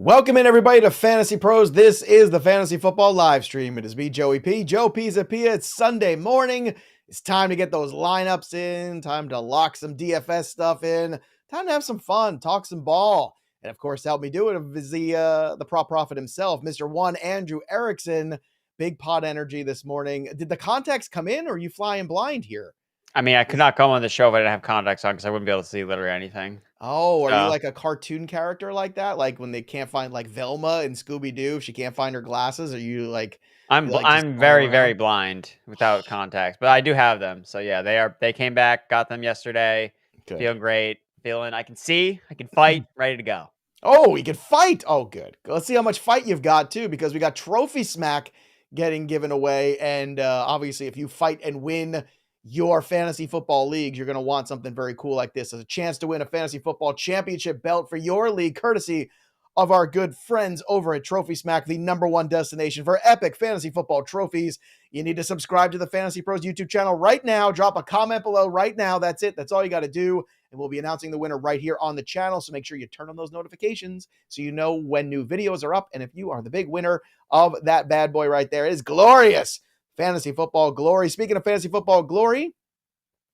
Welcome in, everybody, to Fantasy Pros. This is the Fantasy Football live stream. It is me, Joey P. Joe Pisapia. It's Sunday morning. It's time to get those lineups in, time to lock some DFS stuff in, time to have some fun, talk some ball. And, of course, to help me do it is the prop prophet himself, Mr. One, Andrew Erickson. Big pot energy this morning. Did the contacts come in, or are you flying blind here? I mean, I could not come on the show if I didn't have contacts on because I wouldn't be able to see literally anything. Oh, are you like a cartoon character like that? Like when they can't find like Velma in Scooby-Doo, she can't find her glasses? Are you like I'm very blind without contacts, but I do have them. So yeah, they came back, got them yesterday. good? Feeling great. Feeling I can see, I can fight, ready to go. Oh, we can fight. Oh, good. Let's see how much fight you've got too, because we got Trophy Smack getting given away. And obviously, if you fight and win your fantasy football leagues, you're going to want something very cool like this as a chance to win a fantasy football championship belt for your league, courtesy of our good friends over at Trophy Smack, the #1 destination for epic fantasy football trophies. You need to subscribe to the Fantasy Pros YouTube channel right now. Drop a comment below right now. That's it. That's all you got to do. And we'll be announcing the winner right here on the channel. So make sure you turn on those notifications so you know when new videos are up. And if you are the big winner of that bad boy right there, it is glorious fantasy football glory. Speaking of fantasy football glory,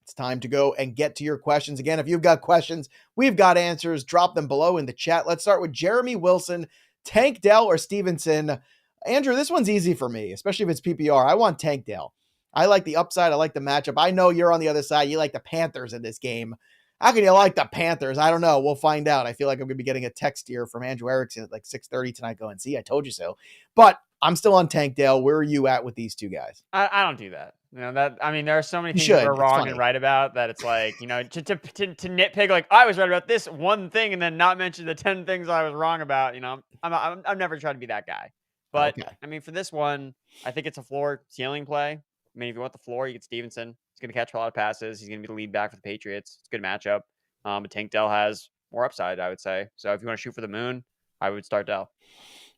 it's time to go and get to your questions. Again, if you've got questions, we've got answers. Drop them below in the chat. Let's start with Jeremy Wilson, Tank Dell, or Stevenson. Andrew, this one's easy for me, especially if it's PPR. I want Tank Dell. I like the upside. I like the matchup. I know you're on the other side. You like the Panthers in this game. How can you like the Panthers? I don't know. We'll find out. I feel like I'm going to be getting a text here from Andrew Erickson at like 6:30 tonight going, see, I told you so. But I'm still on Tank Dell. Where are you at with these two guys? I don't do that. There are so many things that we're wrong and right about that it's like, to nitpick, like I was right about this one thing and then not mention the 10 things I was wrong about. I'm never trying to be that guy. But for this one, I think it's a floor ceiling play. I mean, if you want the floor, you get Stevenson. He's going to catch a lot of passes. He's going to be the lead back for the Patriots. It's a good matchup. But Tank Dell has more upside, I would say. So if you want to shoot for the moon, I would start Dell.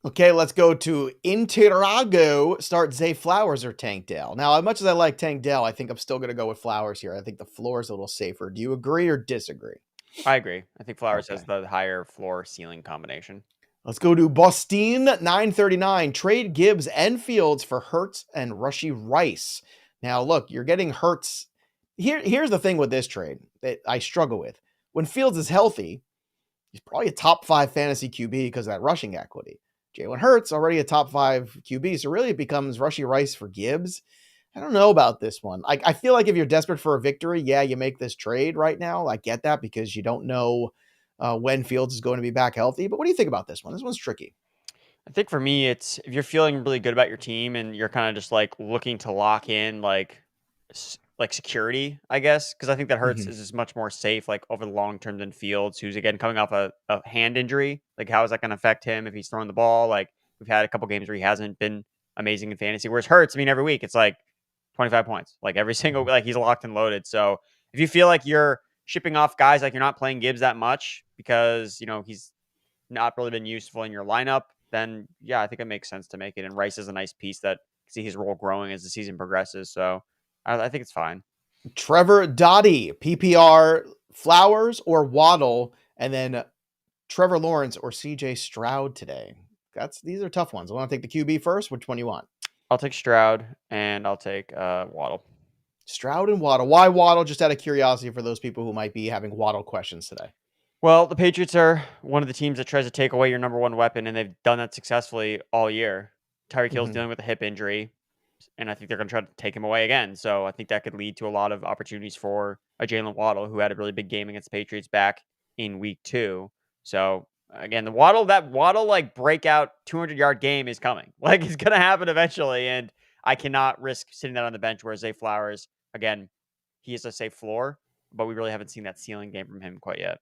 Okay, let's go to Interago. Start Zay Flowers or Tank Dell. Now, as much as I like Tank Dell, I think I'm still going to go with Flowers here. I think the floor is a little safer. Do you agree or disagree? I agree. I think Flowers has the higher floor ceiling combination. Let's go to Boston 939. Trade Gibbs and Fields for Hurts and Rashee Rice. Now, look, you're getting Hurts. Here's the thing with this trade that I struggle with. When Fields is healthy, he's probably a top 5 fantasy QB because of that rushing equity. Jalen Hurts, already a top 5 QB, so really it becomes Rashee Rice for Gibbs. I don't know about this one. I feel like if you're desperate for a victory, yeah, you make this trade right now. I get that because you don't know when Fields is going to be back healthy. But what do you think about this one? This one's tricky. I think for me, it's if you're feeling really good about your team and you're kind of just like looking to lock in like security, I guess, because I think that Hurts is just much more safe like over the long term than Fields, who's again coming off a hand injury. Like, how is that going to affect him if he's throwing the ball? Like, we've had a couple games where he hasn't been amazing in fantasy. Whereas Hurts, every week it's like 25 points, like every single like he's locked and loaded. So if you feel like you're shipping off guys, like you're not playing Gibbs that much because he's not really been useful in your lineup, then yeah, I think it makes sense to make it. And Rice is a nice piece that see his role growing as the season progresses. So I think it's fine. Trevor Dottie, PPR, Flowers or Waddle, and then Trevor Lawrence or CJ Stroud today. These are tough ones. I want to take the QB first. Which one do you want? I'll take Stroud and I'll take Waddle. Stroud and Waddle. Why Waddle? Just out of curiosity for those people who might be having Waddle questions today. Well, the Patriots are one of the teams that tries to take away your #1 weapon, and they've done that successfully all year. Tyreek Hill's dealing with a hip injury, and I think they're going to try to take him away again. So I think that could lead to a lot of opportunities for a Jalen Waddle, who had a really big game against the Patriots back in week 2. So again, that Waddle like breakout 200-yard game is coming. Like, it's going to happen eventually, and I cannot risk sitting that on the bench. Whereas Zay Flowers, again, he is a safe floor, but we really haven't seen that ceiling game from him quite yet.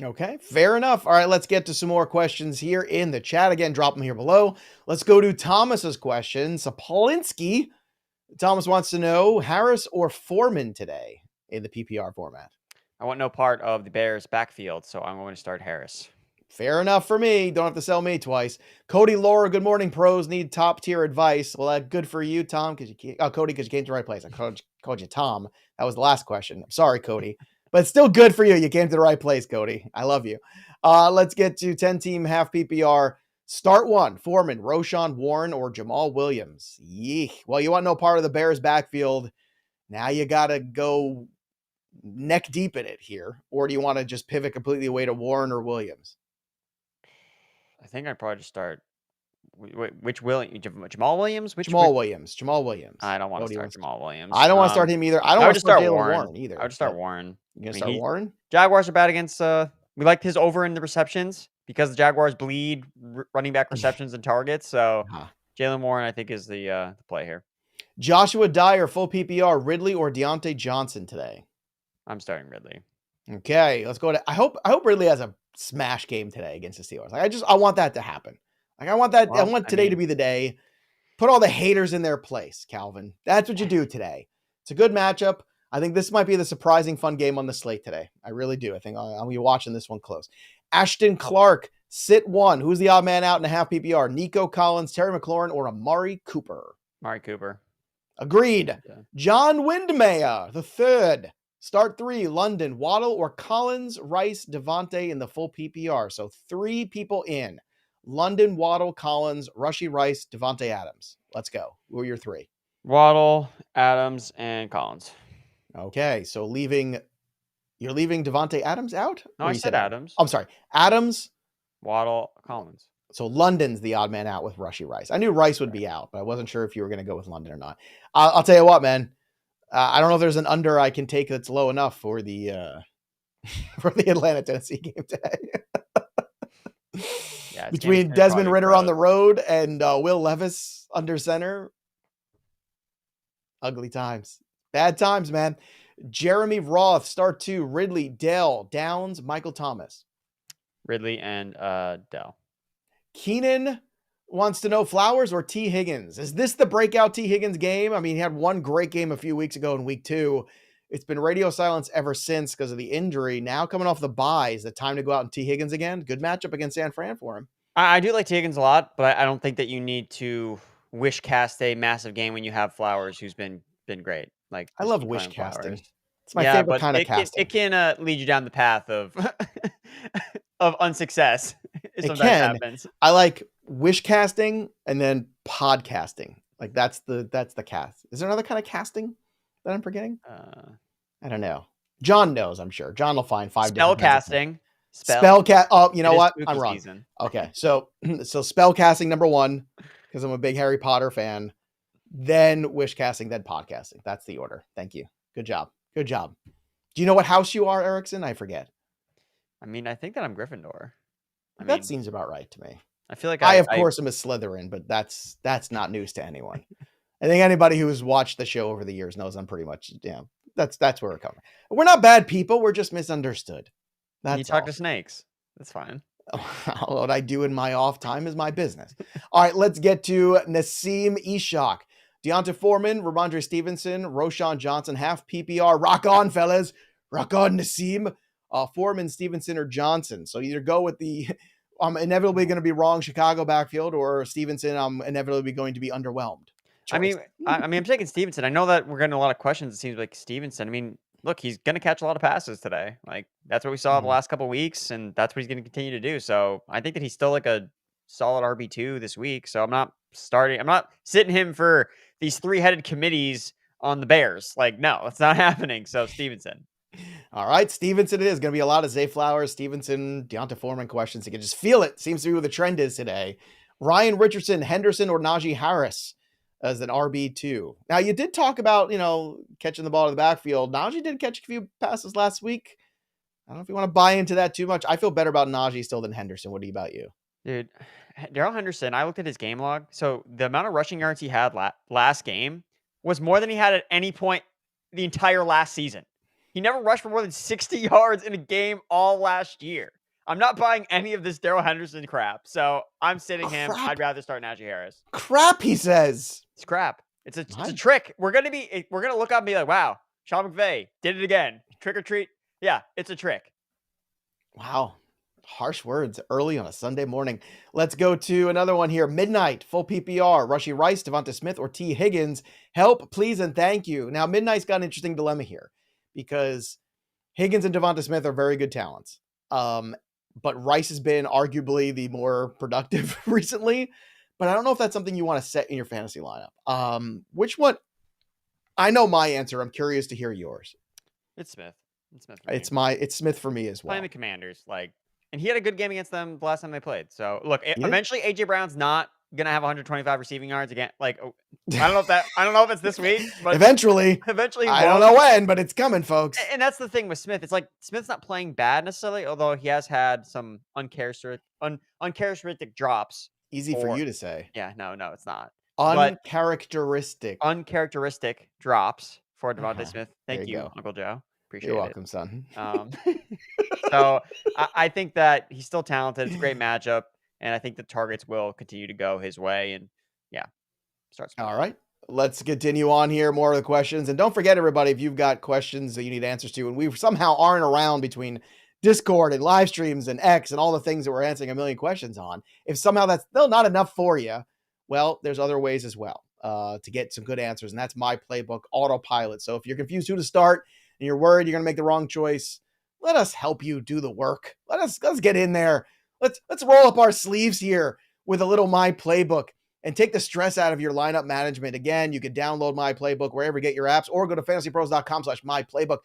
Okay, fair enough. All right, let's get to some more questions here in the chat. Again, drop them here below. Let's go to Thomas's question. Sapolinski. Thomas wants to know Harris or Foreman today in the PPR format. I want no part of the Bears backfield, so I'm going to start Harris. Fair enough for me. Don't have to sell me twice. Cody Laura, good morning. Pros need top tier advice. Well, good for you, Tom, because you can't. Oh, Cody, because you came to the right place. I called you Tom. That was the last question. I'm sorry, Cody. But it's still good for you. You came to the right place, Cody. I love you. Let's get to 10-team half PPR. Start one, Foreman, Roshan, Warren, or Jamal Williams. Yeek. Well, you want no part of the Bears backfield. Now you got to go neck deep in it here. Or do you want to just pivot completely away to Warren or Williams? I think I'd probably just start. Which William? Jamal Williams? Jamal Williams. Jamal Williams. I don't want What to do you start want? Jamal Williams. I don't want to start him either. I don't I would want to just start start Jalen Warren. Warren either. I would just start but Warren. You going to start Warren? Jaguars are bad against. We liked his over in the receptions because the Jaguars bleed running back receptions and targets. So Jalen Warren, I think, is the play here. Joshua Dyer, full PPR, Ridley or Deontay Johnson today? I'm starting Ridley. Okay, let's go to. I hope Ridley has a smash game today against the Steelers. Like I want that to happen. Like I want that. Well, I want today to be the day. Put all the haters in their place, Calvin. That's what you do today. It's a good matchup. I think this might be the surprising fun game on the slate today. I really do. I think I'll be watching this one close. Ashton Clark, sit one. Who's the odd man out in a half PPR? Nico Collins, Terry McLaurin, or Amari Cooper? Amari Cooper. Agreed. Okay. John Windmeyer, the third. Start three, London, Waddle, or Collins, Rice, Devontae in the full PPR. So 3 people in. London, Waddle, Collins, Rushy Rice, Devontae Adams. Let's go. Who are your 3? Waddle, Adams, and Collins. Okay, so you're leaving Devontae Adams out? No, I said Adams. I'm sorry. Adams, Waddle, Collins. So London's the odd man out with Rushy Rice. I knew Rice would be out, but I wasn't sure if you were going to go with London or not. I'll tell you what, man. I don't know if there's an under I can take that's low enough for the Atlanta Tennessee game today. Yeah, between Desmond Ridder on the road and Will Levis under center. Ugly times. Bad times, man. Jeremy Roth, start 2. Ridley, Dell, Downs, Michael Thomas. Ridley and Dell. Keenan wants to know Flowers or T. Higgins. Is this the breakout T. Higgins game? I mean, he had one great game a few weeks ago in week 2. It's been radio silence ever since because of the injury. Now coming off the bye, is it time to go out and T. Higgins again? Good matchup against San Fran for him. I do like T. Higgins a lot, but I don't think that you need to wish cast a massive game when you have Flowers, who's been great. Like I love wish casting. It's my favorite kind of casting. It can lead you down the path of of unsuccess. It can. Happens. I like wish casting and then podcasting. Like that's the cast. Is there another kind of casting that I'm forgetting? I don't know. John knows, I'm sure. John will find 5 spell casting. Spell cast. Oh, you know what? I'm wrong. Season. Okay, so spell casting number 1 because I'm a big Harry Potter fan. Then wish casting, then podcasting. That's the order. Thank you. Good job. Good job. Do you know what house you are, Erickson? I forget. I mean, I think that I'm Gryffindor. That seems about right to me. I feel like I of course am a Slytherin, but that's not news to anyone. I think anybody who's watched the show over the years knows I'm pretty much, that's where we're coming. We're not bad people. We're just misunderstood. You talk to snakes. That's fine. What I do in my off time is my business. All right, let's get to Nassim Ishak. Deonta Foreman, Ramondre Stevenson, Roshan Johnson, half PPR. Rock on, fellas. Rock on, Nassim. Foreman, Stevenson, or Johnson. So either go with the I'm inevitably going to be wrong Chicago backfield, or Stevenson, I'm inevitably going to be underwhelmed. Choice. I'm taking Stevenson. I know that we're getting a lot of questions. It seems like Stevenson. I mean, look, he's going to catch a lot of passes today. Like that's what we saw the last couple of weeks, and that's what he's going to continue to do. So I think that he's still like a solid RB2 this week. So I'm not sitting him for these 3-headed committees on the Bears. Like, no, it's not happening. So Stevenson. All right, Stevenson it is. Going to be a lot of Zay Flowers, Stevenson, Deonta Foreman questions. You can just feel it. Seems to be where the trend is today. Ryan Richardson, Henderson, or Najee Harris as an RB2. Now, you did talk about, catching the ball in the backfield. Najee did catch a few passes last week. I don't know if you want to buy into that too much. I feel better about Najee still than Henderson. What about you? Dude, Darrell Henderson, I looked at his game log. So the amount of rushing yards he had last game was more than he had at any point the entire last season. He never rushed for more than 60 yards in a game all last year. I'm not buying any of this Darrell Henderson crap. So I'm sitting him. I'd rather start Najee Harris. Crap, he says. It's crap. It's a trick. We're going to look up and be like, wow, Sean McVay did it again. Trick or treat. Yeah, it's a trick. Wow. Harsh words early on a Sunday morning. Let's go to another one here. Midnight, full PPR. Rushy Rice, Devonta Smith, or T. Higgins. Help, please, and thank you. Now, Midnight's got an interesting dilemma here because Higgins and Devonta Smith are very good talents. but Rice has been arguably the more productive recently. But I don't know if that's something you want to set in your fantasy lineup. Which one? I know my answer. I'm curious to hear yours. It's Smith. It's Smith for me. It's Smith for me as well. Playing the Commanders, and he had a good game against them the last time they played. So look, He did? eventually AJ Brown's not gonna have 125 receiving yards again. I don't know if it's this week, but eventually I don't know when, but it's coming, folks. And that's the thing with Smith. It's like Smith's not playing bad necessarily, although he has had some uncharacteristic drops. Easy for you to say. Yeah, no, it's not. Uncharacteristic drops for Devontae Smith. Thank you, Uncle Joe. Appreciate it. You're welcome, son. So I think that he's still talented. It's a great matchup, and I think the targets will continue to go his way. And starts. All right. Let's continue on here. More of the questions. And don't forget, everybody, if you've got questions that you need answers to, and we somehow aren't around between Discord and live streams and X and all the things that we're answering a million questions on, if somehow that's still not enough for you, well, there's other ways as well to get some good answers. And that's My Playbook Autopilot. So if you're confused who to start and you're worried you're going to make the wrong choice, let us help you do the work. Let's get in there. Let's roll up our sleeves here with a little My Playbook and take the stress out of your lineup management. Again, you can download My Playbook wherever you get your apps, or go to fantasypros.com/myplaybook.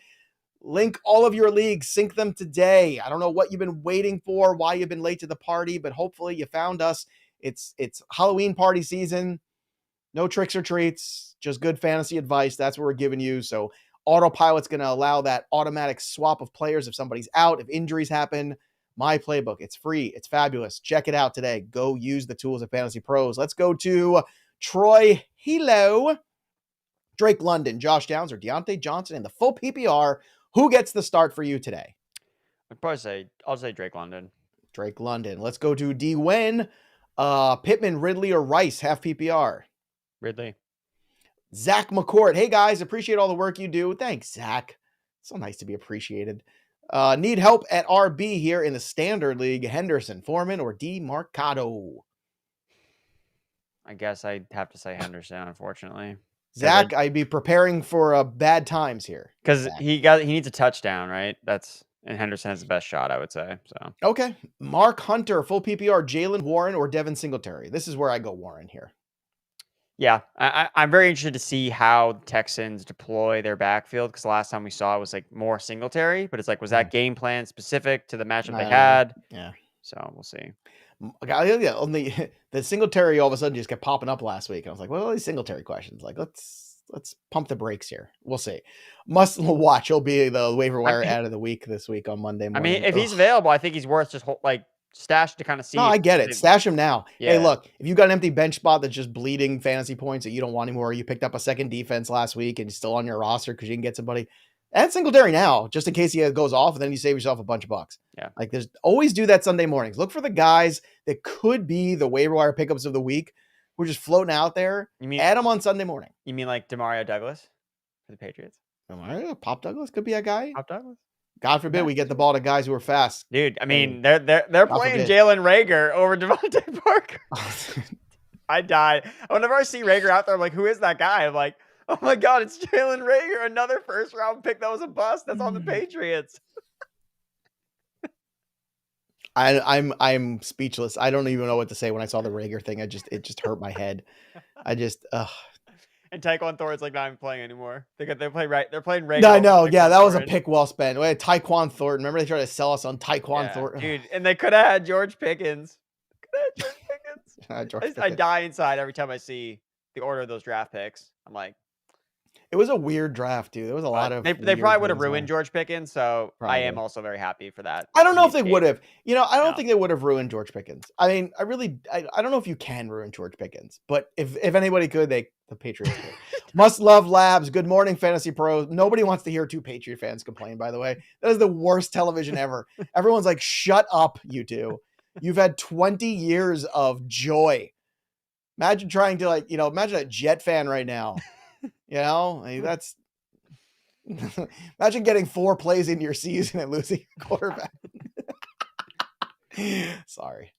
Link all of your leagues, sync them today. I don't know what you've been waiting for, why you've been late to the party, but hopefully you found us. It's Halloween party season. No tricks or treats, just good fantasy advice. That's what we're giving you. So Autopilot's going to allow that automatic swap of players if somebody's out, if injuries happen. My Playbook. It's free. It's fabulous. Check it out today. Go use the tools of Fantasy Pros. Let's go to Troy Hilo, Drake London, Josh Downs, or Deontay Johnson in the full PPR. Who gets the start for you today? I'll say Drake London. Drake London. Let's go to D. Wen, Pittman, Ridley, or Rice, half PPR. Ridley. Zach McCourt. Hey, guys, appreciate all the work you do. Thanks, Zach. So nice to be appreciated. Need help at RB here in the Standard League. Henderson, Foreman, or D. Mercado? I guess I'd have to say Henderson, unfortunately. Zach, I'd be preparing for bad times here. Because he needs a touchdown, right? And Henderson has the best shot, I would say. So okay. Mark Hunter, full PPR, Jalen Warren, or Devin Singletary? This is where I go Warren here. Yeah, I'm very interested to see how the Texans deploy their backfield, because the last time we saw it was more Singletary, but it's was that game plan specific to the matchup they had? Yeah. So we'll see. Yeah, only the Singletary all of a sudden just kept popping up last week. I was like, what are these Singletary questions? Let's pump the brakes here. We'll see. Must watch. He'll be the waiver wire ad of the week this week on Monday morning. I mean, if he's available, I think he's worth just stash to kind of see. No, I get it. Stash him now. Yeah. Hey, look, if you got an empty bench spot that's just bleeding fantasy points that you don't want anymore, you picked up a second defense last week and you're still on your roster because you can get somebody, add Singletary now, just in case he goes off, and then you save yourself a bunch of bucks. Yeah. There's always do that Sunday mornings. Look for the guys that could be the waiver wire pickups of the week. We're just floating out there. Add them on Sunday morning. You mean like Demario Douglas for the Patriots? Pop Douglas could be a guy. Pop Douglas? God forbid we get the ball to guys who are fast. Dude, I mean, they're playing Jalen Reagor over Devontae Parker. I died. Whenever I see Reagor out there, I'm like, who is that guy? I'm like, oh my God, it's Jalen Reagor, another first round pick that was a bust. That's on the Patriots. I'm speechless. I don't even know what to say when I saw the Reagor thing. It just hurt my head. And Tyquan Thorne's not even playing anymore. They're playing Reagor. No, I know. Yeah, that was a pick well spent. We had Tyquan Thornton. Remember they tried to sell us on Tyquan Thornton? Dude, and they could have had George Pickens. I die inside every time I see the order of those draft picks. I'm like, it was a weird draft, dude. There was a lot of. They probably would have ruined George Pickens, so probably. I am also very happy for that. I don't know if they would have. I don't think they would have ruined George Pickens. I mean, I don't know if you can ruin George Pickens, but if anybody could, the Patriots could. Must Love Labs. Good morning, Fantasy Pros. Nobody wants to hear two Patriot fans complain, by the way. That is the worst television ever. Everyone's like, shut up, you two. You've had 20 years of joy. Imagine trying to imagine a Jet fan right now. That's imagine getting 4 plays into your season and losing your quarterback. Sorry.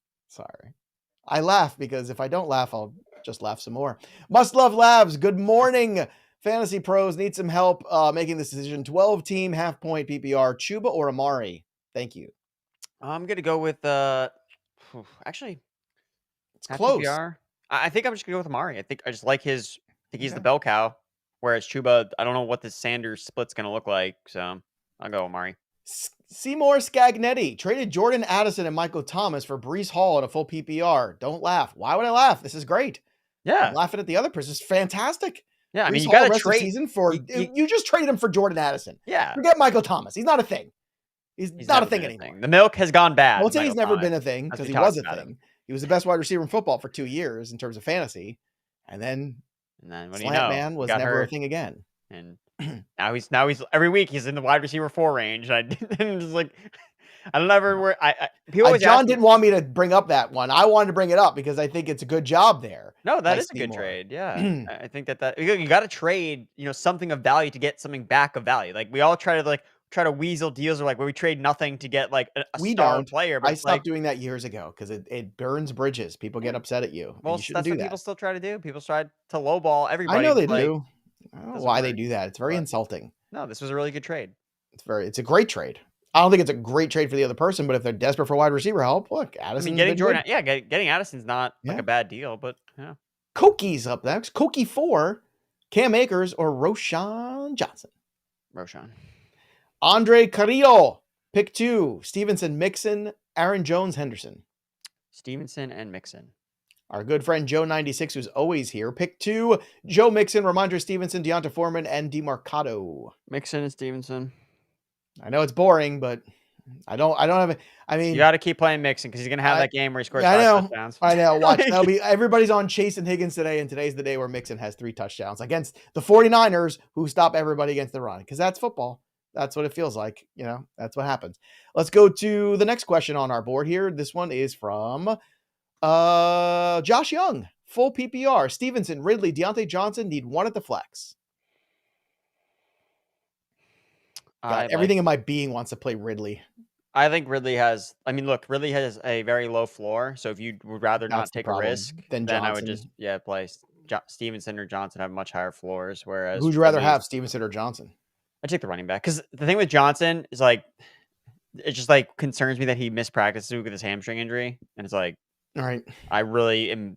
I laugh because if I don't laugh, I'll just laugh some more. Must Love Labs. Good morning. Fantasy Pros need some help making this decision. 12 team half point PPR, Chuba or Amari? Thank you. I'm gonna go with actually It's half close. PPR. I think I'm just gonna go with Amari. I think I just like his. I think he's the Okay. bell cow. Whereas Chuba, I don't know what the Sanders split's gonna look like, so I'll go Amari. Seymour Scagnetti traded Jordan Addison and Michael Thomas for Brees Hall in a full PPR. Don't laugh. Why would I laugh? This is great. I'm Yeah, laughing at the other person. It's fantastic. yeah. I mean, Brees you Hall gotta rest of trade. season for You, you just traded him for Jordan Addison. yeah, Forget Michael Thomas. He's not a thing. He's he's not a never thing been a anymore. thing. The milk has gone I bad won't with say he's Michael never Thomas, been a thing as because we he talked was a about him. thing. He was the best wide receiver in football for 2 years in terms of fantasy. And then And then what do you Slant know? Man He was got never a hurt, thing again. and now he's every week he's in the wide receiver 4 range. And I'm just like, I don't ever where people always John ask me. didn't want me to bring up that one. I wanted to bring it up because I think it's a good job there No, that by is a good Seymour. trade. Yeah. I think that you got to trade, something of value to get something back of value. Like we all try to weasel deals or like where we trade nothing to get like a We star don't. player, but I it's like, stopped doing that years ago because it burns bridges. People get yeah, upset at you, and well, you shouldn't that's do what that. people still try to do. People try to lowball I everybody, know and they it's like do. I don't know doesn't why they work. do that. It's very But insulting. no, this was a really good trade. It's a great trade. I don't think it's a great trade for the other person, but if they're desperate for wide receiver help, look, I mean, Addison's getting been good. Jordan, yeah, getting Addison's not like Yeah. a bad deal, but yeah, Koki's up next. Koki 4, Cam Akers or Roshan Johnson. Roshan. Andre Carrillo, pick 2. Stevenson, Mixon, Aaron Jones, Henderson. Stevenson and Mixon. Our good friend Joe96, who's always here. Pick 2, Joe Mixon, Ramondre Stevenson, Deonta Foreman, and DeMarcado. Mixon and Stevenson. I know it's boring, but I don't have. I You mean, got to keep playing Mixon because he's gonna have that game where he scores yeah, 5 touchdowns. I know. Watch. That'll Like, be everybody's on Chase and Higgins today, and today's the day where Mixon has 3 touchdowns against the 49ers, who stop everybody against the run. Because that's football. That's what it feels like. That's what happens. Let's go to the next question on our board here. This one is from Josh Young. Full PPR. Stevenson, Ridley, Deontay Johnson need one at the flex. God, everything in my being wants to play Ridley. I think Ridley has. I mean, look, Ridley has a very low floor. So if you would rather That's not the take a problem. risk, Then then I would Johnson. just play Stevenson or Johnson have much higher floors. Whereas Who'd you rather Ridley have, Stevenson or Johnson? I take the running back because the thing with Johnson is like it just like concerns me that he missed practice with his hamstring injury, and it's like, All right. I really am.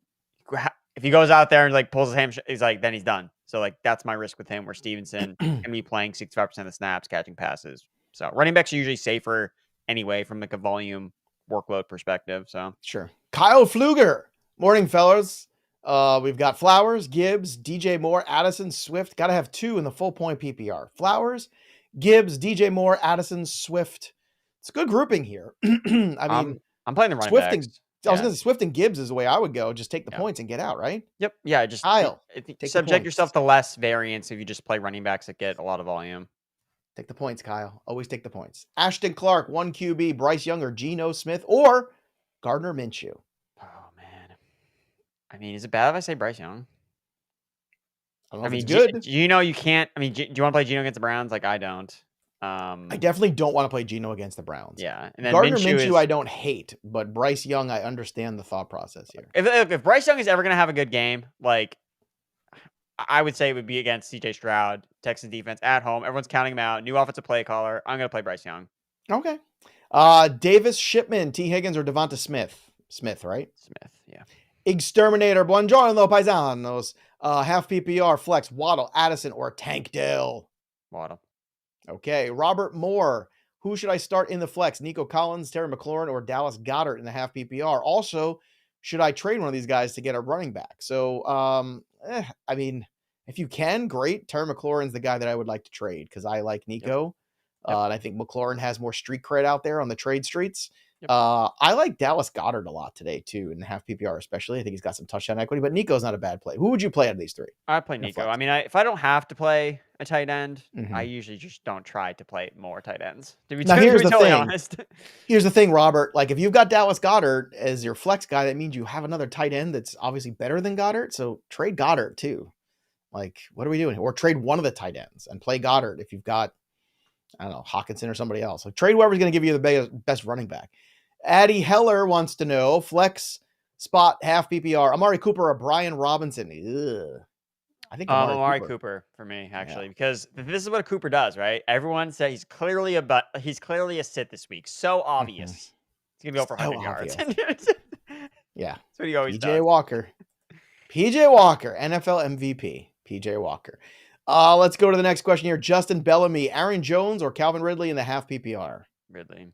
If he goes out there and like pulls his hamstring, he's like then he's done. So like that's my risk with him. Where Stevenson can be playing 65% of the snaps, catching passes. So running backs are usually safer anyway from like a volume workload perspective. So Sure. Kyle Pfluger. Morning, fellas. We've got Flowers, Gibbs, DJ Moore, Addison, Swift. Got to have 2 in the full point PPR. Flowers, Gibbs, DJ Moore, Addison, Swift. It's a good grouping here. I mean, I'm playing the running Swift backs. and I was going to say Swift and Gibbs is the way I would go. Just take the Yeah. points and get out, right? Yep. Yeah. Just Kyle, I think take the subject points. yourself to less variance if you just play running backs that get a lot of volume. Take the points, Kyle. Always take the points. Ashton Clark, 1 QB, Bryce Young or Geno Smith or Gardner Minshew. Oh man. I mean, is it bad if I say Bryce Young? I don't know I if mean, it's good. Geno, you can't. I mean, do you want to play Geno against the Browns? Like I don't. I definitely don't want to play Geno against the Browns. Yeah, and then Gardner Minshew Minshew I don't hate, but Bryce Young, I understand the thought process here. If Bryce Young is ever gonna have a good game, like I would say it would be against CJ Stroud, Texans defense at home. Everyone's counting him out. New offensive play caller. I'm gonna play Bryce Young. Okay. Davis Shipman, T. Higgins, or Devonta Smith? Smith, right? Smith, yeah. Exterminator, Buongiorno, Paisanos. Half PPR, Flex, Waddle, Addison, or Tank Dell? Waddle. Okay. Robert Moore, who should I start in the flex? Nico Collins, Terry McLaurin, or Dallas Goddard in the half PPR? Also, should I trade one of these guys to get a running back? So, I mean, if you can, great. Terry McLaurin's the guy that I would like to trade because I like Nico. Yep. And I think McLaurin has more street cred out there on the trade streets. Yep. I like Dallas Goddard a lot today, too, in the half PPR especially. I think he's got some touchdown equity, but Nico's not a bad play. Who would you play out of these 3? I play Nico. I mean, if I don't have to play a tight end, Mhm. I usually just don't try to play more tight ends. To be Now, here's the totally thing. honest. Here's the thing, Robert. Like, if you've got Dallas Goddard as your flex guy, that means you have another tight end that's obviously better than Goddard. So trade Goddard too. Like, what are we doing? Or trade one of the tight ends and play Goddard if you've got, I don't know, Hawkinson or somebody else. So trade whoever's going to give you the best running back. Addie Heller wants to know flex spot half PPR. Amari Cooper or Brian Robinson? Ugh. I think Amari Cooper for me, actually, because this is what Cooper does, right? Everyone said he's clearly a sit this week. So obvious. He's gonna go for So 100 yards. Yeah. That's what he always PJ does. Walker. PJ Walker, NFL MVP. PJ Walker. Let's go to the next question here. Justin Bellamy, Aaron Jones, or Calvin Ridley in the half PPR? Ridley.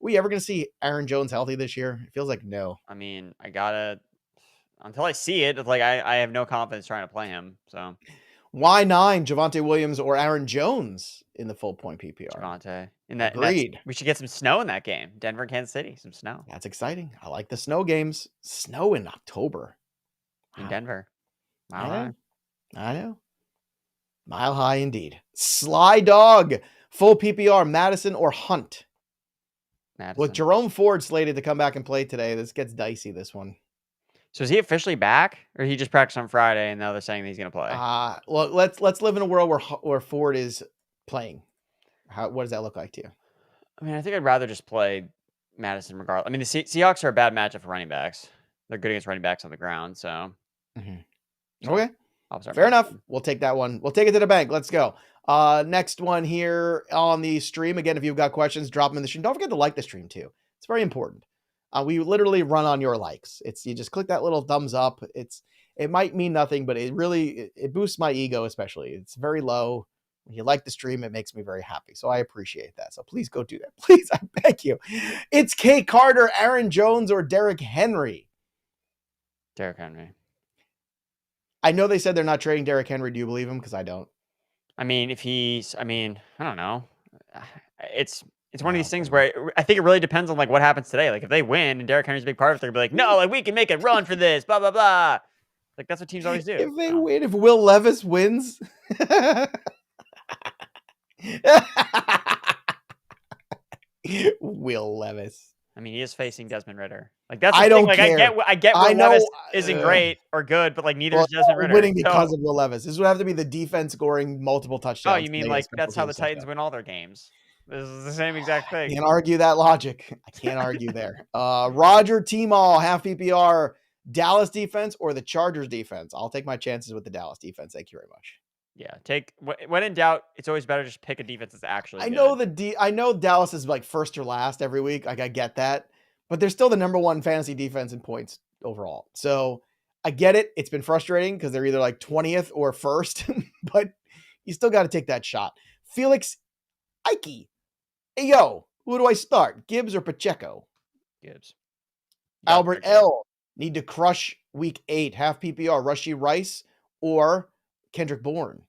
We ever going to see Aaron Jones healthy this year? It feels like no. I mean, I gotta until I see it. It's like I have no confidence trying to play him. So Why 9, Javonte Williams or Aaron Jones in the full point PPR? Javonte. Agreed. We should get some snow in that game. Denver, Kansas City, some snow That's exciting. I like the snow games. Snow in October. in Wow. Denver. I know. I know. Mile high indeed. Sly Dog, full PPR, Madison or Hunt? Madison. With Jerome Ford slated to come back and play today, this gets dicey, this one. So is he officially back, or he just practiced on Friday and now they're saying that he's going to play? Well, let's live in a world where Ford is playing. What does that look like to you? I mean, I think I'd rather just play Madison regardless. I mean, the Seahawks are a bad matchup for running backs. They're good against running backs on the ground, so. Okay. I'll start Fair enough. Madison. We'll take that one. We'll take it to the bank. Let's go. Next one here on the stream. Again, if you've got questions, drop them in the stream. Don't forget to like the stream too. It's very important. We literally run on your likes. You just click that little thumbs up. It might mean nothing, but it boosts my ego, especially. It's very low. When you like the stream, it makes me very happy. So I appreciate that. So please go do that. Please, I beg you. It's Kate Carter, Aaron Jones, or Derrick Henry. Derrick Henry. I know they said they're not trading Derrick Henry. Do you believe him? Because I don't. I mean, I don't know. It's one of these things where I think it really depends on like what happens today. Like if they win and Derrick Henry's a big part of it, they're gonna be like, no, like we can make a run for this, blah blah blah. Like that's what teams always do. If they win, if Will Levis wins. Will Levis. I mean, he is facing Desmond Ritter. Like that's the I thing. don't Like care. I get Will Levis isn't great or good, but like neither is Desmond Ritter. Winning because of Will Levis. This would have to be the defense scoring multiple touchdowns. Oh, you mean like that's how the Titans win all their games? This is the same exact thing. Can't argue that logic. I can't argue there. Roger T-Mall, half PPR, Dallas defense or the Chargers defense? I'll take my chances with the Dallas defense. Thank you very much. Yeah, when in doubt, it's always better just pick a defense that's actually good. I know Dallas is like first or last every week. Like I get that. But they're still the number one fantasy defense in points overall. So I get it. It's been frustrating because they're either like 20th or first, but you still got to take that shot. Felix Ike. Hey, yo, who do I start? Gibbs or Pacheco? Gibbs. Albert L. Need to crush week 8, half PPR, Rashee Rice or Kendrick Bourne?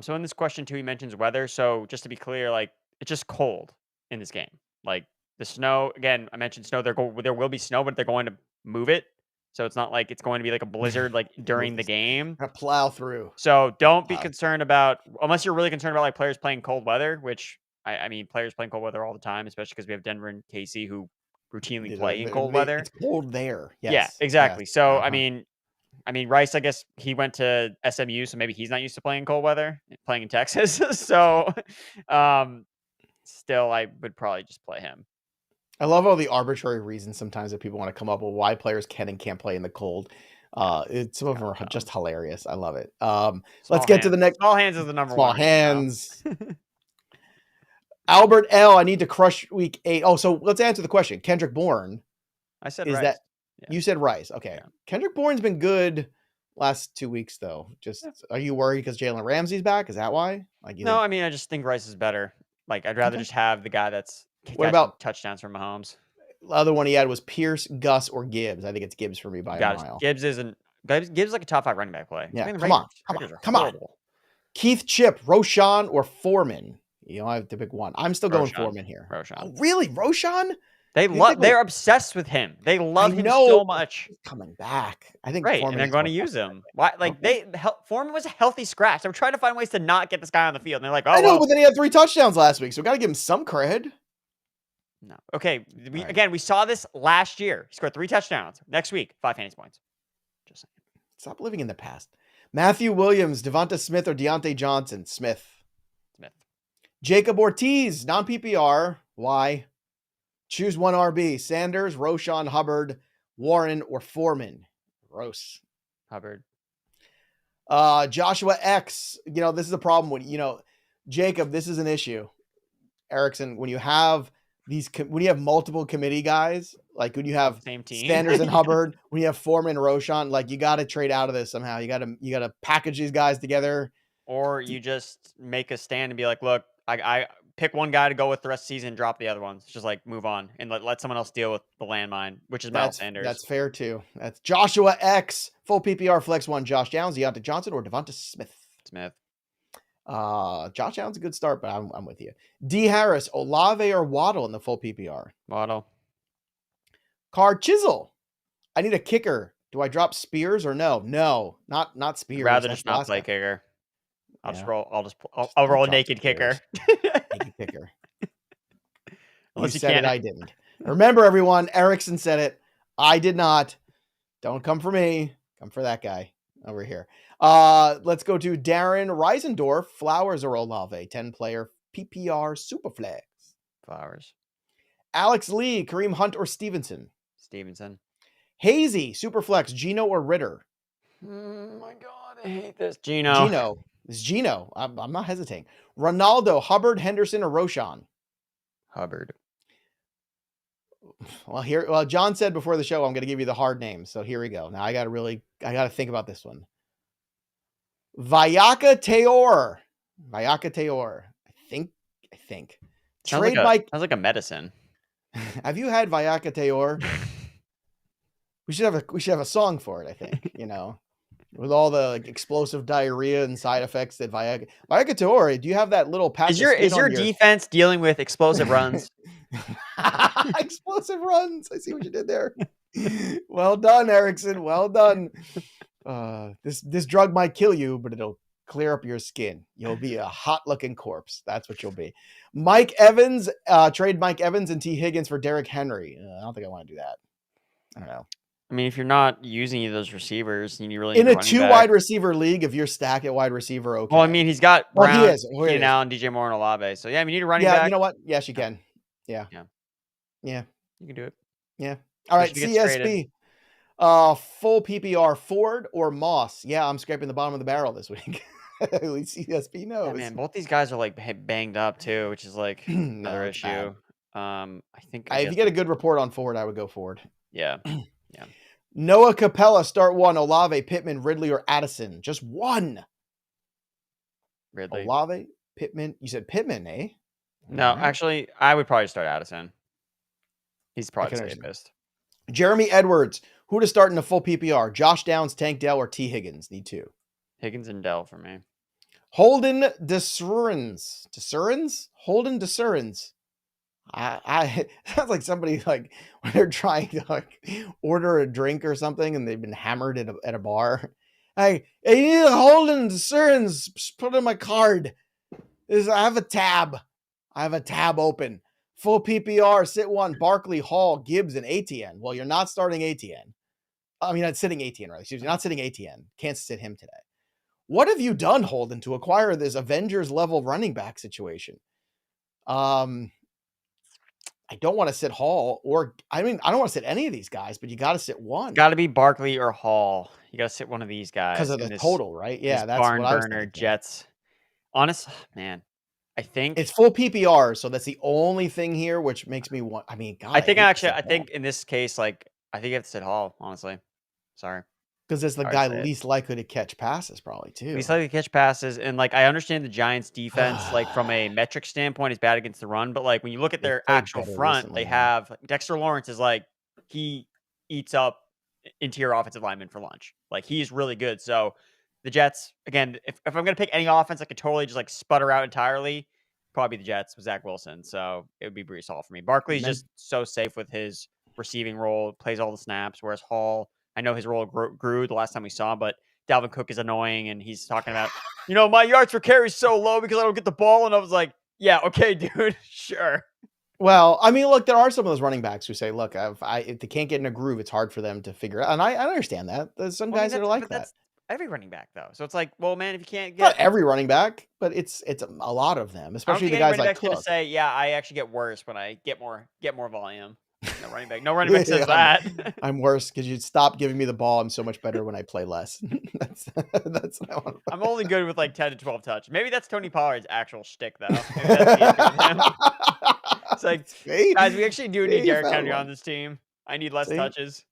So in this question too, he mentions weather. So just to be clear, like it's just cold in this game. Like the snow, again, I mentioned snow. There will be snow, but they're going to move it. So it's not like it's going to be like a blizzard like during the game. Plow through. So don't be concerned about, unless you're really concerned about like players playing cold weather, which I mean, players playing cold weather all the time, especially because we have Denver and KC who routinely play in cold weather. It's cold there. Yes. Yeah, exactly. Yes. So, I mean, Rice, I guess he went to SMU, so maybe he's not used to playing cold weather, playing in Texas. So, still, I would probably just play him. I love all the arbitrary reasons sometimes that people want to come up with why players can and can't play in the cold. Some of them are just hilarious. I love it. Let's get to the next. Small hands is the number one. Small hands. Albert L. I need to crush week 8. Oh, so let's answer the question. Kendrick Bourne. I said Rice. Yeah. You said Rice. Okay. Yeah. Kendrick Bourne's been good last 2 weeks, though. Are you worried because Jalen Ramsey's back? Is that why? No, I mean, I just think Rice is better. Like, I'd rather just have the guy that's what about touchdowns from Mahomes. The other one he had was Pierce, Gus, or Gibbs. I think it's Gibbs for me by a mile. Gibbs is like a top 5 running back play. Yeah, come on. Keith Chip, Roshan, or Foreman? You know, I have to pick one. I'm still going Foreman here. Roshan. Oh, really? Roshan? They're obsessed with him. They love him so much. He's coming back. I think Foreman, and they're going to use him. Why? Like Foreman was a healthy scratch. They were trying to find ways to not get this guy on the field. And they're like, oh, I know, but then he had 3 touchdowns last week, so we got to give him some cred. No. Okay. We saw this last year. He scored 3 touchdowns. Next week, 5 fantasy points. Just saying. Stop living in the past. Matthew Williams, Devonta Smith, or Deontay Johnson? Smith. Jacob Ortiz, non-PPR. Why? Choose one RB. Sanders, Roshan, Hubbard, Warren, or Foreman? Gross. Hubbard. Joshua X. You know, this is a problem when, Jacob, this is an issue. Erickson, when you have when you have multiple committee guys, like when you have Same team. Sanders and Hubbard, when you have Foreman and Roshan, like you got to trade out of this somehow. You got to package these guys together. Or you just make a stand and be like, look, I pick one guy to go with the rest of the season, drop the other ones. Just like move on and let someone else deal with the landmine, which is Miles Sanders. That's fair too. That's Joshua X, full PPR flex one, Josh Downs, Deontay Johnson, or Devonta Smith. Josh Downs a good start, but I'm with you. D Harris, Olave or Waddle in the full PPR. Waddle. Card Chisel. I need a kicker. Do I drop Spears or no? No, not Spears. I'd rather just not play kicker. I'll roll a naked kicker. Naked kicker. Unless you said it, I didn't. Remember, everyone, Erickson said it. I did not. Don't come for me. Come for that guy over here. Let's go to Darren Reisendorf. Flowers or Olave, 10-player PPR Superflex. Flowers. Alex Lee, Kareem Hunt or Stevenson. Hazy, Superflex, Gino or Ritter. Oh my God, I hate this. Gino. It's Gino. I'm not hesitating. Ronaldo, Hubbard, Henderson, or Roshan. Hubbard. Well, John said before the show, I'm going to give you the hard names. So here we go. Now I got to think about this one. Vayaka Teor. I think. Sounds like a medicine. Have you had Vayaka Teor? We should have a song for it, I think, with all the explosive diarrhea and side effects that Vayaka Teor. Do you have that little patch? Is your defense dealing with explosive runs? Explosive runs. I see what you did there. Well done, Erickson. Well done. This drug might kill you, but it'll clear up your skin. You'll be a hot-looking corpse. That's what you'll be. Mike Evans, trade Mike Evans and T. Higgins for Derrick Henry. I don't think I want to do that. I don't know. I mean, if you're not using any of those receivers, you really in a 2-wide receiver league, if you're stacked at wide receiver, okay. Well, I mean, he's got Brown, he is. Keenan Allen, DJ Moore, and Olave. So yeah, I mean, you need a running back. Yeah, you know what? Yes, you can. Yeah, you can do it. Yeah. All right, CSB. Full PPR, Ford or Moss? Yeah, I'm scraping the bottom of the barrel this week. At least CSB knows. Yeah, man, both these guys are like banged up too, which is like another issue. I think if you get a good report on Ford, I would go Ford. Yeah. Noah Capella, start one. Olave, Pittman, Ridley, or Addison? Just one. Ridley. Olave, Pittman. You said Pittman, eh? No, actually, I would probably start Addison. He's probably the safest. Jeremy Edwards, who to start in the full PPR? Josh Downs, Tank Dell, or T. Higgins? Need two. Higgins and Dell for me. Holden DeSurins. Holden DeSurins. I sounds like somebody like when they're trying to like order a drink or something and they've been hammered at a bar. I need a Holden DeSurins. Put in my card. I have a tab open. Full PPR, sit one, Barkley, Hall, Gibbs, and ATN. Well, you're not starting ATN. I mean, not sitting ATN, right? Excuse me, not sitting ATN. Can't sit him today. What have you done, Holden, to acquire this Avengers level running back situation? I don't want to sit Hall I don't want to sit any of these guys, but you got to sit one. Got to be Barkley or Hall. You got to sit one of these guys. Because of the total, right? Yeah, that's barn what burner Jets. Honest, man, I think it's full PPR, so that's the only thing here which makes me want. I mean, God, I think in this case, like, I think you have to sit Hall, honestly. Sorry. Because it's the guy least likely to catch passes, probably, too. Least likely to catch passes. And, like, I understand the Giants' defense, like, from a metric standpoint, is bad against the run. But, like, when you look at their actual front, they have Dexter Lawrence is, like, he eats up interior offensive linemen for lunch. Like, he's really good. So, the Jets, again, if I'm going to pick any offense that could totally just, like, sputter out entirely, probably the Jets with Zach Wilson. So, it would be Breece Hall for me. Barkley's just so safe with his receiving role, plays all the snaps, whereas Hall, I know his role grew the last time we saw him, but Dalvin Cook is annoying, and he's talking about, my yards per carry is so low because I don't get the ball, and I was like, yeah, okay, dude, sure. Well, I mean, look, there are some of those running backs who say, look, if they can't get in a groove, it's hard for them to figure out, and I understand that. There's some guys that are like that. That's every running back, though. So it's like, well, man, if you can't get... Not every running back, but it's a lot of them, especially the guys like Cook. Say, yeah, I actually get worse when I get more volume. No running back says that. I'm worse because you stop giving me the ball. I'm so much better when I play less. that's what I want. I'm only good with like 10 to 12 touch. Maybe that's Tony Pollard's actual shtick, though. It's like, See? guys, we actually do need See, you Derrick found Henry on one. this team. I need less See? touches.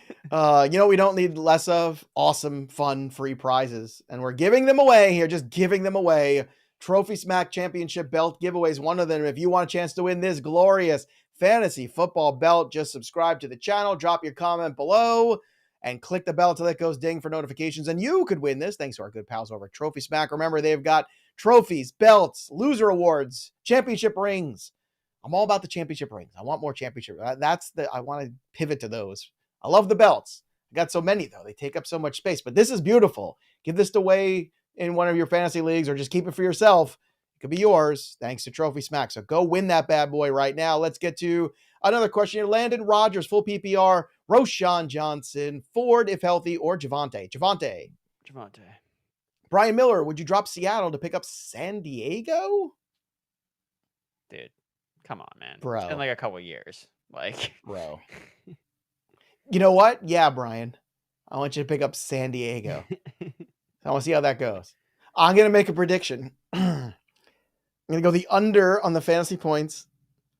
You know what we don't need less of? Awesome, fun, free prizes. And we're giving them away here, just giving them away. Trophy Smack Championship belt giveaways, one of them. If you want a chance to win this glorious fantasy football belt, just subscribe to the channel, drop your comment below, and click the bell until it goes ding for notifications. And you could win this thanks to our good pals over at Trophy Smack. Remember, they've got trophies, belts, loser awards, championship rings. I'm all about the championship rings. I want more championship. I want to pivot to those. I love the belts. I got so many, though. They take up so much space. But this is beautiful. Give this away in one of your fantasy leagues or just keep it for yourself. It could be yours thanks to Trophy Smack. So go win that bad boy right now. Let's get to another question here. Landon Rogers, full PPR. Roshan Johnson, Ford, if healthy, or Javonte. Javonte. Brian Miller, would you drop Seattle to pick up San Diego? Dude, come on, man. Bro. It's been like a couple years. Like, bro. You know what? Yeah, Brian. I want you to pick up San Diego. I want to see how that goes. I'm going to make a prediction. I'm going to go the under on the fantasy points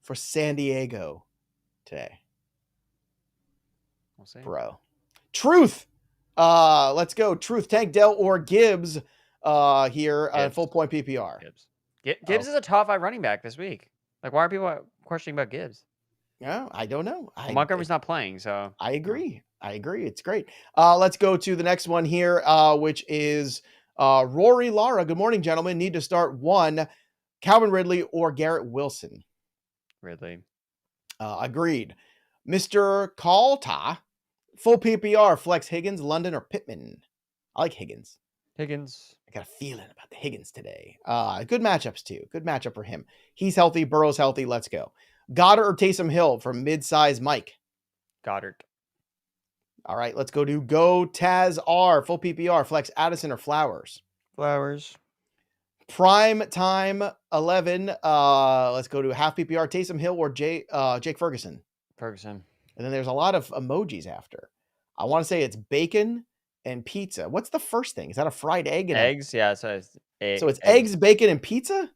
for San Diego today. We'll see. Bro. Truth. Let's go. Truth, Tank Dell, or Gibbs here on full point PPR. Gibbs is a top 5 running back this week. Like, why are people questioning about Gibbs? Yeah, I don't know. Montgomery's not playing, so. I agree. It's great. Let's go to the next one here, which is Rory Lara. Good morning, gentlemen. Need to start one. Calvin Ridley or Garrett Wilson? Ridley. Agreed. Mr. Kalta, full PPR, flex Higgins, London, or Pittman? I like Higgins. I got a feeling about the Higgins today. Good matchups, too. Good matchup for him. He's healthy. Burrow's healthy. Let's go. Goddard or Taysom Hill from mid-size Mike? Goddard. All right, let's go to Go Taz R, full PPR, flex Addison or Flowers? Flowers. Prime time 11. Let's go to half PPR, Taysom Hill or Jake Ferguson? Ferguson. And then there's a lot of emojis after. I want to say it's bacon and pizza. What's the first thing? Is that a fried egg? And eggs? Yeah, so it's eggs, bacon, and pizza?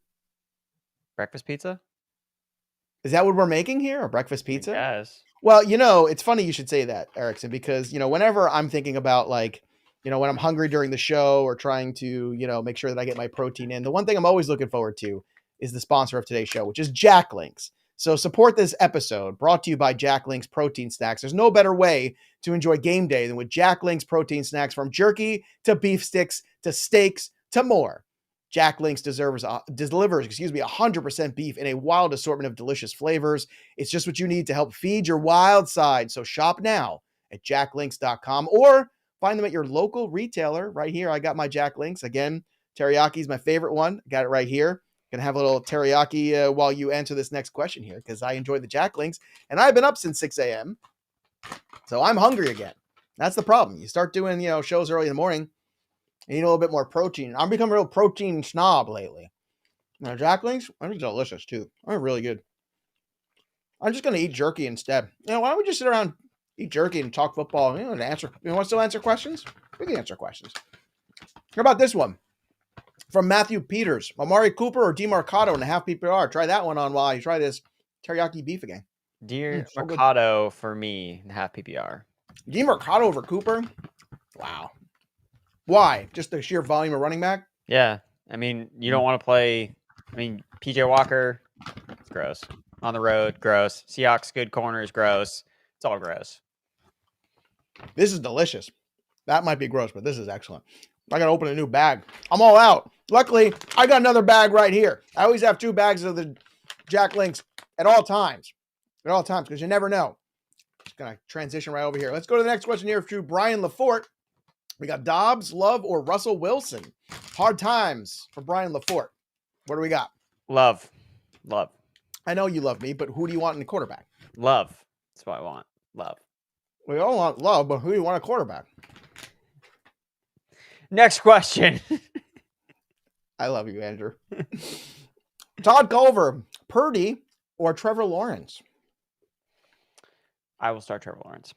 Breakfast pizza? Is that what we're making here? A breakfast pizza? Yes. Well, it's funny you should say that, Erickson, because, whenever I'm thinking about when I'm hungry during the show or trying to, make sure that I get my protein in, the one thing I'm always looking forward to is the sponsor of today's show, which is Jack Links. So support this episode brought to you by Jack Links Protein Snacks. There's no better way to enjoy game day than with Jack Links Protein Snacks, from jerky to beef sticks to steaks to more. Jack Links delivers 100% beef in a wild assortment of delicious flavors. It's just what you need to help feed your wild side. So shop now at jacklinks.com or find them at your local retailer. Right here, I got my Jack Links. Again, teriyaki is my favorite one. Got it right here. Gonna have a little teriyaki while you answer this next question here, because I enjoy the Jack Links, and I've been up since 6 a.m. So I'm hungry again. That's the problem. You start doing, shows early in the morning, you need a little bit more protein. I'm becoming a real protein snob lately. Now, Jack Links, they're delicious too. They're really good. I'm just going to eat jerky instead. Why don't we just sit around, eat jerky, and talk football? And answer. You want to still answer questions? We can answer questions. How about this one? From Matthew Peters. Amari Cooper or DeMarcado in a half PPR? Try that one on while you try this teriyaki beef again. Mercado for me in half PPR. DeMarcado over Cooper? Wow. Why? Just the sheer volume of running back? Yeah. I mean, you don't want to play. PJ Walker, it's gross. On the road, gross. Seahawks, good corners, gross. It's all gross. This is delicious. That might be gross, but this is excellent. I got to open a new bag. I'm all out. Luckily, I got another bag right here. I always have 2 bags of the Jack Links at all times. At all times, because you never know. Just going to transition right over here. Let's go to the next question here to Brian Lafort. We got Dobbs, Love, or Russell Wilson. Hard times for Brian Lafort. What do we got? Love. I know you love me, but who do you want in the quarterback? Love. That's what I want. Love. We all want Love, but who do you want a quarterback? Next question. I love you, Andrew. Todd Culver, Purdy, or Trevor Lawrence? I will start Trevor Lawrence.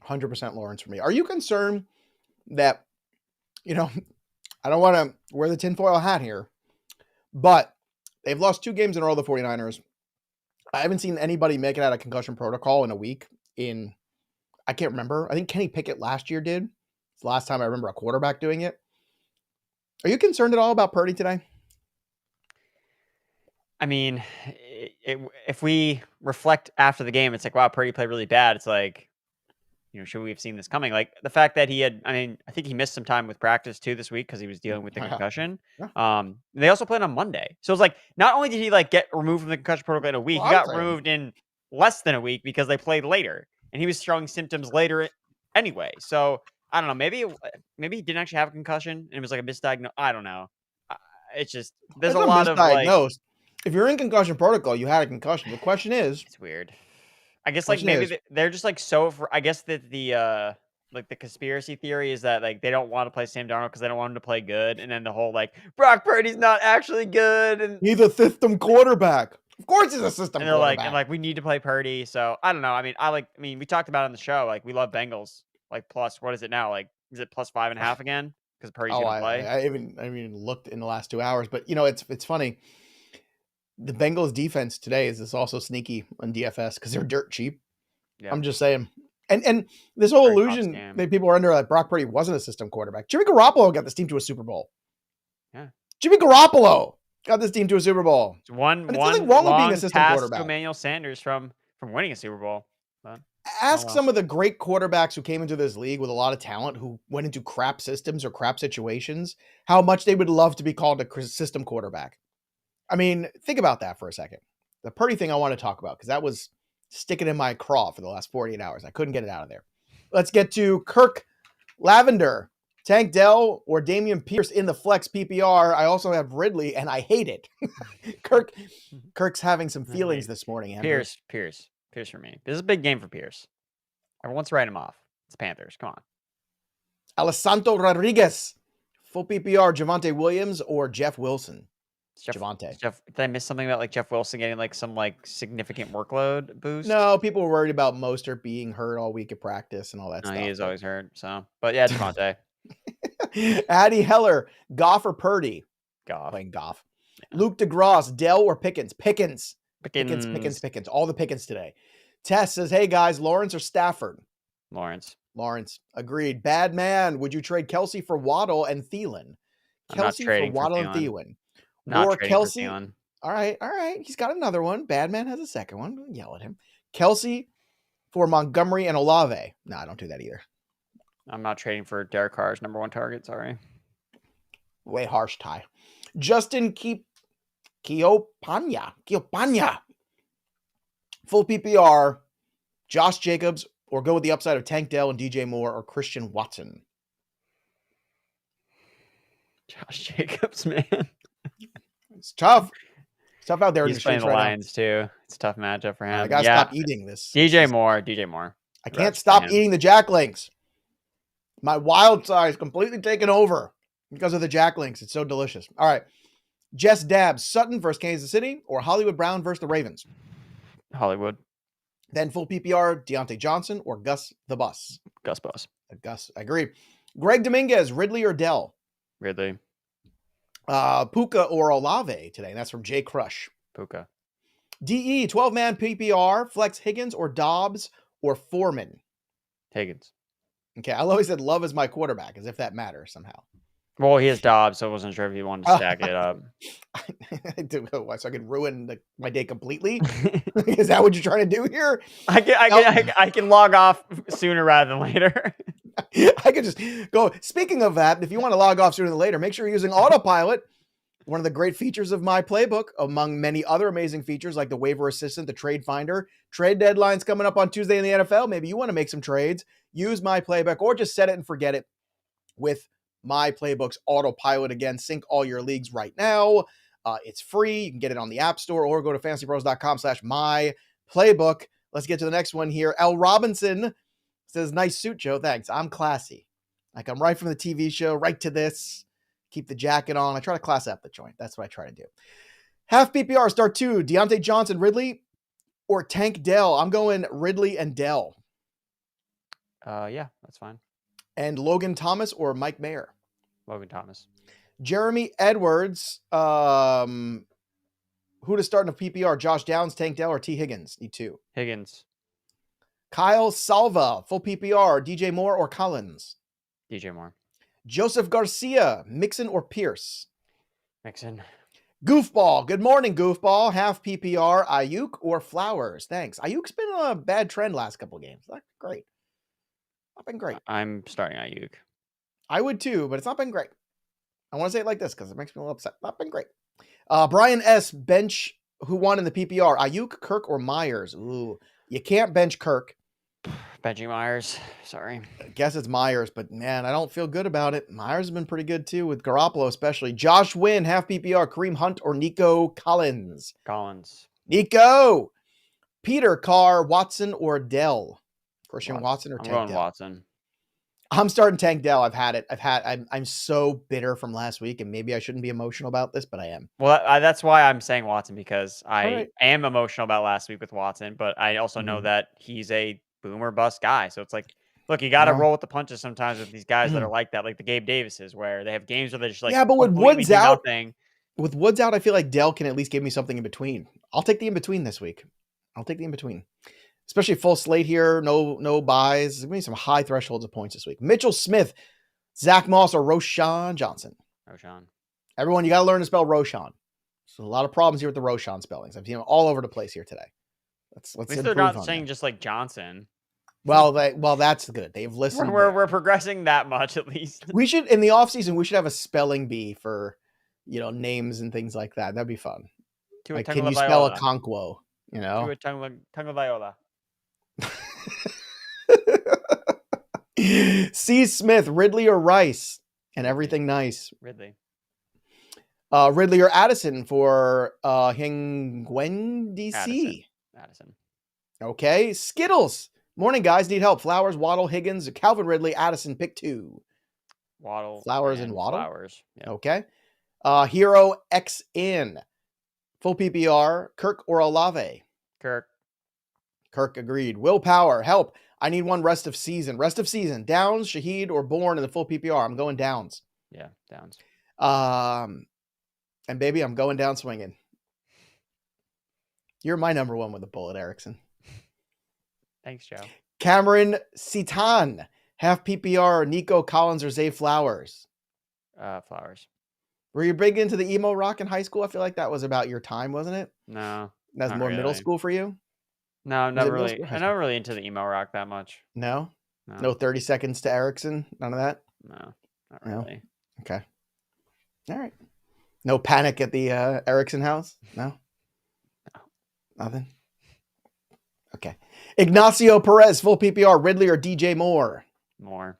100% Lawrence for me. Are you concerned that, I don't want to wear the tinfoil hat here, but they've lost 2 games in a row, the 49ers. I haven't seen anybody make it out of concussion protocol in a week I can't remember. I think Kenny Pickett last year did. It's the last time I remember a quarterback doing it. Are you concerned at all about Purdy today? I mean, if we reflect after the game, it's like, wow, Purdy played really bad. It's like, should we have seen this coming? Like the fact that I think he missed some time with practice too this week because he was dealing with the Yeah. concussion. Yeah. They also played on Monday. So it's like, not only did he like get removed from the concussion protocol in a week, Well, he I would got say removed in less than a week because they played later and he was showing symptoms later anyway. So I don't know. Maybe he didn't actually have a concussion and it was like a misdiagnosis. I don't know. It's just, there's it's a not lot of like, misdiagnosed. If you're in concussion protocol, you had a concussion. The question is, it's weird. I guess like maybe they're just like I guess that the like the conspiracy theory is that like they don't want to play Sam Darnold because they don't want him to play good, and then the whole like Brock Purdy's not actually good, and he's a system quarterback. Of course, he's a system they're like quarterback. we need to play Purdy. So I don't know. I mean we talked about it on the show. Like we love Bengals. Like plus what is it now? Like is it plus 5.5 again? Because Purdy's Oh, gonna play. I even looked in the last 2 hours, but it's funny. The Bengals defense today is also sneaky on DFS because they're dirt cheap. Yeah. I'm just saying. And this whole Very illusion that people are under that Brock Purdy wasn't a system quarterback. Jimmy Garoppolo got this team to a Super Bowl. Yeah. Jimmy Garoppolo got this team to a Super Bowl. It's one And there's nothing wrong with being a system pass quarterback. to Emmanuel Sanders from winning a Super Bowl. But, Ask some of the great quarterbacks who came into this league with a lot of talent who went into crap systems or crap situations how much they would love to be called a system quarterback. I mean, think about that for a second. The Purdy thing I want to talk about because that was sticking in my craw for the last 48 hours. I couldn't get it out of there. Let's get to Kirk Lavender, Tank Dell, or Damian Pierce in the flex PPR. I also have Ridley, and I hate it. Kirk's having some feelings this morning, Andrew. Pierce for me. This is a big game for Pierce. Everyone's write him off. It's Panthers. Come on. Alessandro Rodriguez, full PPR, Javonte Williams, or Jeff Wilson? Javonte. Did I miss something about like Jeff Wilson getting like some like significant workload boost? No, people were worried about Mostert being hurt all week at practice and all that stuff. He is always hurt. So, but yeah, Javonte. Addy Heller, Goff or Purdy? Goff. Playing Goff. Yeah. Luke DeGrosse, Dell or Pickens? Pickens. Pickens. All the Pickens today. Tess says, hey guys, Lawrence or Stafford? Lawrence. Agreed. Bad man, would you trade Kelsey for Waddle and Thielen? Kelsey for Waddle and Thielen. Not trading Kelsey. For Thielen. All right. He's got another one. Bad man has a second one. Don't yell at him. Kelsey for Montgomery and Olave. No, I don't do that either. I'm not trading for Derek Carr's number one target. Sorry. Way harsh tie. Justin Keopanya. Full PPR. Josh Jacobs, or go with the upside of Tank Dell and DJ Moore or Christian Watson. Josh Jacobs, man. It's tough. It's tough out there. He's playing the Lions too. It's a tough matchup for him. I gotta stop eating this. DJ Moore. I can't stop eating the Jack Links. My wild side is completely taken over because of the Jack Links. It's so delicious. All right. Jess Dabbs, Sutton versus Kansas City, or Hollywood Brown versus the Ravens? Hollywood. Then full PPR, Deontay Johnson or Gus the Bus? Gus Bus. Gus, I agree. Greg Dominguez, Ridley or Dell? Ridley. Puka or Olave today. That's from Jay Crush. Puka. DE, 12-man PPR, Flex Higgins or Dobbs or Foreman? Higgins. Okay, I always said love is my quarterback, as if that matters somehow. Well, he has Dobbs, so I wasn't sure if he wanted to stack it up. So I could ruin my day completely? Is that what you're trying to do here? I can log off sooner rather than later. I could just go. Speaking of that, if you want to log off sooner than later, make sure you're using autopilot. One of the great features of My Playbook, among many other amazing features like the waiver assistant, the trade finder, trade deadlines coming up on Tuesday in the NFL. Maybe you want to make some trades. Use My Playbook or just set it and forget it with My Playbook's autopilot. Again, sync all your leagues right now. It's free. You can get it on the App Store or go to fantasypros.com/myplaybook. Let's get to the next one here. L. Robinson says, nice suit, Joe. Thanks. I'm classy. Like I'm right from the TV show, right to this. Keep the jacket on. I try to class up the joint. That's what I try to do. Half PPR, start two. Deontay Johnson, Ridley, or Tank Dell? I'm going Ridley and Dell. Yeah, that's fine. And Logan Thomas or Mike Mayer? Logan Thomas. Jeremy Edwards. Who to start in a PPR? Josh Downs, Tank Dell, or T. Higgins? Need 2. Higgins. Kyle Salva, full PPR. DJ Moore or Collins? DJ Moore. Joseph Garcia, Mixon or Pierce? Mixon. Goofball. Good morning, Goofball. Half PPR, Ayuk or Flowers? Thanks. Ayuk's been on a bad trend last couple games. Not great. Not been great. I'm starting Ayuk. I would too, but it's not been great. I want to say it like this because it makes me a little upset. Not been great. Brian S. Bench, who won in the PPR? Ayuk, Kirk, or Myers? Ooh, you can't bench Kirk. Benji Myers. Sorry. I guess it's Myers, but man, I don't feel good about it. Myers has been pretty good too with Garoppolo, especially. Josh Wynn, half PPR, Kareem Hunt, or Nico Collins? Collins. Nico. Peter, Carr, Watson, or Dell? Christian Watson or I'm Tank going Dell? Watson. I'm starting Tank Dell. I've had it. I'm so bitter from last week, and maybe I shouldn't be emotional about this, but I am. Well, that's why I'm saying Watson, because I right. am emotional about last week with Watson, but I also know that he's a boomer bust guy. So it's like, look, you got to roll with the punches sometimes with these guys that are like that, like the Gabe Davises, where they have games where they just like Yeah, but with completely Woods do out, nothing. With Woods out, I feel like Dell can at least give me something in between. I'll take the in between this week. I'll take the in between, especially full slate here. No buys. Give me some high thresholds of points this week. Mitchell Smith, Zach Moss, or Roshan Johnson. Roshan. Everyone, you got to learn to spell Roshan. So a lot of problems here with the Roshan spellings. I've seen them all over the place here today. Let's At least they're not saying just like Johnson. Well, that's good. They've listened. We're progressing that much at least. We should, in the offseason, we should have a spelling bee for, names and things like that. That'd be fun. Like, can you spell a Conquo? Viola. C. Smith, Ridley or Rice, and everything nice. Ridley. Ridley or Addison for Hingwen DC. Addison. Okay. Skittles. Morning, guys. Need help. Flowers, Waddle, Higgins, Calvin Ridley, Addison. Pick 2. Waddle. Flowers and Waddle. Flowers. Yeah. Okay. Hero X in. Full PPR. Kirk or Olave? Kirk. Agreed. Willpower. Help. I need one rest of season. Downs, Shaheed, or Bourne in the full PPR. I'm going Downs. Yeah, Downs. And baby, I'm going down swinging. You're my number one with a bullet, Erickson. Thanks, Joe. Cameron Citan, half PPR, Nico Collins, or Zay Flowers? Flowers. Were you big into the emo rock in high school? I feel like that was about your time, wasn't it? No. That's more middle school for you? No, I'm never really into the emo rock that much. No? No 30 seconds to Erickson? None of that? No, not really. No? Okay. All right. No Panic at the Erickson house? No? Nothing? Okay. Ignacio Perez, full PPR, Ridley or DJ Moore? More.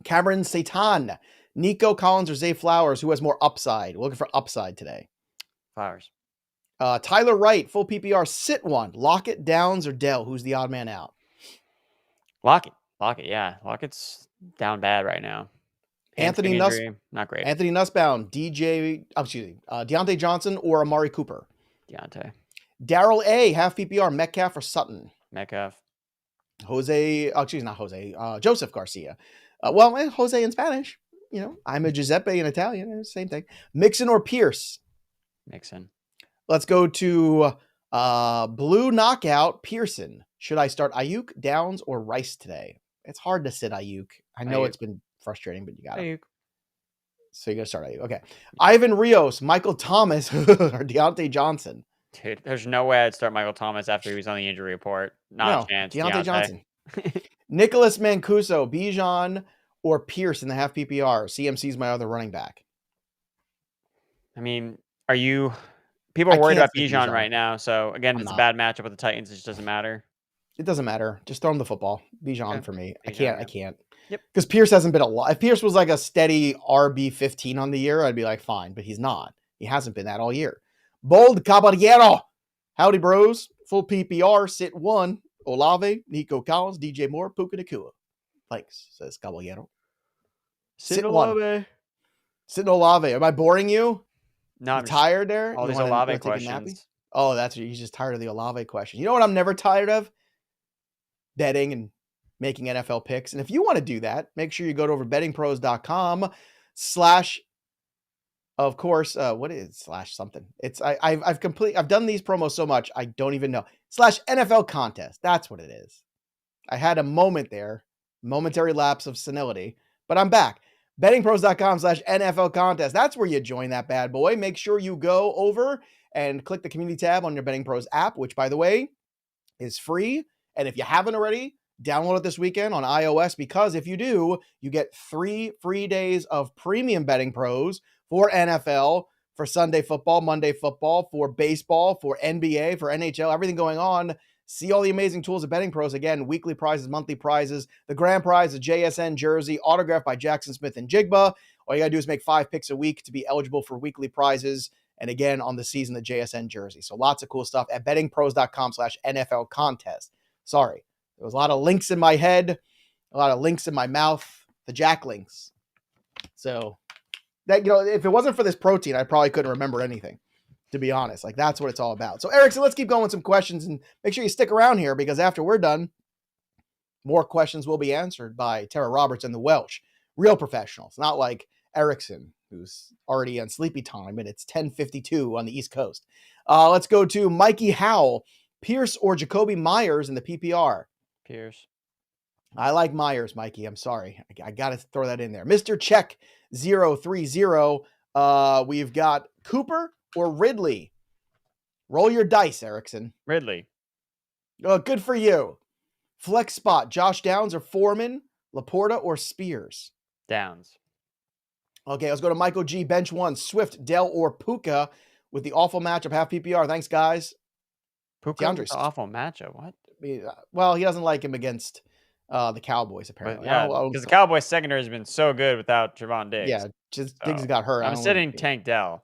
Cameron Satan, Nico Collins or Zay Flowers, who has more upside? We're looking for upside today. Flowers. Tyler Wright, full PPR, sit one. Lockett, Downs, or Dell? Who's the odd man out? Lockett, yeah. Lockett's down bad right now. Anthony not great. Anthony Nussbaum, Deontay Johnson or Amari Cooper? Deontay. Daryl A, half PPR, Metcalf or Sutton? Metcalf. Joseph Garcia. Jose in Spanish. I'm a Giuseppe in Italian. Same thing. Mixon or Pierce? Mixon. Let's go to Blue Knockout, Pearson. Should I start Ayuk, Downs, or Rice today? It's hard to sit Ayuk. I know it's been frustrating, but you got it. So you're going to start Ayuk. Okay. Ivan Rios, Michael Thomas, or Deontay Johnson? Dude, there's no way I'd start Michael Thomas after he was on the injury report. Not a chance. Deontay Johnson. Nicholas Mancuso, Bijan, or Pierce in the half PPR? CMC's my other running back. I mean, people are worried about Bijan right now. So again, it's a bad matchup with the Titans. It just doesn't matter. It doesn't matter. Just throw him the football. Bijan for me. Bijan, I can't. Yep. Because Pierce hasn't been a lot. If Pierce was like a steady RB 15 on the year, I'd be like, fine. But he's not. He hasn't been that all year. Bold Caballero. Howdy, bros. Full PPR. Sit one. Olave, Nico Collins, DJ Moore, Puka Nacua. Thanks, says Caballero. Sit one. Sit Olave. Am I boring you? No, I'm tired there? All these Olave questions. Oh, he's just tired of the Olave question. You know what I'm never tired of? Betting and making NFL picks. And if you want to do that, make sure you go to over bettingpros.com/ Of course, what is slash something? It's I've done these promos so much I don't even know. Slash NFL contest. That's what it is. I had a moment there, momentary lapse of senility, but I'm back. Bettingpros.com/NFL contest. That's where you join that bad boy. Make sure you go over and click the community tab on your Betting Pros app, which by the way is free. And if you haven't already, download it this weekend on iOS, because if you do, you get 3 free days of premium Betting Pros for NFL, for Sunday football, Monday football, for baseball, for NBA, for NHL, everything going on. See all the amazing tools of Betting Pros. Again, weekly prizes, monthly prizes. The grand prize, a JSN jersey autographed by Jackson Smith and Jigba. All you got to do is make 5 picks a week to be eligible for weekly prizes. And again, on the season, the JSN jersey. So lots of cool stuff at bettingpros.com/NFL contest. Sorry, there was a lot of links in my head, a lot of links in my mouth, the Jack links. So that, if it wasn't for this protein, I probably couldn't remember anything, to be honest. Like, that's what it's all about. So Erickson, let's keep going with some questions, and make sure you stick around here, because after we're done, more questions will be answered by Tera Roberts and the Welsh. Real professionals, not like Erickson, who's already on sleepy time, and it's 10:52 on the East Coast. Let's go to Mikey Howell. Pierce or Jacoby Myers in the PPR? Pierce. I like Myers, Mikey. I'm sorry. I got to throw that in there. Mr. Check 030. We've got Cooper or Ridley. Roll your dice, Erickson. Ridley. Oh, good for you. Flex spot, Josh Downs or Foreman, Laporta or Spears? Downs. Okay, let's go to Michael G. Bench 1, Swift, Dell, or Puka with the awful matchup, half PPR. Thanks, guys. Puka, an awful matchup. What? Well, he doesn't like him against the Cowboys, apparently. Yeah, because the Cowboys secondary has been so good without Trevon Diggs. Yeah, just Diggs got hurt. I'm sitting Tank Dell.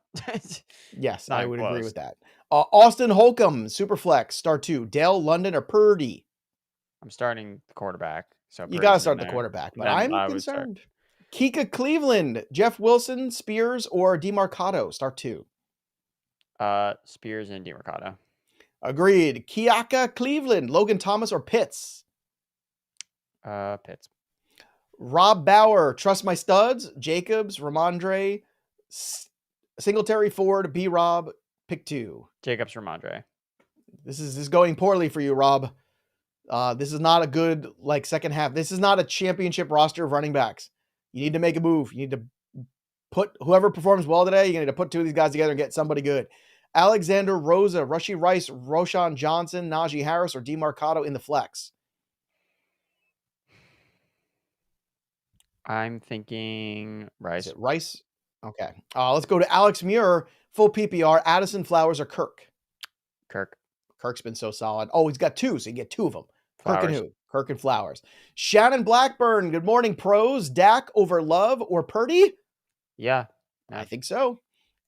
Yes, I would agree with that. Austin Holcomb, Superflex, start 2. Dell, London, or Purdy? I'm starting the quarterback. So you got to start the quarterback, but I'm concerned. Kika Cleveland, Jeff Wilson, Spears, or DeMarcado, start 2. Spears and DeMarcado. Agreed. Kiaka Cleveland, Logan Thomas, or Pitts? Pitts. Rob Bauer, trust my studs. Jacobs, Ramondre, Singletary, Ford, B-Rob, pick 2. Jacobs, Ramondre. This is going poorly for you, Rob. This is not a good second half. This is not a championship roster of running backs. You need to make a move. You need to put whoever performs well today. You need to put 2 of these guys together and get somebody good. Alexander Rosa, Rushy Rice, Roshan Johnson, Najee Harris, or DeMarcado in the flex? I'm thinking Rice. Is it Rice? Okay. Let's go to Alex Muir, full PPR, Addison, Flowers, or Kirk? Kirk. Kirk's been so solid. Oh, he's got 2, so you get 2 of them. Flowers. Kirk and who? Kirk and Flowers. Shannon Blackburn, good morning, pros. Dak over Love or Purdy? Yeah. I think so.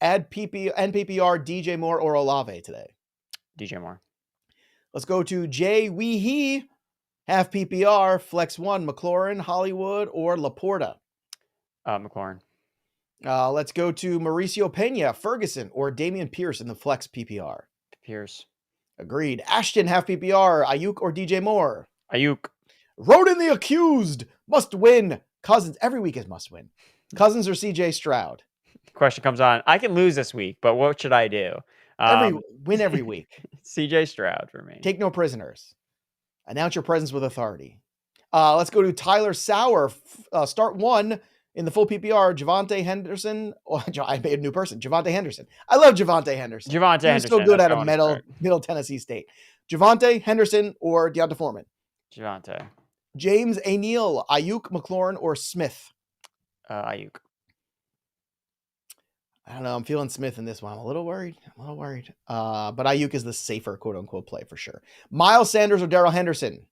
Add NPPR, DJ Moore, or Olave today? DJ Moore. Let's go to Jay Weehee, half PPR, Flex 1, McLaurin, Hollywood, or Laporta? McLaurin. Let's go to Mauricio Pena, Ferguson, or Damian Pierce in the Flex PPR? Pierce. Agreed. Ashton, half PPR, Ayuk or DJ Moore? Ayuk. Roden the accused, must win. Cousins, every week is must win. Cousins or CJ Stroud? Question comes on. I can lose this week, but what should I do? Win every week. CJ Stroud for me. Take no prisoners. Announce your presence with authority. Let's go to Tyler Sauer. Start 1 in the full PPR. Javante Henderson. Oh, I made a new person. Javante Henderson. I love Javante Henderson. He's so good at a Middle Tennessee State. Javante Henderson or Deonta Foreman? Javante. James O'Neal, Ayuk, McLaurin, or Smith? Ayuk. I don't know. I'm feeling Smith in this one. I'm a little worried. But Ayuk is the safer quote unquote play for sure. Miles Sanders or Darrell Henderson?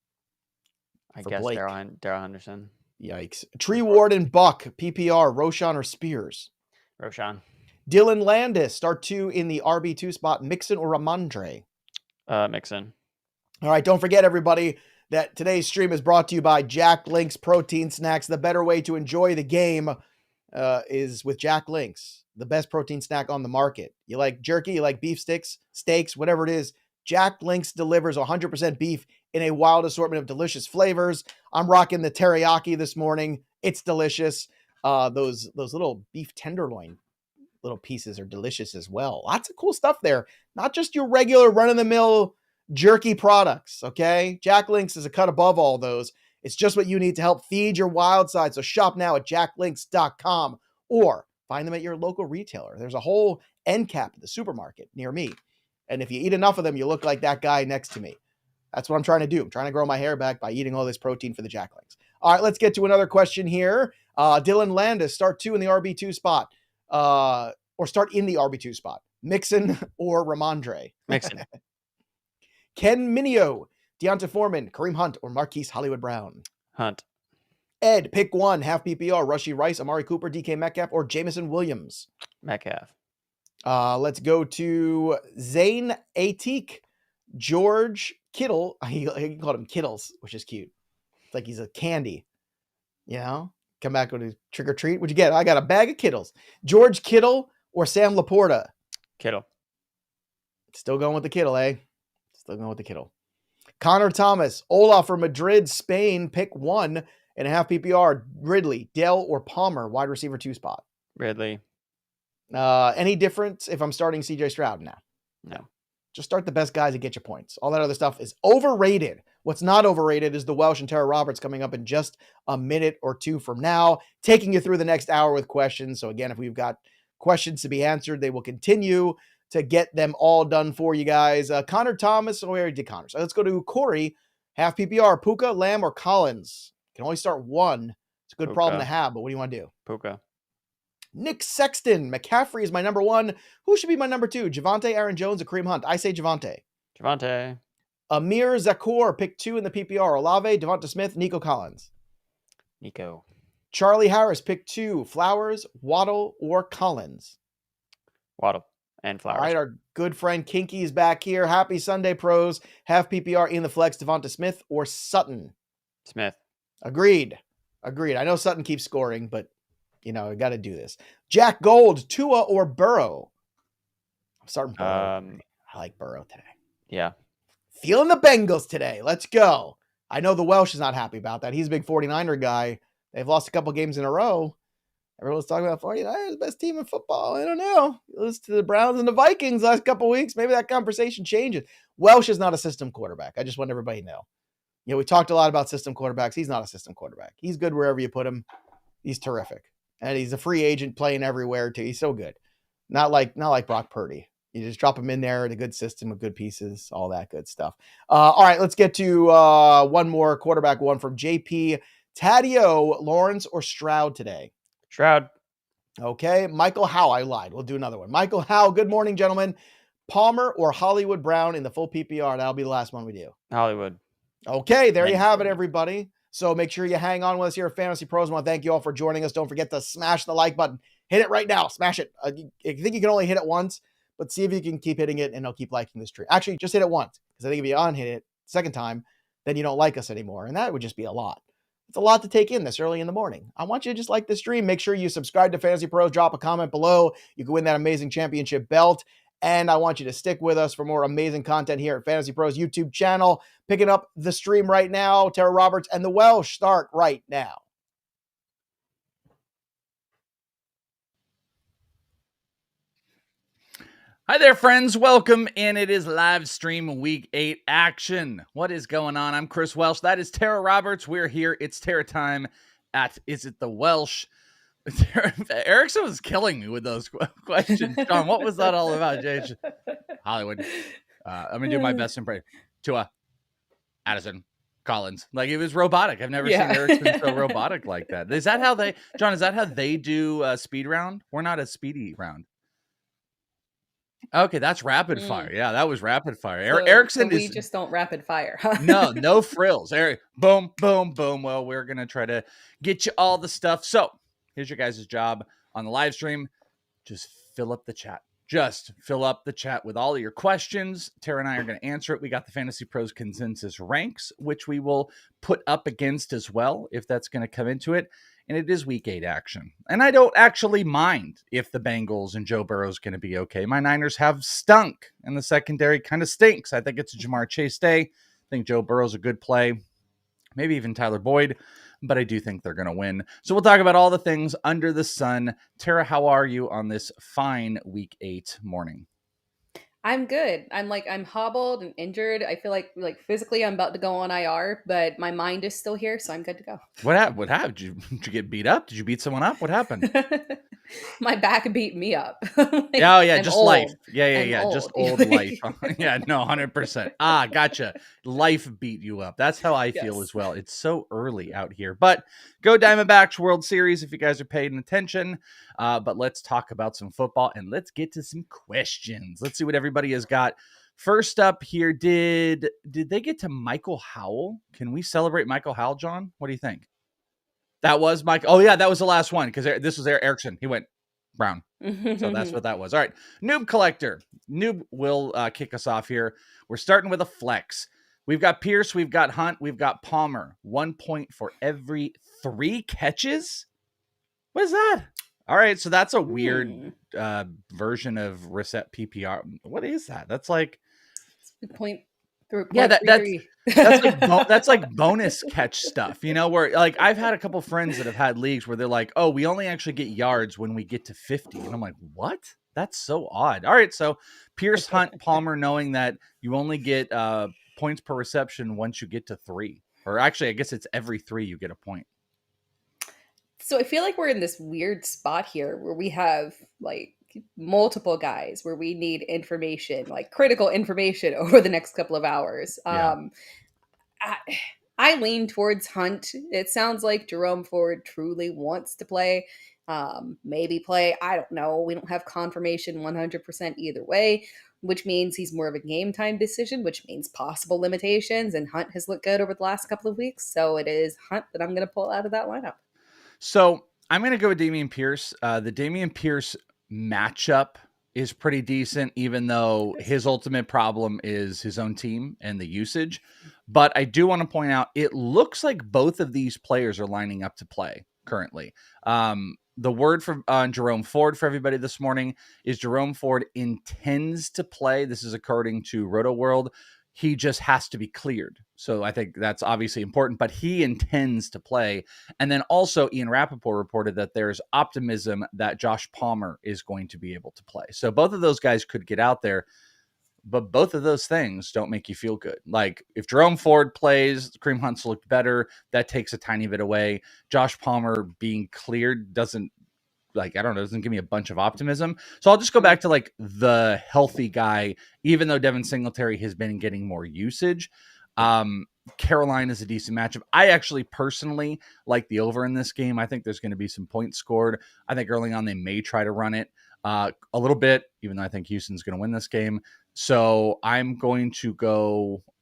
I guess Darrell Henderson. Yikes. Tree Ward and Buck, PPR, Roshan or Spears? Roshan. Dylan Landis, start 2 in the RB2 spot, Mixon or Ramondre? Mixon. All right, don't forget, everybody, that today's stream is brought to you by Jack Link's Protein Snacks. The better way to enjoy the game is with Jack Link's, the best protein snack on the market. You like jerky, you like beef sticks, steaks, whatever it is, Jack Link's delivers 100% beef in a wild assortment of delicious flavors. I'm rocking the teriyaki this morning. It's delicious. Those little beef tenderloin little pieces are delicious as well. Lots of cool stuff there. Not just your regular run-of-the-mill jerky products, okay? Jack Links is a cut above all those. It's just what you need to help feed your wild side. So shop now at jacklinks.com or find them at your local retailer. There's a whole end cap at the supermarket near me. And if you eat enough of them, you look like that guy next to me. That's what I'm trying to do. I'm trying to grow my hair back by eating all this protein for the Jack Links. All right, let's get to another question here. Dylan Landis, start 2 in the RB2 spot. Or start in the RB2 spot. Mixon or Ramondre? Mixon. Ken Minio, Deonta Foreman, Kareem Hunt, or Marquise Hollywood Brown? Hunt. Ed, pick one. Half PPR, Rashee Rice, Amari Cooper, DK Metcalf, or Jamison Williams? Metcalf. Let's go to Zane Atik, George Kittle. He called him Kittles, which is cute. It's like he's a candy, come back with a trick or treat. What'd you get? I got a bag of Kittles. George Kittle or Sam Laporta? Kittle. Still going with the Kittle, eh? Still going with the Kittle. Connor Thomas, Olaf from Madrid, Spain, pick 1.5 PPR. Ridley, Dell, or Palmer, wide receiver 2 spot? Ridley. Any difference if I'm starting CJ Stroud now? No. Just start the best guys and get your points. All that other stuff is overrated. What's not overrated is the Welsh and Tera Roberts coming up in just a minute or two from now, taking you through the next hour with questions. So again, if we've got questions to be answered, they will continue to get them all done for you guys. Connor Thomas, we already did Connor. So let's go to Corey, half PPR, Puka, Lamb, or Collins. Can only start one. It's a good problem to have, but what do you want to do? Puka. Nick Sexton, McCaffrey is my number 1. Who should be my number 2? Javonte, Aaron Jones, or Kareem Hunt? I say Javonte. Javonte. Amir Zakor, pick 2 in the PPR. Olave, Devonta Smith, Nico Collins. Nico. Charlie Harris, pick 2. Flowers, Waddle, or Collins. Waddle and Flowers. All right, our good friend Kinky is back here. Happy Sunday, pros. Half PPR in the flex, Devonta Smith or Sutton? Smith. Agreed. I know Sutton keeps scoring, but I got to do this. Jack Gold, Tua or Burrow? I'm starting Burrow. I like Burrow today. Yeah. Feeling the Bengals today. Let's go. I know the Welsh is not happy about that. He's a big 49er guy. They've lost a couple games in a row. Everyone's talking about 49ers, the best team in football. I don't know. You listen to the Browns and the Vikings last couple of weeks. Maybe that conversation changes. Welsh is not a system quarterback. I just want everybody to know. We talked a lot about system quarterbacks. He's not a system quarterback. He's good wherever you put him. He's terrific. And he's a free agent playing everywhere too. He's so good. Not like Brock Purdy. You just drop him in there in a good system with good pieces, all that good stuff. All right, let's get to one more quarterback one from JP. Tadio, Lawrence, or Stroud today? Stroud. Okay. Michael Howe. I lied. We'll do another one. Michael Howe. Good morning, gentlemen. Palmer or Hollywood Brown in the full PPR? That'll be the last one we do. Hollywood. Okay. There you have it, everybody. So make sure you hang on with us here at Fantasy Pros. I want to thank you all for joining us. Don't forget to smash the like button. Hit it right now. Smash it. I think you can only hit it once, but see if you can keep hitting it and I'll keep liking this stream. Actually, just hit it once because I think if you unhit it second time, then you don't like us anymore. And that would just be a lot. It's a lot to take in this early in the morning. I want you to just like this stream. Make sure you subscribe to Fantasy Pros. Drop a comment below. You can win that amazing championship belt. And I want you to stick with us for more amazing content here at Fantasy Pros YouTube channel. Picking up the stream right now. Tera Roberts and the Welsh start right now. Hi there, friends. Welcome in. It is live stream week 8 action. What is going on? I'm Chris Welsh. That is Tera Roberts. We're here. It's Tera time at Is It the Welsh? Erickson was killing me with those questions. John, what was that all about? Hollywood. I'm going to do my best impression. Tua, Addison, Collins. Like, it was robotic. I've never seen Erickson so robotic like that. Is that how they, John, is that how they do speed round? We're not a speedy round. Okay, that's rapid fire. Yeah, that was rapid fire. Erickson we just don't rapid fire. Huh? No frills. Boom, boom, boom. Well, we're going to try to get you all the stuff. So here's your guys' job on the live stream. Just fill up the chat. Just fill up the chat with all of your questions. Tera and I are going to answer it. We got the Fantasy Pros consensus ranks, which we will put up against as well, if that's going to come into it. And it is week 8 action. And I don't actually mind if the Bengals and Joe Burrow is going to be okay. My Niners have stunk, and the secondary kind of stinks. I think it's a Jamar Chase day. I think Joe Burrow's a good play. Maybe even Tyler Boyd. but I do think they're going to win. So we'll talk about all the things under the sun. Tara, how are you on this fine week 8 morning? I'm good. I'm hobbled and injured. I feel like physically I'm about to go on IR, but my mind is still here, so I'm good to go. What happened? What happened? Did you get beat up? Did you beat someone up? What happened? My back beat me up. Yeah, I'm just old. life. Yeah, I'm just old. old life. Yeah, no, 100%. Gotcha. Life beat you up. That's how I feel Yes. as well. It's so early out here, but go Diamondbacks World Series if you guys are paying attention. But let's talk about some football and let's get to some questions. Let's see what everybody has got. First up here, did they get to Michael Howell? Can we celebrate Michael Howell, John? What do you think? That was Mike. Oh yeah, that was the last one because this was Erickson. He went Brown. So that's what that was. All right. Noob Collector. Noob will kick us off here. We're starting with a flex. We've got Pierce. We've got Hunt. We've got Palmer. 1 point for every 3 catches. What is that? All right. So that's a weird version of reset PPR. What is that? That's like point. Yeah, that's like bonus catch stuff, where like I've had a couple friends that have had leagues where they're like, oh, we only actually get yards when we get to 50. And I'm like, what? That's so odd. All right. So Pierce, Hunt, Palmer, knowing that you only get points per reception once you get to 3, or actually, I guess it's every 3 you get a point. So I feel like we're in this weird spot here where we have like multiple guys where we need information, like critical information over the next couple of hours. Yeah. I lean towards Hunt. It sounds like Jerome Ford truly wants to play, maybe play. I don't know. We don't have confirmation 100% either way, which means he's more of a game time decision, which means possible limitations. And Hunt has looked good over the last couple of weeks. So it is Hunt that I'm going to pull out of that lineup. So I'm going to go with Dameon Pierce. The Dameon Pierce matchup is pretty decent, even though his ultimate problem is his own team and the usage. But I do want to point out, it looks like both of these players are lining up to play currently. The word from Jerome Ford for everybody this morning is Jerome Ford intends to play. This is according to Roto World. He just has to be cleared. So I think that's obviously important, but he intends to play. And then also Ian Rappaport reported that there's optimism that Josh Palmer is going to be able to play. So both of those guys could get out there, but both of those things don't make you feel good. Like if Jerome Ford plays, Kareem Hunt's looked better. That takes a tiny bit away. Josh Palmer being cleared doesn't give me a bunch of optimism. So I'll just go back to like the healthy guy, even though Devin Singletary has been getting more usage. Carolina is a decent matchup. I actually personally like the over in this game. I think there's going to be some points scored. I think early on they may try to run it a little bit, even though I think Houston's going to win this game. So I'm going to go with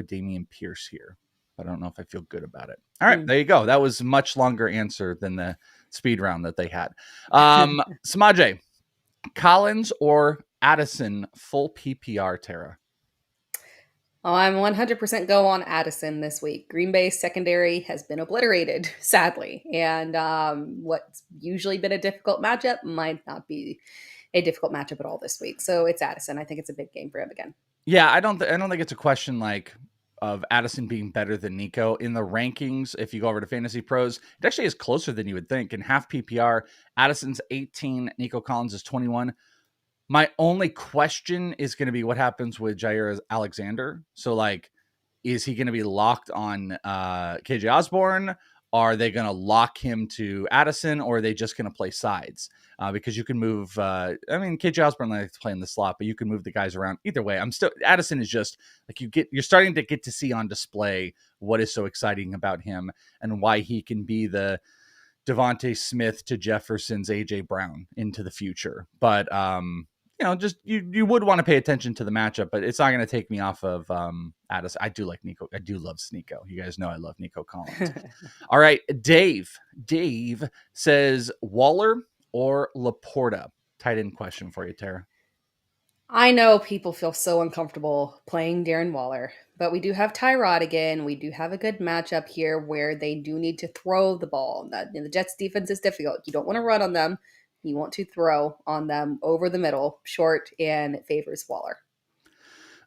Dameon Pierce here, but I don't know if I feel good about it. All right, there you go. That was a much longer answer than the speed round that they had. Samaje, Collins or Addison, full PPR, Tara? Oh, I'm 100% go on Addison this week. Green Bay's secondary has been obliterated, sadly. And what's usually been a difficult matchup might not be a difficult matchup at all this week. So it's Addison. I think it's a big game for him again. Yeah, I don't think it's a question like of Addison being better than Nico in the rankings. If you go over to FantasyPros, it actually is closer than you would think. In half PPR, Addison's 18, Nico Collins is 21. My only question is going to be what happens with Jair Alexander. So like, is he going to be locked on KJ Osborne? Are they going to lock him to Addison, or are they just going to play sides? Because you can move. KJ Osborne likes to play in the slot, but you can move the guys around. Either way, Addison is just like you're starting to get to see on display what is so exciting about him and why he can be the Devontae Smith to Jefferson's AJ Brown into the future. But just you would want to pay attention to the matchup, but it's not going to take me off of Addison. I do like Nico. I do love Sneeko. You guys know I love Nico Collins. All right, Dave says Waller or Laporta. Tight end question for you, Tara. I know people feel so uncomfortable playing Darren Waller, but we do have Tyrod again. We do have a good matchup here where they do need to throw the ball. The Jets defense is difficult. You don't want to run on them. You want to throw on them over the middle, short, and it favors Waller.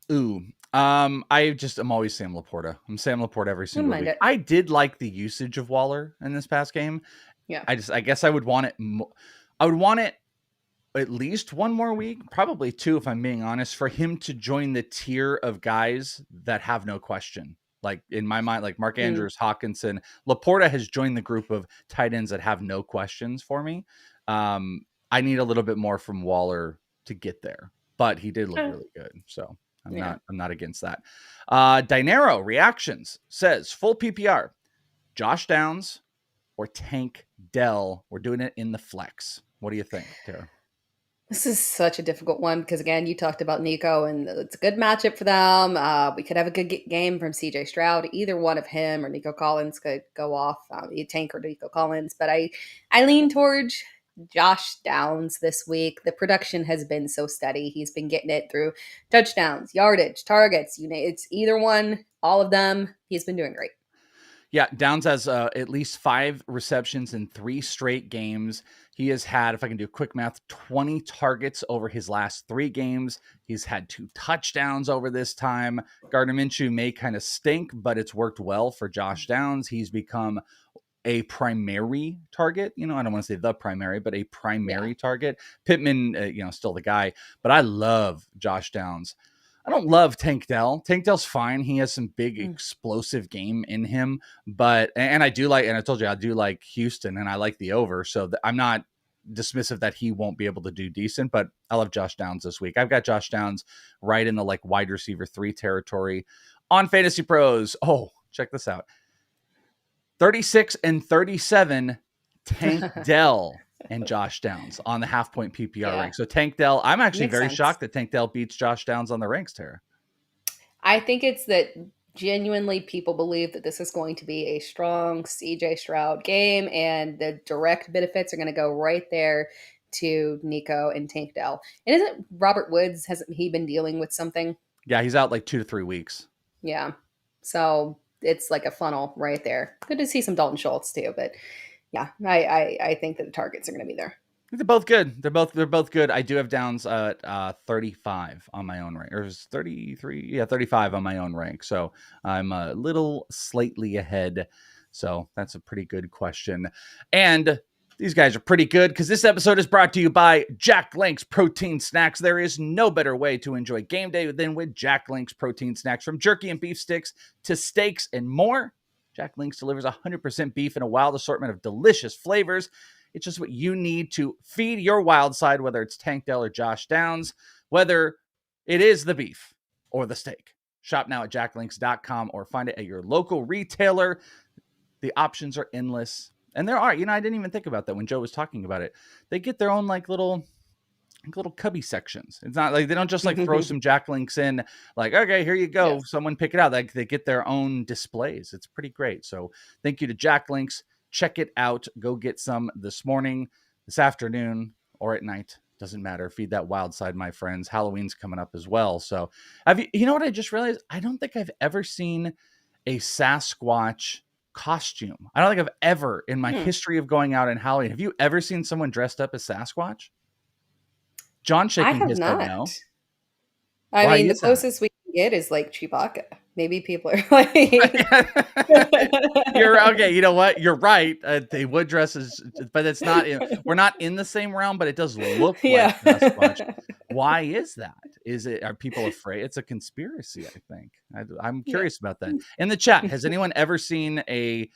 I'm always Sam Laporta. I'm Sam Laporta every single mind week. it. I did like the usage of Waller in this past game. Yeah. I guess I would want it. I would want it at least one more week, probably two, if I'm being honest, for him to join the tier of guys that have no question. Like in my mind, like Mark Andrews, Hawkinson, Laporta has joined the group of tight ends that have no questions for me. I need a little bit more from Waller to get there, but he did look really good. So I'm not against that. Dinero Reactions says full PPR, Josh Downs or Tank Dell. We're doing it in the flex. What do you think, Tara? This is such a difficult one because, again, you talked about Nico, and it's a good matchup for them. We could have a good game from CJ Stroud. Either one of him or Nico Collins could go off. You tank or Nico Collins, but I lean towards Josh Downs this week. The production has been so steady. He's been getting it through touchdowns, yardage, targets. It's either one, all of them. He's been doing great. Yeah, Downs has at least 5 receptions in 3 straight games. He has had, if I can do quick math, 20 targets over his last 3 games. He's had 2 touchdowns over this time. Gardner Minshew may kind of stink, but it's worked well for Josh Downs. He's become a primary target. I don't want to say the primary, but a primary target. Pittman, still the guy, but I love Josh Downs. I don't love Tank Dell. Tank Dell's fine. He has some big explosive game in him, and I do like, and I told you, I do like Houston and I like the over. So I'm not dismissive that he won't be able to do decent, but I love Josh Downs this week. I've got Josh Downs right in the like wide receiver 3 territory on Fantasy Pros. Oh, check this out. 36 and 37, Tank Dell and Josh Downs on the half-point PPR rank. So Tank Dell, I'm actually very shocked that Tank Dell beats Josh Downs on the ranks, Tara. I think it's that genuinely people believe that this is going to be a strong CJ Stroud game, and the direct benefits are going to go right there to Nico and Tank Dell. And isn't Robert Woods, hasn't he been dealing with something? Yeah, he's out like 2 to 3 weeks. Yeah. So it's like a funnel right there. Good to see some Dalton Schultz too, but yeah, I think that the targets are going to be there. They're both good. They're both good. I do have Downs at 35 on my own rank, or 33. Yeah, 35 on my own rank. So I'm a little slightly ahead. So that's a pretty good question. And these guys are pretty good because this episode is brought to you by Jack Link's Protein Snacks. There is no better way to enjoy game day than with Jack Link's Protein Snacks. From jerky and beef sticks to steaks and more, Jack Link's delivers 100% beef in a wild assortment of delicious flavors. It's just what you need to feed your wild side, whether it's Tank Dell or Josh Downs, whether it is the beef or the steak. Shop now at jacklinks.com or find it at your local retailer. The options are endless. And there are, I didn't even think about that when Joe was talking about it. They get their own like little cubby sections. It's not like they don't just like throw some Jack Links in like, okay, here you go. Yes. Someone pick it out. Like they get their own displays. It's pretty great. So thank you to Jack Links. Check it out. Go get some this morning, this afternoon, or at night. Doesn't matter. Feed that wild side, my friends. Halloween's coming up as well. So you know what I just realized? I don't think I've ever seen a Sasquatch costume. I don't think I've ever in my history of going out in Halloween. Have you ever seen someone dressed up as Sasquatch? John shaking his head no. I mean, the closest we can get is like Chewbacca. Maybe people are like, you're okay. You know what? You're right. They would dress as, but it's not. We're not in the same realm, but it does look like Sasquatch. Why is that? Are people afraid? It's a conspiracy, I think. I'm curious about that. In the chat, has anyone ever seen a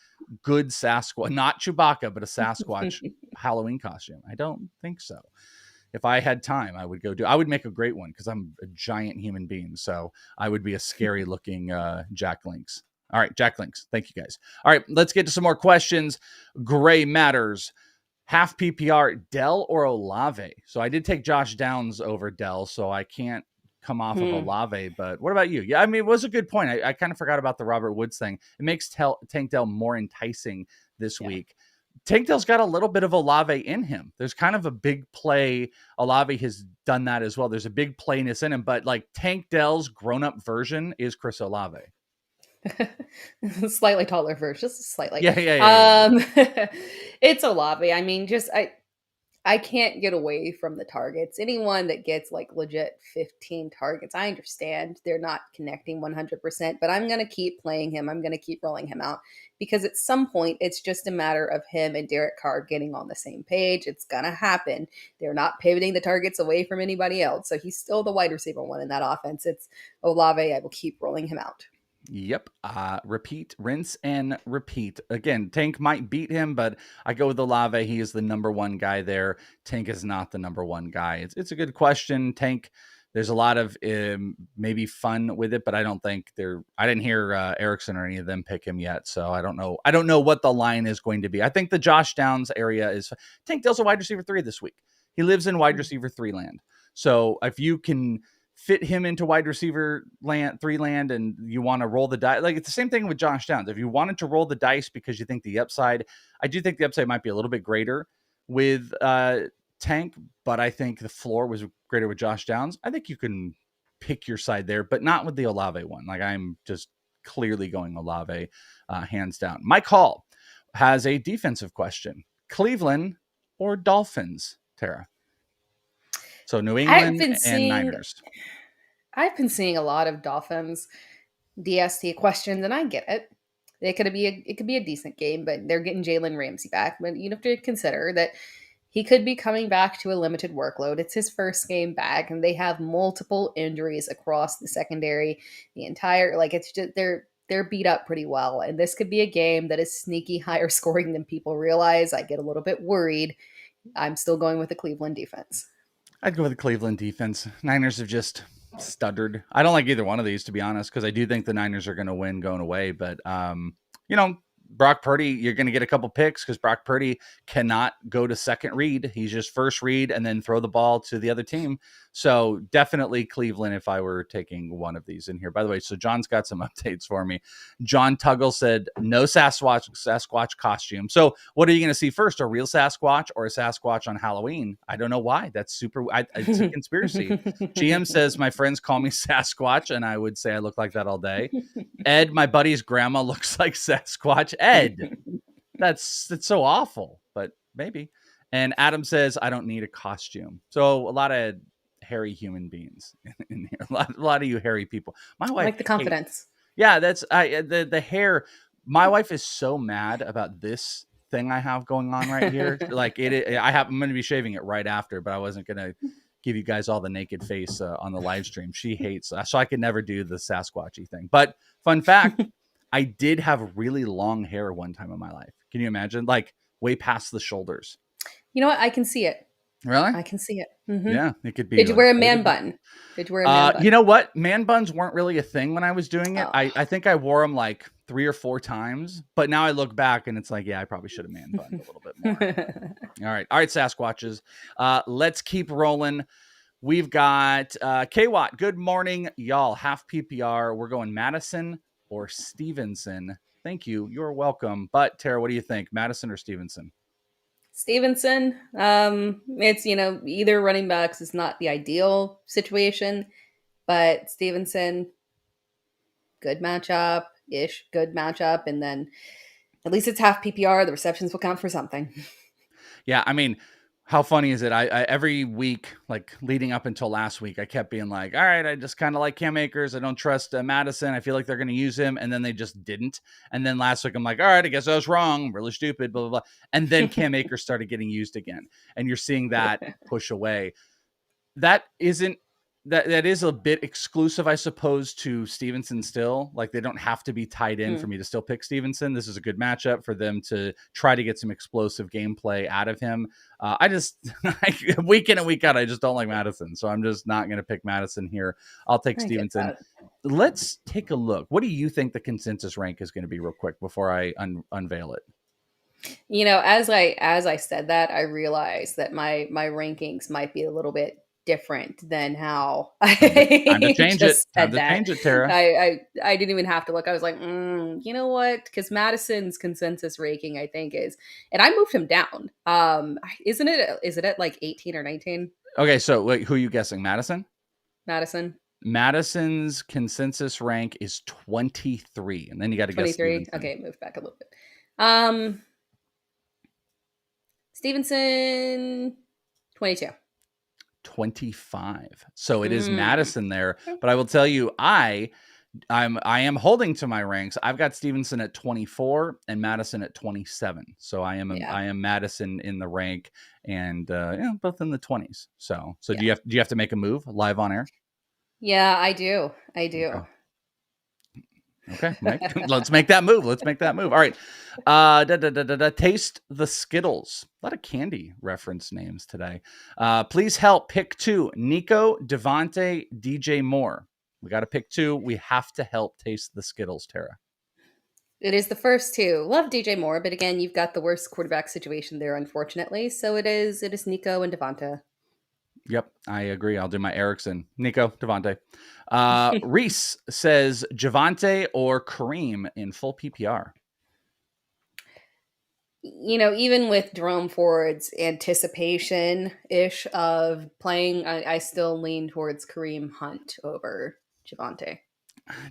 good Sasquatch, not Chewbacca, but a Sasquatch Halloween costume? I don't think so. If I had time, I would make a great one because I'm a giant human being. So I would be a scary looking Jack Links. All right, Jack Links. Thank you guys. All right, let's get to some more questions. Gray matters. Half PPR, Dell or Olave? So I did take Josh Downs over Dell, so I can't come off of Olave. But what about you? Yeah, I mean, it was a good point. I kind of forgot about the Robert Woods thing. It makes Tank Dell more enticing this week. Tank Dell's got a little bit of Olave in him. There's kind of a big play. Olave has done that as well. There's a big playness in him, but like Tank Dell's grown-up version is Chris Olave. Slightly taller version, just slightly. Yeah. It's Olave. I mean, I can't get away from the targets. Anyone that gets like legit 15 targets, I understand they're not connecting 100%, but I'm going to keep playing him. I'm going to keep rolling him out because at some point it's just a matter of him and Derek Carr getting on the same page. It's going to happen. They're not pivoting the targets away from anybody else. So he's still the wide receiver one in that offense. It's Olave. I will keep rolling him out. Yep. Repeat, rinse, and repeat. Again, Tank might beat him, but I go with Olave. He is the number one guy there. Tank is not the number one guy. It's a good question. Tank, there's a lot of maybe fun with it, but I don't think I didn't hear Erickson or any of them pick him yet. So I don't know. I don't know what the line is going to be. I think the Josh Downs area is Tank Dell's a wide receiver 3 this week. He lives in wide receiver 3 land. So if you can fit him into wide receiver land 3 land and you want to roll the dice, like it's the same thing with Josh Downs. If you wanted to roll the dice because you think the upside, I do think the upside might be a little bit greater with Tank, but I think the floor was greater with Josh Downs. I think you can pick your side there, but not with the Olave one. Like I'm just clearly going Olave hands down. Mike Hall has a defensive question. Cleveland or Dolphins, Tara? So New England and Niners. I've been seeing a lot of Dolphins DST questions, and I get it. It could be a decent game, but they're getting Jalen Ramsey back. But you have to consider that he could be coming back to a limited workload. It's his first game back, and they have multiple injuries across the secondary. The entire it's just they're beat up pretty well, and this could be a game that is sneaky higher scoring than people realize. I get a little bit worried. I'm still going with the Cleveland defense. I'd go with the Cleveland defense. Niners have just stuttered. I don't like either one of these, to be honest, because I do think the Niners are going to win going away. But, Brock Purdy, you're going to get a couple picks because Brock Purdy cannot go to second read. He's just first read and then throw the ball to the other team. So definitely Cleveland if I were taking one of these in here. By the way, so John's got some updates for me. John Tuggle said no Sasquatch costume. So what are you going to see first, a real Sasquatch or a Sasquatch on Halloween? I don't know why. That's super. It's a conspiracy. GM says my friends call me Sasquatch, and I would say I look like that all day. Ed, my buddy's grandma looks like Sasquatch. Ed, that's so awful, but maybe. And Adam says I don't need a costume. So a lot of hairy human beings in here. A lot of you hairy people. My wife, I like the confidence. Yeah, that's the hair. My wife is so mad about this thing I have going on right here. I'm going to be shaving it right after, but I wasn't going to give you guys all the naked face on the live stream. She hates, so I could never do the Sasquatchy thing. But fun fact, I did have really long hair one time in my life. Can you imagine? Like way past the shoulders. You know what? I can see it. Really? I can see it. Mm-hmm. Yeah, it could be. Did you wear a man bun? You know what? Man buns weren't really a thing when I was doing it. Oh. I think I wore them like 3 or 4 times, but now I look back and it's like, yeah, I probably should have man bunned a little bit more. All right, Sasquatches. Let's keep rolling. We've got K-Watt. Good morning, y'all. Half PPR. We're going Madison or Stevenson. Thank you. You're welcome. But Tara, what do you think? Madison or Stevenson? Stevenson. It's either running backs is not the ideal situation, but Stevenson, good matchup, and then at least it's half PPR. The receptions will count for something. Yeah, I mean, how funny is it? I every week, like leading up until last week, I kept being like, all right, I just kind of like Cam Akers. I don't trust Madison. I feel like they're going to use him. And then they just didn't. And then last week, I'm like, all right, I guess I was wrong. I'm really stupid, blah, blah, blah. And then Cam Akers started getting used again. And you're seeing that push away. That is a bit exclusive, I suppose, to Stevenson still. Like they don't have to be tied in for me to still pick Stevenson. This is a good matchup for them to try to get some explosive gameplay out of him. I just week in and week out, I just don't like Madison. So I'm just not going to pick Madison here. I'll take Stevenson. Let's take a look. What do you think the consensus rank is going to be real quick before I unveil it? As I said that, I realized that my rankings might be a little bit different than how Time to change it, Tara. I didn't even have to look. I was like, you know what? Because Madison's consensus ranking, I think, is, and I moved him down. Is it at like 18 or 19? Okay, so wait, who are you guessing? Madison. Madison's consensus rank is 23, and then you got to guess 23. Okay, move back a little bit. Stevenson 22. 25. So it is Mm. Madison there. But I will tell you, I am holding to my ranks. I've got Stevenson at 24 and Madison at 27. So I am Madison in the rank, and both in the 20s. So do you have to make a move live on air? Yeah, I do. Okay, Mike, let's make that move. All right. Taste the Skittles. A lot of candy reference names today. Please help pick 2. Nico, Devontae, DJ Moore. We got to pick 2. We have to help taste the Skittles, Tara. It is the first 2. Love DJ Moore, but again, you've got the worst quarterback situation there, unfortunately. So it is Nico and Devonta. Yep, I agree. I'll do my Erickson. Nico, Devontae. Reese says Javonte or Kareem in full PPR. Even with Jerome Ford's anticipation-ish of playing, I still lean towards Kareem Hunt over Javonte.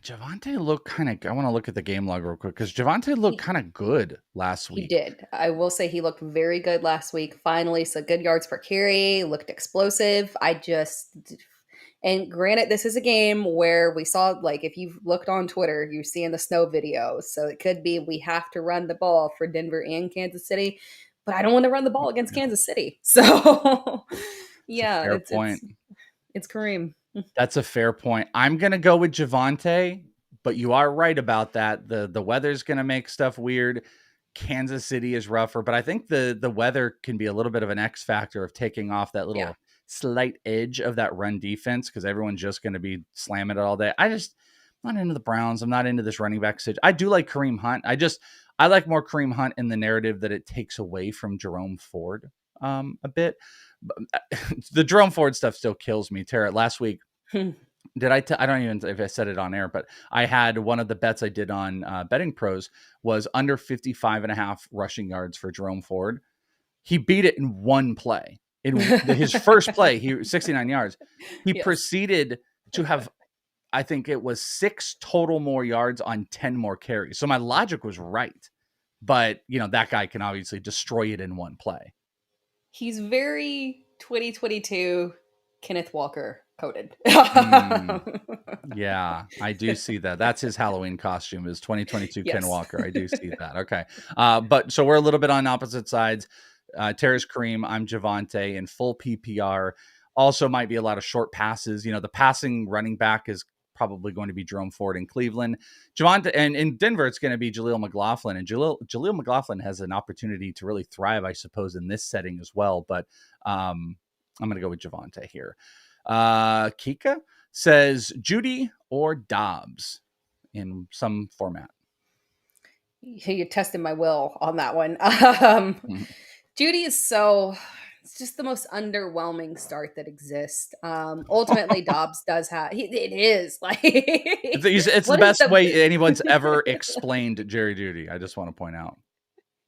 Javonte looked kind of... I want to look at the game log real quick because Javonte looked kind of good last week. He did. I will say he looked very good last week. Finally, so good yards per carry, looked explosive. And granted, this is a game where we saw, if you've looked on Twitter, you're seeing the snow videos. So it could be we have to run the ball for Denver and Kansas City. But I don't want to run the ball against Kansas City. So, yeah, it's Kareem. That's a fair point. I'm going to go with Javonte, but you are right about that. The weather's going to make stuff weird. Kansas City is rougher, but I think the weather can be a little bit of an X factor of taking off that little slight edge of that run defense because everyone's just going to be slamming it all day. I'm not into the Browns. I'm not into this running back situation. I do like Kareem Hunt. I like more Kareem Hunt in the narrative that it takes away from Jerome Ford a bit. The Jerome Ford stuff still kills me. Tara, last week, I don't even know if I said it on air, but I had one of the bets I did on Betting Pros was under 55.5 rushing yards for Jerome Ford. He beat it in one play. In his first play, he 69 yards. He proceeded to have, I think it was 6 total more yards on 10 more carries. So my logic was right. But, that guy can obviously destroy it in one play. He's very 2022 Kenneth Walker coded. Yeah, I do see that. That's his Halloween costume is 2022 Ken Walker. I do see that. Okay. But so we're a little bit on opposite sides. Tara's Kareem, I'm Javonte in full PPR. Also might be a lot of short passes. The passing running back is probably going to be Jerome Ford in Cleveland. Javonte, and in Denver, it's going to be Jaleel McLaughlin. And Jaleel McLaughlin has an opportunity to really thrive, I suppose, in this setting as well. But I'm going to go with Javonte here. Kika says Judy or Dobbs in some format. You tested my will on that one. Judy is it's just the most underwhelming start that exists. Ultimately, Dobbs does have, it is it's the best way anyone's ever explained Jerry Jeudy. I just want to point out.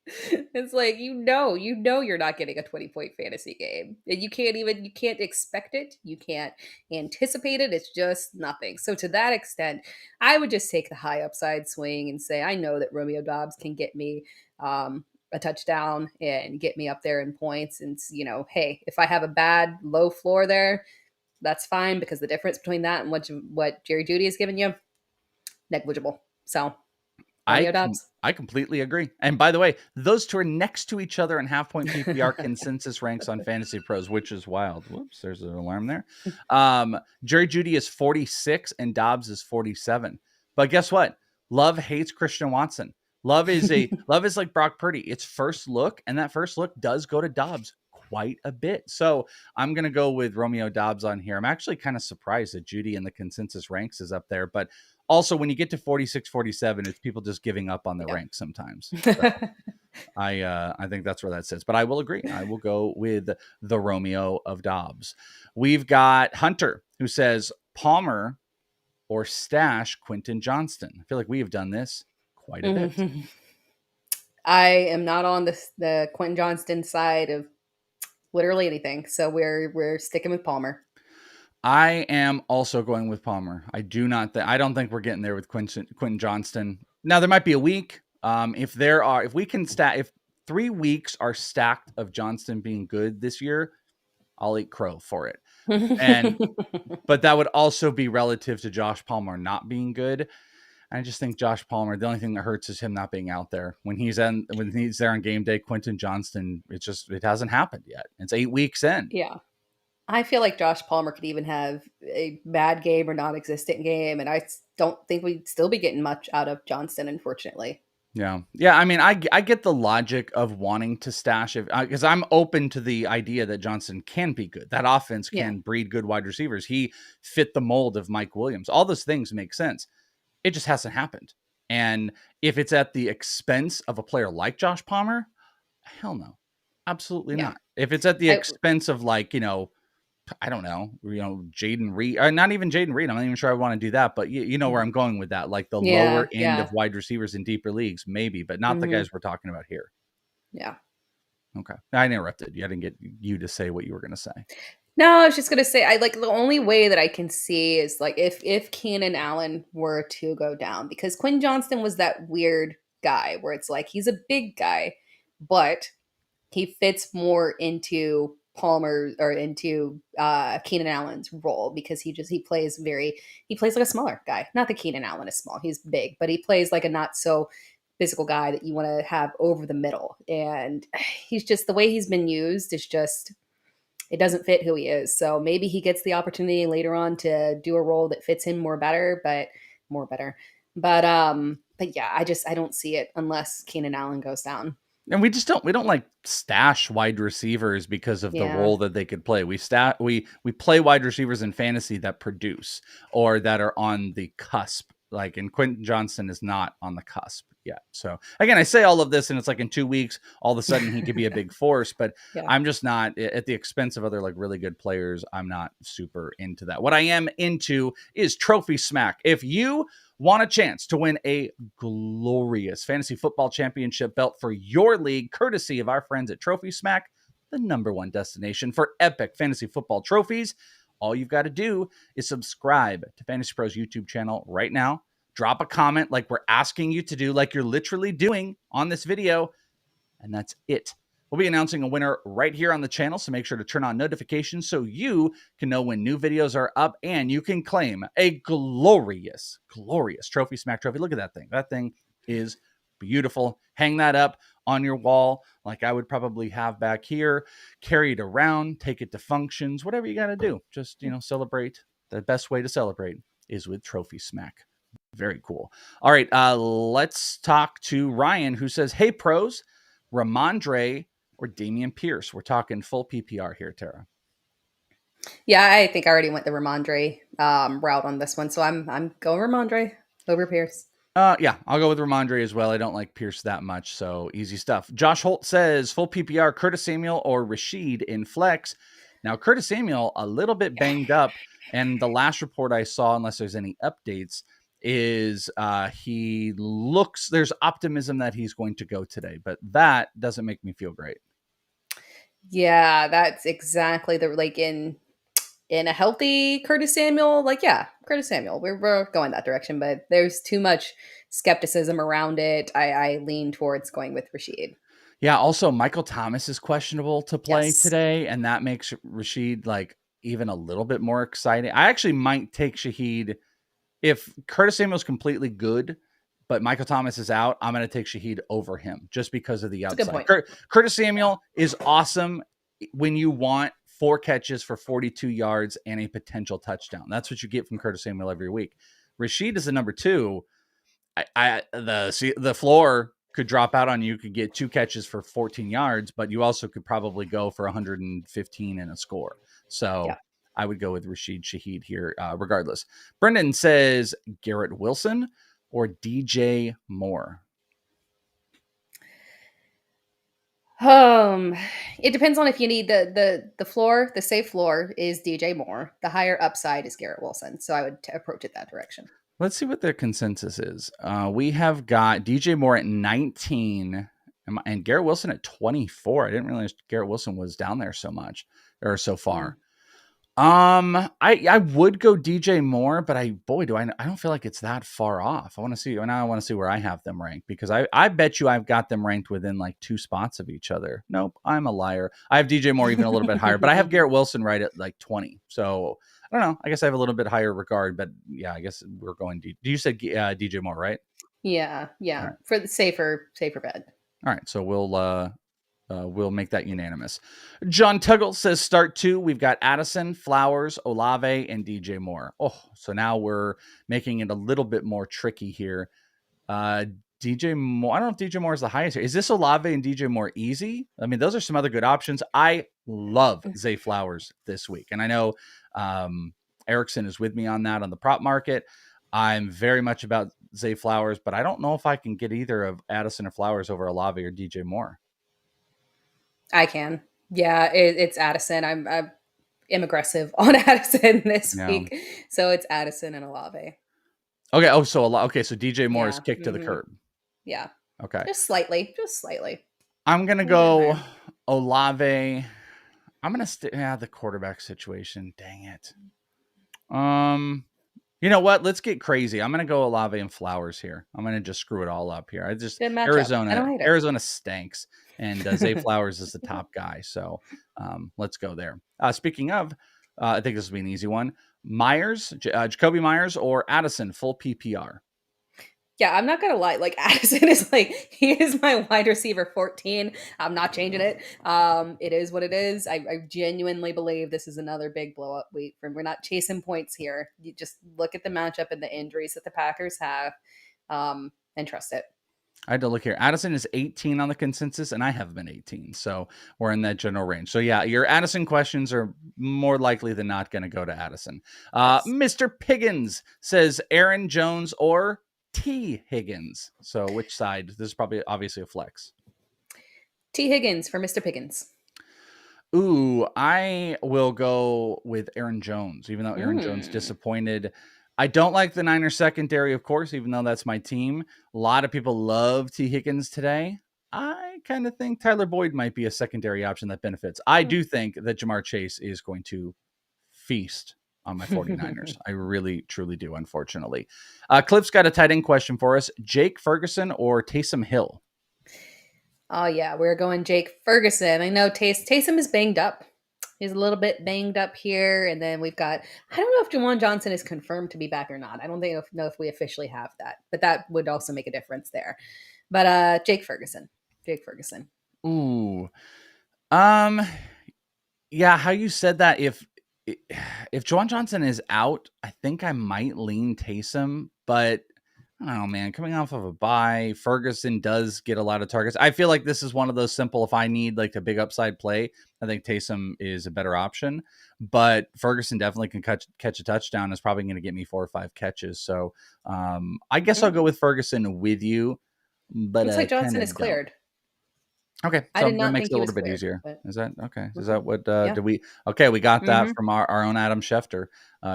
It's you're not getting a 20-point fantasy game. You can't expect it. You can't anticipate it. It's just nothing. So to that extent, I would just take the high upside swing and say, I know that Romeo Dobbs can get me a touchdown and get me up there in points. And, hey, if I have a bad low floor there, that's fine because the difference between that and what Jerry Jeudy has given you, negligible. So I completely agree. And by the way, those two are next to each other in half-point PPR consensus ranks on Fantasy Pros, which is wild. Whoops, there's an alarm there. Jerry Jeudy is 46 and Dobbs is 47. But guess what? Love hates Christian Watson. Love is like Brock Purdy. It's first look, and that first look does go to Dobbs quite a bit. So I'm going to go with Romeo Dobbs on here. I'm actually kind of surprised that Jeudy in the consensus ranks is up there, but also, when you get to 46, 47, it's people just giving up on the rank sometimes. So I think that's where that sits. But I will agree. I will go with the Romeo of Dobbs. We've got Hunter, who says Palmer or stash Quentin Johnston. I feel like we have done this quite a bit. I am not on the Quentin Johnston side of literally anything. So we're sticking with Palmer. I am also going with Palmer. I don't think we're getting there with Quentin Johnston. Now there might be a week. If 3 weeks are stacked of Johnston being good this year, I'll eat crow for it. But that would also be relative to Josh Palmer not being good. I just think Josh Palmer, the only thing that hurts is him not being out there. When he's there on game day, Quentin Johnston, it hasn't happened yet. It's 8 weeks in. Yeah. I feel like Josh Palmer could even have a bad game or non-existent game, and I don't think we'd still be getting much out of Johnston, unfortunately. Yeah. I mean, I get the logic of wanting to stash it because I'm open to the idea that Johnson can be good. That offense can breed good wide receivers. He fit the mold of Mike Williams. All those things make sense. It just hasn't happened. And if it's at the expense of a player like Josh Palmer, hell no, absolutely not. If it's at the expense of I don't know, Jaden Reed, or not even Jaden Reed. I'm not even sure I want to do that, but you know where I'm going with that. Like the lower end of wide receivers in deeper leagues, maybe, but not the guys we're talking about here. Yeah. Okay. I interrupted you. I didn't get you to say what you were going to say. No, I was just going to say, the only way that I can see is if Keenan Allen were to go down, because Quinn Johnston was that weird guy where it's like, he's a big guy, but he fits more into Palmer or into Keenan Allen's role because he plays like a smaller guy. Not that Keenan Allen is small, he's big, but he plays like a not so physical guy that you want to have over the middle. And he's just, the way he's been used is just, it doesn't fit who he is. So maybe he gets the opportunity later on to do a role that fits him better. But yeah, I don't see it unless Keenan Allen goes down. And we don't like stash wide receivers because of the role that they could play. We play wide receivers in fantasy that produce or that are on the cusp. And Quentin Johnston is not on the cusp yet. So again, I say all of this and it's like in 2 weeks, all of a sudden he could be a big force, but I'm just not at the expense of other really good players. I'm not super into that. What I am into is Trophy Smack. If you want a chance to win a glorious fantasy football championship belt for your league, courtesy of our friends at Trophy Smack, the #1 destination for epic fantasy football trophies, all you've got to do is subscribe to Fantasy Pros YouTube channel right now. Drop a comment like we're asking you to do, like you're literally doing on this video. And that's it. We'll be announcing a winner right here on the channel, so make sure to turn on notifications so you can know when new videos are up and you can claim a glorious, glorious Trophy Smack trophy. Look at that thing. That thing is beautiful. Hang that up on your wall like I would probably have back here. Carry it around, take it to functions, whatever you got to do. Just, celebrate. The best way to celebrate is with Trophy Smack. Very cool. All right, let's talk to Ryan, who says, hey, pros, Ramondre or Damian Pierce? We're talking full PPR here, Tara. Yeah, I think I already went the Ramondre route on this one, so I'm going Ramondre over Pierce. Yeah, I'll go with Ramondre as well. I don't like Pierce that much, so easy stuff. Josh Holt says, full PPR, Curtis Samuel or Rashid in flex. Now, Curtis Samuel, a little bit banged up, and the last report I saw, unless there's any updates, is there's optimism that he's going to go today, but that doesn't make me feel great. Yeah, that's exactly in a healthy Curtis Samuel, Curtis Samuel, we're going that direction, but there's too much skepticism around it. I lean towards going with Rashid. Yeah, also Michael Thomas is questionable to play today, and that makes Rashid even a little bit more exciting. I actually might take Shahid if Curtis Samuel's completely good, but Michael Thomas is out. I'm going to take Shahid over him just because of the outside. Curtis Samuel is awesome when you want 4 catches for 42 yards and a potential touchdown. That's what you get from Curtis Samuel every week. Rashid is the number 2. The floor could drop out on you. You could get 2 catches for 14 yards, but you also could probably go for 115 and a score. So I would go with Rashid Shaheed here regardless. Brendan says Garrett Wilson or DJ Moore. It depends on if you need the floor. The safe floor is DJ Moore. The higher upside is Garrett Wilson. So I would approach it that direction. Let's see what their consensus is. We have got DJ Moore at 19 and Garrett Wilson at 24. I didn't realize Garrett Wilson was down there so much or so far. I would go DJ Moore, but I don't feel like it's that far off. I want to see where I have them ranked, because I bet you I've got them ranked within like 2 spots of each other. Nope, I'm a liar. I have DJ Moore even a little bit higher, but I have Garrett Wilson right at like 20. So I don't know. I guess I have a little bit higher regard, but yeah, I guess we're going. You said DJ Moore, right? Yeah, Right. for the safer bet. All right, so we'll make that unanimous. John Tuggle says start 2. We've got Addison, Flowers, Olave, and DJ Moore. Oh, so now we're making it a little bit more tricky here. DJ Moore, I don't know if DJ Moore is the highest here. Is this Olave and DJ Moore easy? I mean, those are some other good options. I love Zay Flowers this week, and I know Erickson is with me on that on the prop market. I'm very much about Zay Flowers, but I don't know if I can get either of Addison or Flowers over Olave or DJ Moore. I can. Yeah, it's Addison. I'm aggressive on Addison this week. So it's Addison and Olave. Okay. Oh, so DJ Moore is kicked to the curb. Yeah. Okay. Just slightly. I'm going to go Olave. I'm going to the quarterback situation. Dang it. You know what? Let's get crazy. I'm going to go Olave and Flowers here. I'm going to just screw it all up here. Arizona stinks, and Zay Flowers is the top guy. So let's go there. Speaking of, I think this will be an easy one. Myers, Jacoby Myers or Addison, full PPR. Yeah, I'm not gonna lie. Like Addison is he is my wide receiver 14. I'm not changing it. It is what it is. I genuinely believe this is another big blow up week. We're not chasing points here. You just look at the matchup and the injuries that the Packers have, and trust it. I had to look here. Addison is 18 on the consensus, and I have been 18. So we're in that general range. So yeah, your Addison questions are more likely than not going to go to Addison. Yes. Mr. Piggins says Aaron Jones or T. Higgins. So which side? This is probably obviously a flex. T. Higgins for Mr. Piggins. Ooh, I will go with Aaron Jones, even though Aaron Jones disappointed. I don't like the Niners secondary, of course, even though that's my team. A lot of people love T. Higgins today. I kind of think Tyler Boyd might be a secondary option that benefits. I do think that Jamar Chase is going to feast on my 49ers. I really, truly do, unfortunately. Cliff's got a tight end question for us. Jake Ferguson or Taysom Hill? Oh, yeah, we're going Jake Ferguson. I know Taysom is banged up. He's a little bit banged up here. And then we've got, I don't know if Juwan Johnson is confirmed to be back or not. I don't know if we officially have that, but that would also make a difference there. But Jake Ferguson. Ooh. Yeah, how you said that, if Juwan Johnson is out, I think I might lean Taysom, but I don't know, man. Coming off of a bye, Ferguson does get a lot of targets. I feel like this is one of those simple, if I need like a big upside play, I think Taysom is a better option. But Ferguson definitely can catch a touchdown. Is probably going to get me 4 or 5 catches. So I guess I'll go with Ferguson with you. But looks like Johnson is cleared. Okay, so I did not that makes think it a he little was bit easier. cleared, Is that okay? Is that what did we? Okay, we got that from our own Adam Schefter,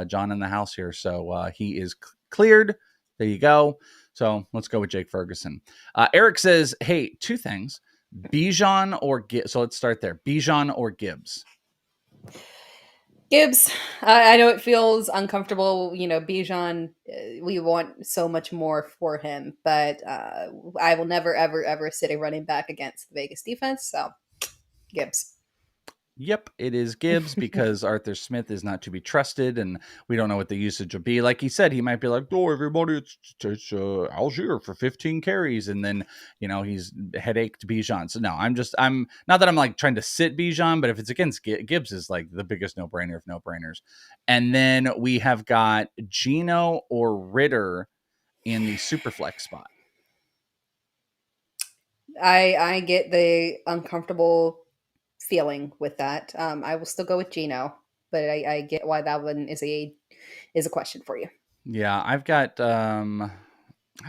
John in the house here. So he is cleared. There you go. So let's go with Jake Ferguson. Eric says, hey, 2 things. Bijan or Gibbs. So let's start there. Bijan or Gibbs? Gibbs. I know it feels uncomfortable. You know, Bijan, we want so much more for him. But I will never, ever, ever sit a running back against the Vegas defense. So Gibbs. Yep, it is Gibbs because Arthur Smith is not to be trusted, and we don't know what the usage will be. Like he said, he might be like, "Oh, everybody, it's Algier for 15 carries," and then he's headache to Bijan. So no, I'm not that I'm like trying to sit Bijan, but if it's against Gibbs, is like the biggest no brainer of no brainers. And then we have got Geno or Ritter in the Superflex spot. I get the uncomfortable feeling with that. I will still go with Geno, but I get why that one is a question for you. Yeah, I've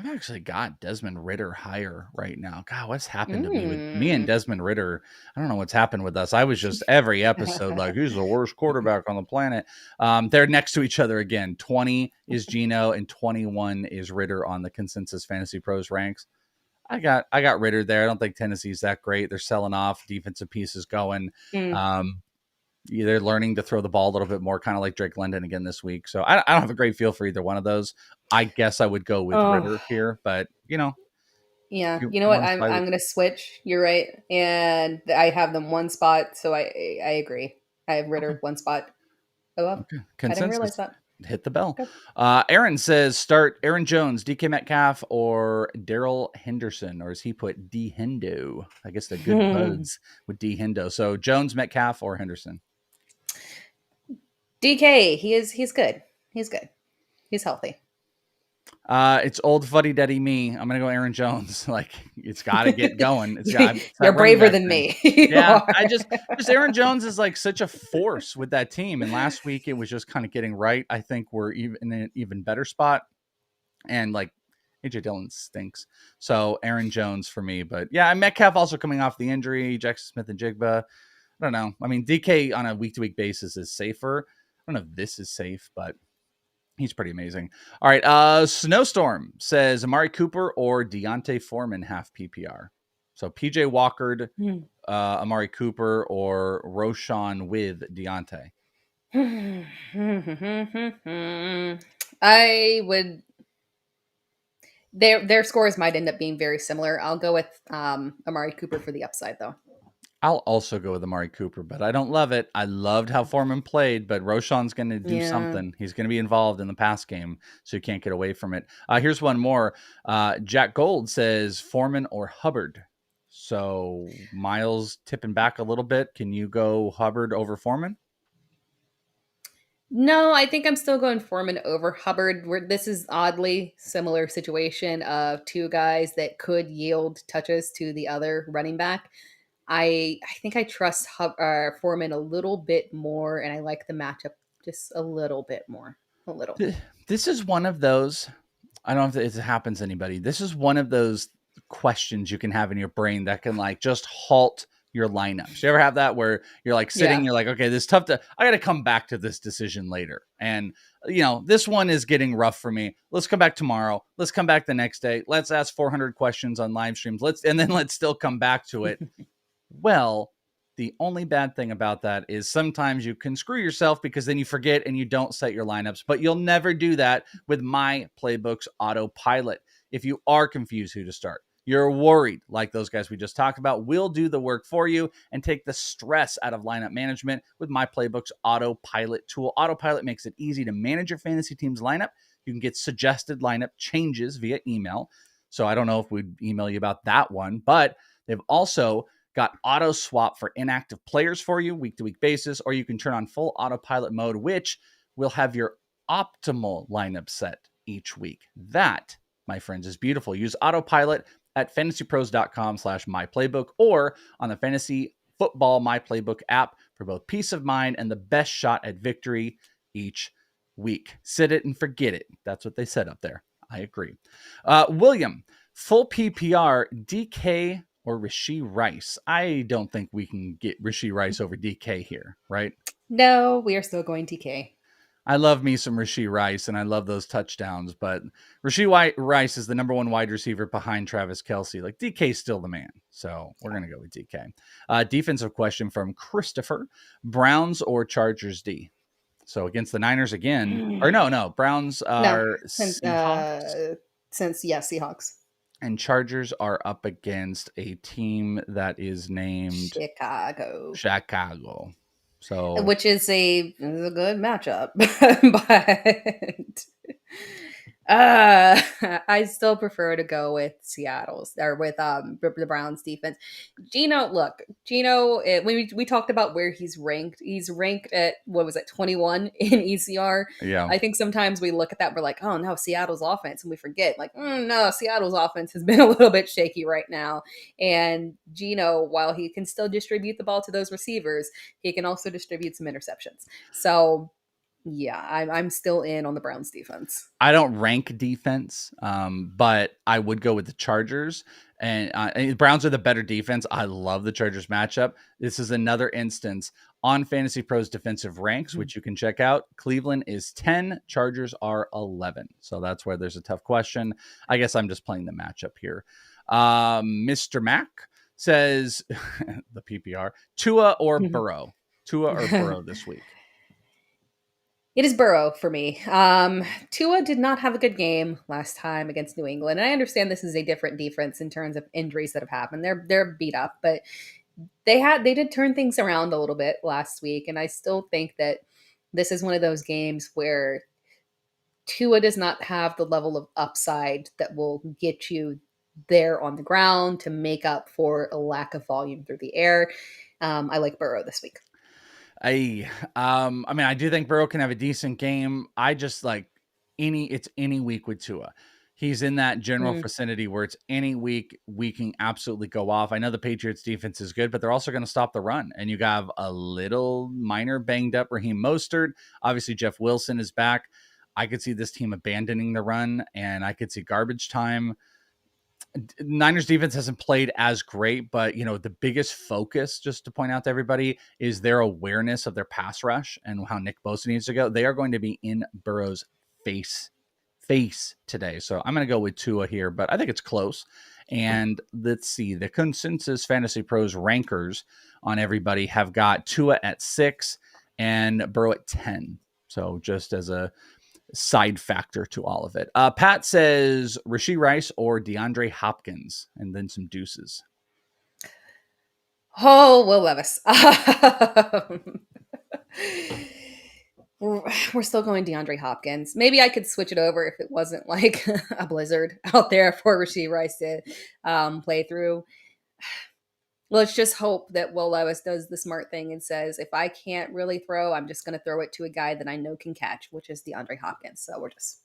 actually got Desmond Ritter higher right now. God, what's happened to me with me and Desmond Ritter? I don't know what's happened with us. I was just every episode like, who's the worst quarterback on the planet? They're next to each other again. 20 is Geno and 21 is Ritter on the consensus Fantasy Pros ranks. I got Ritter there. I don't think Tennessee's that great. They're selling off defensive pieces going. they're learning to throw the ball a little bit more, kind of like Drake London again this week. So I don't have a great feel for either one of those. I guess I would go with Ritter here, but yeah, you know what? I'm one-sided. gonna switch. You're right, and I have them one spot, so I agree. I have Ritter Okay. one spot. Oh, well, Okay. I didn't realize Consensus. that. Hit the bell. Okay. Aaron says start Aaron Jones, DK Metcalf, or Daryl Henderson, or as he put, D Hendo. I guess they're good buds with D Hendo. So Jones, Metcalf, or Henderson. DK, he's good. He's good. He's healthy. It's old fuddy duddy me. I'm gonna go Aaron Jones. Like it's got to get going. You're braver than me. Yeah, I just Aaron Jones is like such a force with that team. And last week it was just kind of getting right. I think we're even in an even better spot. And like AJ Dillon stinks. So Aaron Jones for me. But yeah, Metcalf also coming off the injury. Jackson Smith and Jigba. I don't know. I mean, DK on a week-to-week basis is safer. I don't know if this is safe, but he's pretty amazing. All right. Snowstorm says Amari Cooper or Deontay Foreman half PPR. So PJ Walker, Amari Cooper, or Roshan with Deontay. I would. Their scores might end up being very similar. I'll go with Amari Cooper for the upside, though. I'll also go with Amari Cooper, but I don't love it. I loved how Foreman played, but Roshan's going to do something. He's going to be involved in the pass game, so you can't get away from it. Here's one more. Jack Gold says Foreman or Hubbard. So Miles tipping back a little bit. Can you go Hubbard over Foreman? No, I think I'm still going Foreman over Hubbard. This is oddly similar situation of two guys that could yield touches to the other running back. I think I trust Foreman a little bit more, and I like the matchup just a little bit more. A little. This is one of those. I don't know if it happens to anybody. This is one of those questions you can have in your brain that can like just halt your lineups. You ever have that where you're like sitting, you're like, okay, this is tough I got to come back to this decision later. And this one is getting rough for me. Let's come back tomorrow. Let's come back the next day. Let's ask 400 questions on live streams. Let's still come back to it. Well, the only bad thing about that is sometimes you can screw yourself because then you forget and you don't set your lineups, but you'll never do that with My Playbook's autopilot. If you are confused who to start, you're worried, like those guys we just talked about, we'll do the work for you and take the stress out of lineup management with My Playbook's autopilot tool. Autopilot makes it easy to manage your fantasy team's lineup. You can get suggested lineup changes via email. So I don't know if we'd email you about that one, but they've also got auto swap for inactive players for you week-to-week basis, or you can turn on full autopilot mode, which will have your optimal lineup set each week. That, my friends, is beautiful. Use autopilot at fantasypros.com/myplaybook or on the Fantasy Football My Playbook app for both peace of mind and the best shot at victory each week. Sit it and forget it. That's what they said up there. I agree. William, full PPR, DK or Rashee Rice? I don't think we can get Rashee Rice over DK here, right? No, we are still going DK. I love me some Rashee Rice, and I love those touchdowns, but Rashee Rice is the number one wide receiver behind Travis Kelce. Like, DK's still the man, so we're going to go with DK. Defensive question from Christopher. Browns or Chargers D? So against the Niners again. Or no. Browns are Seahawks. Seahawks. And Chargers are up against a team that is named Chicago. So, which is a good matchup, but I still prefer to go with Seattle's or with the Browns defense. Geno, we talked about where he's ranked. He's ranked at 21 in ECR. Yeah, I think sometimes we look at that, we're like, oh no, Seattle's offense, and we forget no, Seattle's offense has been a little bit shaky right now. And Geno, while he can still distribute the ball to those receivers, he can also distribute some interceptions. So yeah, I'm still in on the Browns defense. I don't rank defense, but I would go with the Chargers. And the Browns are the better defense. I love the Chargers matchup. This is another instance on Fantasy Pros defensive ranks, which you can check out. Cleveland is 10, Chargers are 11. So that's where there's a tough question. I guess I'm just playing the matchup here. Mr. Mac says the PPR, Tua or Burrow? Tua or Burrow this week? It is Burrow for me. Tua did not have a good game last time against New England, and I understand this is a different defense in terms of injuries that have happened. They're beat up, but they did turn things around a little bit last week, and I still think that this is one of those games where Tua does not have the level of upside that will get you there on the ground to make up for a lack of volume through the air. I like Burrow this week. I mean, I do think Burrow can have a decent game. I just like it's any week with Tua. He's in that general vicinity where it's any week we can absolutely go off. I know the Patriots defense is good, but they're also going to stop the run. And you have a little minor banged up Raheem Mostert. Obviously, Jeff Wilson is back. I could see this team abandoning the run, and I could see garbage time. Niners defense hasn't played as great, but the biggest focus, just to point out to everybody, is their awareness of their pass rush and how Nick Bosa needs to go. They are going to be in Burrow's face today. So I'm going to go with Tua here, but I think it's close. And let's see, the consensus FantasyPros rankers on everybody have got Tua at 6 and Burrow at 10. So just as a side factor to all of it. Pat says Rashee Rice or DeAndre Hopkins, and then some deuces. Oh, Will Levis. We're still going DeAndre Hopkins. Maybe I could switch it over if it wasn't like a blizzard out there for Rashee Rice to play through. Let's just hope that Will Levis does the smart thing and says, if I can't really throw, I'm just going to throw it to a guy that I know can catch, which is DeAndre Hopkins. So we're just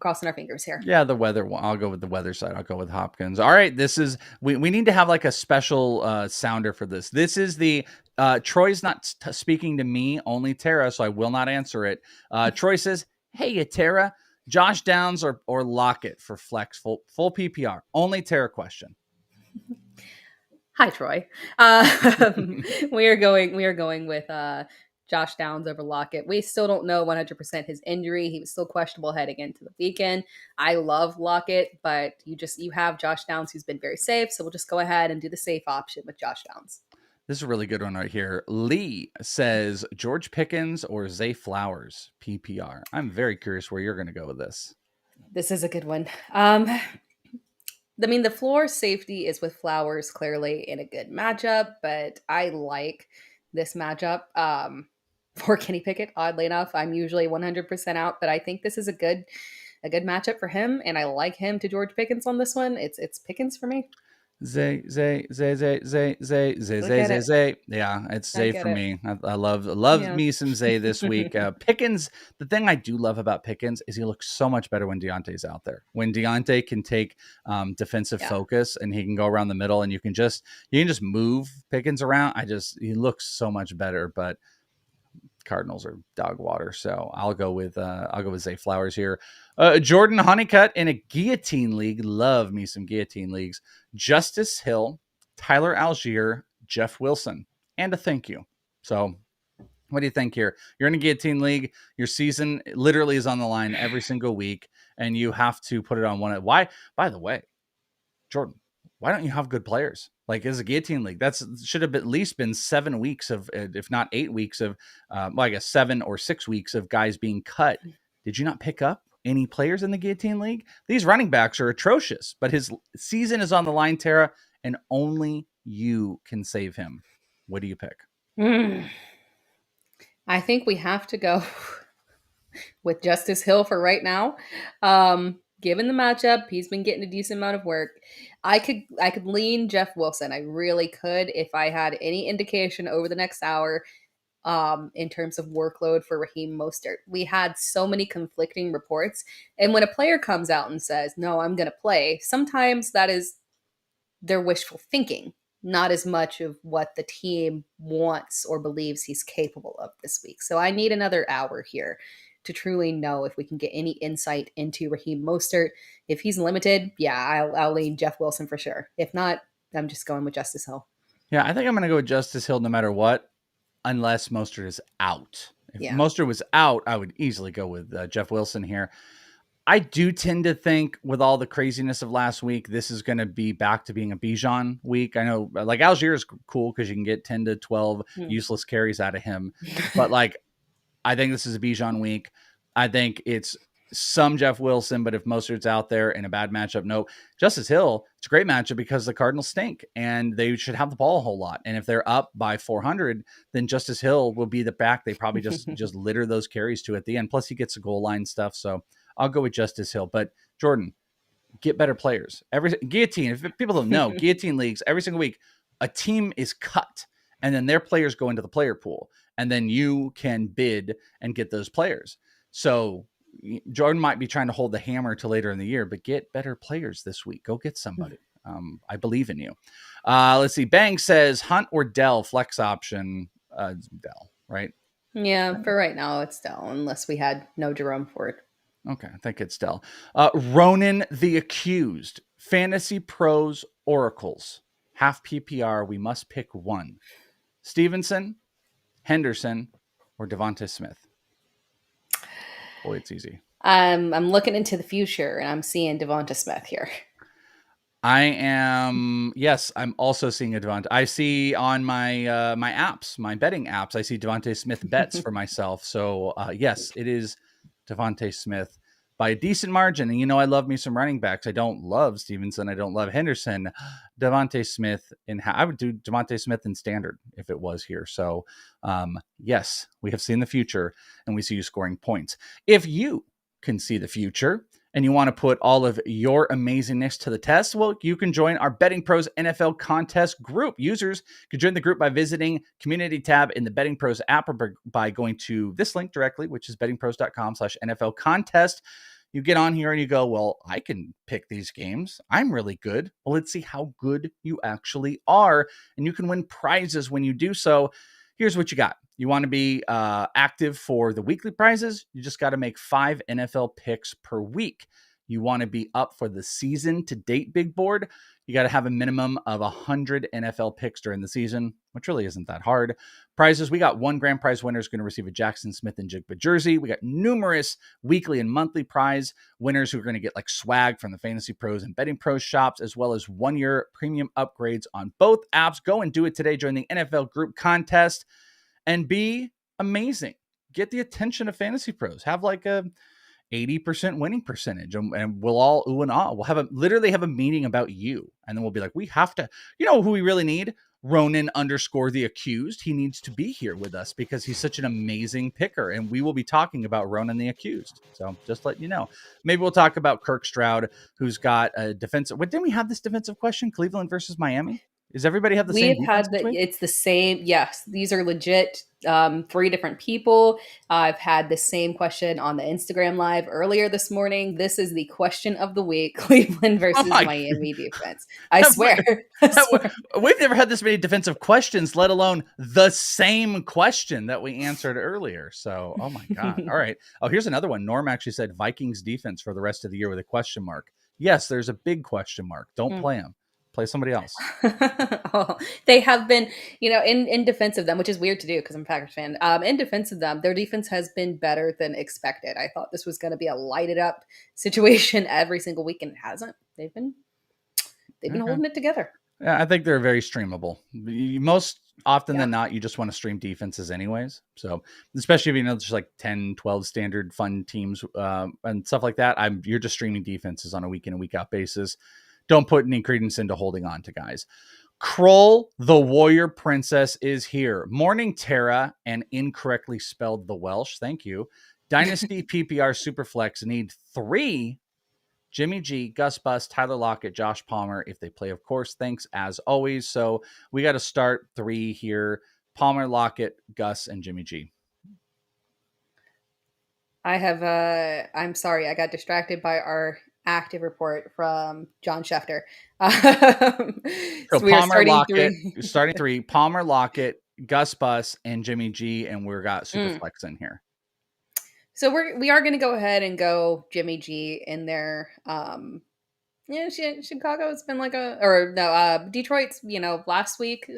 crossing our fingers here. Yeah, the weather. I'll go with the weather side. I'll go with Hopkins. All right, this is we need to have like a special sounder for this. This is the Troy's not speaking to me, only Tara, so I will not answer it. Troy says, "Hey, Tara, Josh Downs or Lockett for flex full PPR? Only Tara question." Hi, Troy. We are going with Josh Downs over Lockett. We still don't know 100% his injury. He was still questionable heading into the weekend. I love Lockett, but you have Josh Downs who's been very safe. So we'll just go ahead and do the safe option with Josh Downs. This is a really good one right here. Lee says George Pickens or Zay Flowers PPR. I'm very curious where you're going to go with this. This is a good one. The floor safety is with Flowers clearly in a good matchup, but I like this matchup for Kenny Pickett. Oddly enough, I'm usually 100% out, but I think this is a good matchup for him, and I like him to George Pickens on this one. It's Pickens for me. Zay. Yeah, it's Zay for me. I love me some Zay this week. Pickens, the thing I do love about Pickens is he looks so much better when Deontay's out there. When Deontay can take defensive focus and he can go around the middle and you can just move Pickens around. He looks so much better, but Cardinals are dog water. So I'll go with Zay Flowers here. Jordan Honeycutt in a guillotine league. Love me some guillotine leagues. Justice Hill, Tyler Algier, Jeff Wilson, and a thank you. So what do you think here? You're in a guillotine league. Your season literally is on the line every single week, and you have to put it on one. Why? By the way, Jordan, why don't you have good players? Like, as a guillotine league, should have at least been 7 weeks of, if not 8 weeks of, I guess 7 or 6 weeks of guys being cut. Did you not pick up any players in the guillotine league? These running backs are atrocious, but his season is on the line, Tara, and only you can save him. What do you pick? I think we have to go with Justice Hill for right now. Given the matchup, he's been getting a decent amount of work. I could lean Jeff Wilson. I really could if I had any indication over the next hour in terms of workload for Raheem Mostert. We had so many conflicting reports. And when a player comes out and says, no, I'm going to play, sometimes that is their wishful thinking, not as much of what the team wants or believes he's capable of this week. So I need another hour here to truly know if we can get any insight into Raheem Mostert. If he's limited, I'll lean Jeff Wilson for sure. If not, I'm just going with Justice Hill. Yeah, I think I'm going to go with Justice Hill no matter what, unless Mostert is out. If Mostert was out, I would easily go with Jeff Wilson here. I do tend to think with all the craziness of last week, this is going to be back to being a Bijan week. I know like Algier is cool because you can get 10 to 12 useless carries out of him. But like, I think this is a Bijan week. I think it's some Jeff Wilson, but if Mostert's out there in a bad matchup, no. Justice Hill, it's a great matchup because the Cardinals stink and they should have the ball a whole lot. And if they're up by 400, then Justice Hill will be the back they probably just litter those carries to at the end. Plus he gets the goal line stuff. So I'll go with Justice Hill. But Jordan, get better players. Guillotine, if people don't know, Guillotine leagues, every single week, a team is cut and then their players go into the player pool. And then you can bid and get those players. So Jordan might be trying to hold the hammer to later in the year, but get better players this week. Go get somebody. I believe in you. Let's see. Bang says Hunt or Dell flex option. Dell, right? Yeah, for right now it's Dell, unless we had no Jerome Ford. Okay, I think it's Dell. Ronan the Accused. Fantasy Pros Oracles. Half PPR. We must pick one. Stevenson, Henderson, or Devonta Smith. Boy, it's easy. I'm looking into the future and I'm seeing Devonta Smith here. I'm also seeing a Devonta. I see on my my apps, my betting apps, I see Devonta Smith bets for myself. So yes, it is Devonta Smith by a decent margin. And I love me some running backs. I don't love Stevenson. I don't love Henderson. Devonta Smith I would do Devonta Smith in standard if it was here. So yes, we have seen the future and we see you scoring points. If you can see the future and you want to put all of your amazingness to the test, well, you can join our Betting Pros NFL contest group. Users can join the group by visiting community tab in the Betting Pros app or by going to this link directly, which is bettingpros.com/NFL contest. You get on here and you go, well, I can pick these games. I'm really good. Well, let's see how good you actually are. And you can win prizes when you do so. Here's what you got. You want to be active for the weekly prizes. You just got to make 5 NFL picks per week. You want to be up for the season to date big board. You got to have a minimum of 100 NFL picks during the season, which really isn't that hard. Prizes, we got one grand prize winner is going to receive a Jackson Smith and Jigba jersey. We got numerous weekly and monthly prize winners who are going to get like swag from the Fantasy Pros and Betting Pros shops, as well as 1-year premium upgrades on both apps. Go and do it today. Join the NFL group contest and be amazing. Get the attention of Fantasy Pros. Have like a 80% winning percentage, and we'll all ooh and ah. We'll literally have a meeting about you, and then we'll be like, we have to, who we really need? Ronan _ the Accused. He needs to be here with us because he's such an amazing picker, and we will be talking about Ronan the Accused. So just letting you know. Maybe we'll talk about Kirk Stroud, who's got a defensive. What didn't we have this defensive question? Cleveland versus Miami. Does everybody have the same? We've had it's the same. Yes, these are legit 3 different people. I've had the same question on the Instagram live earlier this morning. This is the question of the week: Cleveland versus Miami defense. I swear. We've never had this many defensive questions, let alone the same question that we answered earlier. So, oh my God. All right. Oh, here's another one. Norm actually said Vikings defense for the rest of the year with a question mark. Yes, there's a big question mark. Don't play them. Play somebody else. They have been, in defense of them, which is weird to do because I'm a Packers fan. In defense of them, their defense has been better than expected. I thought this was going to be a lighted up situation every single week, and it hasn't. They've been holding it together. Yeah, I think they're very streamable. Most often than not, you just want to stream defenses anyways. So especially if just like 10, 12 standard fun teams and stuff like that, you're just streaming defenses on a week in and week out basis. Don't put any credence into holding on to guys. Kroll, the Warrior Princess, is here. Morning, Tera, and incorrectly spelled the Welsh. Thank you. Dynasty PPR Superflex need 3. Jimmy G, Gus Bus, Tyler Lockett, Josh Palmer, if they play, of course. Thanks, as always. So we got to start 3 here. Palmer, Lockett, Gus, and Jimmy G. I have, I'm sorry, I got distracted by our active report from John Schefter. So Palmer, Lockett, starting 3, Palmer, Lockett, Gus Bus, and Jimmy G, and we've got Superflex in here. So we are going to go ahead and go Jimmy G in there. Chicago's been Detroit's, last week,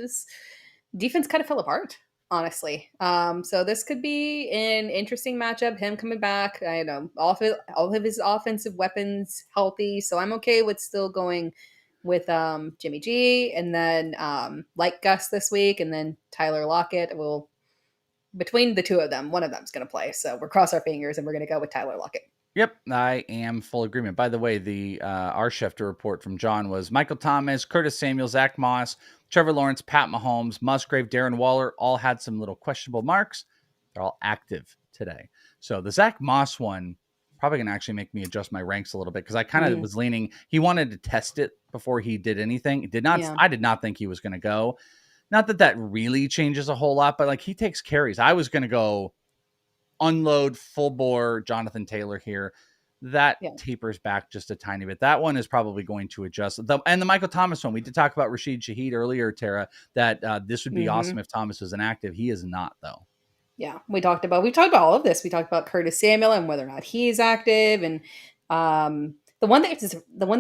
defense kind of fell apart. honestly. So this could be an interesting matchup. Him coming back, I know all of his offensive weapons healthy, so I'm okay with still going with Jimmy G, and then like Gus this week, and then Tyler Lockett. Will between the two of them, one of them's going to play. So we're cross our fingers, and we're going to go with Tyler Lockett. Yep, I am full agreement. By the way, the our Schefter report from John was Michael Thomas, Curtis Samuel, Zach Moss, Trevor Lawrence, Pat Mahomes, Musgrave, Darren Waller all had some little questionable marks. They're all active today. So the Zach Moss one probably going to actually make me adjust my ranks a little bit because I kind of was leaning. He wanted to test it before he did anything. It did not. Yeah. I did not think he was going to go. Not that that really changes a whole lot, but like he takes carries. I was going to go unload full bore Jonathan Taylor here. That tapers back just a tiny bit. That one is probably going to adjust. And the Michael Thomas one, we did talk about Rashid Shaheed earlier, Tara, that this would be awesome if Thomas was inactive. He is not, though. Yeah, we talked about all of this. We talked about Curtis Samuel and whether or not he's active, and the one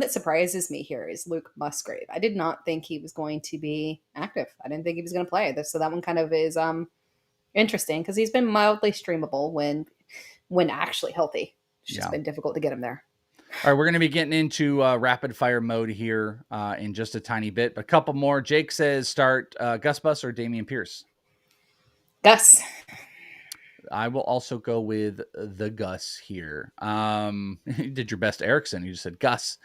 that surprises me here is Luke Musgrave. I did not think he was going to be active. I didn't think he was going to play. So that one kind of is interesting because he's been mildly streamable when actually healthy. It's just been difficult to get him there. All right, we're going to be getting into rapid fire mode here in just a tiny bit. But a couple more. Jake says start Gus Bus or Dameon Pierce. Gus. I will also go with the Gus here. You did your best, Erickson. You just said Gus.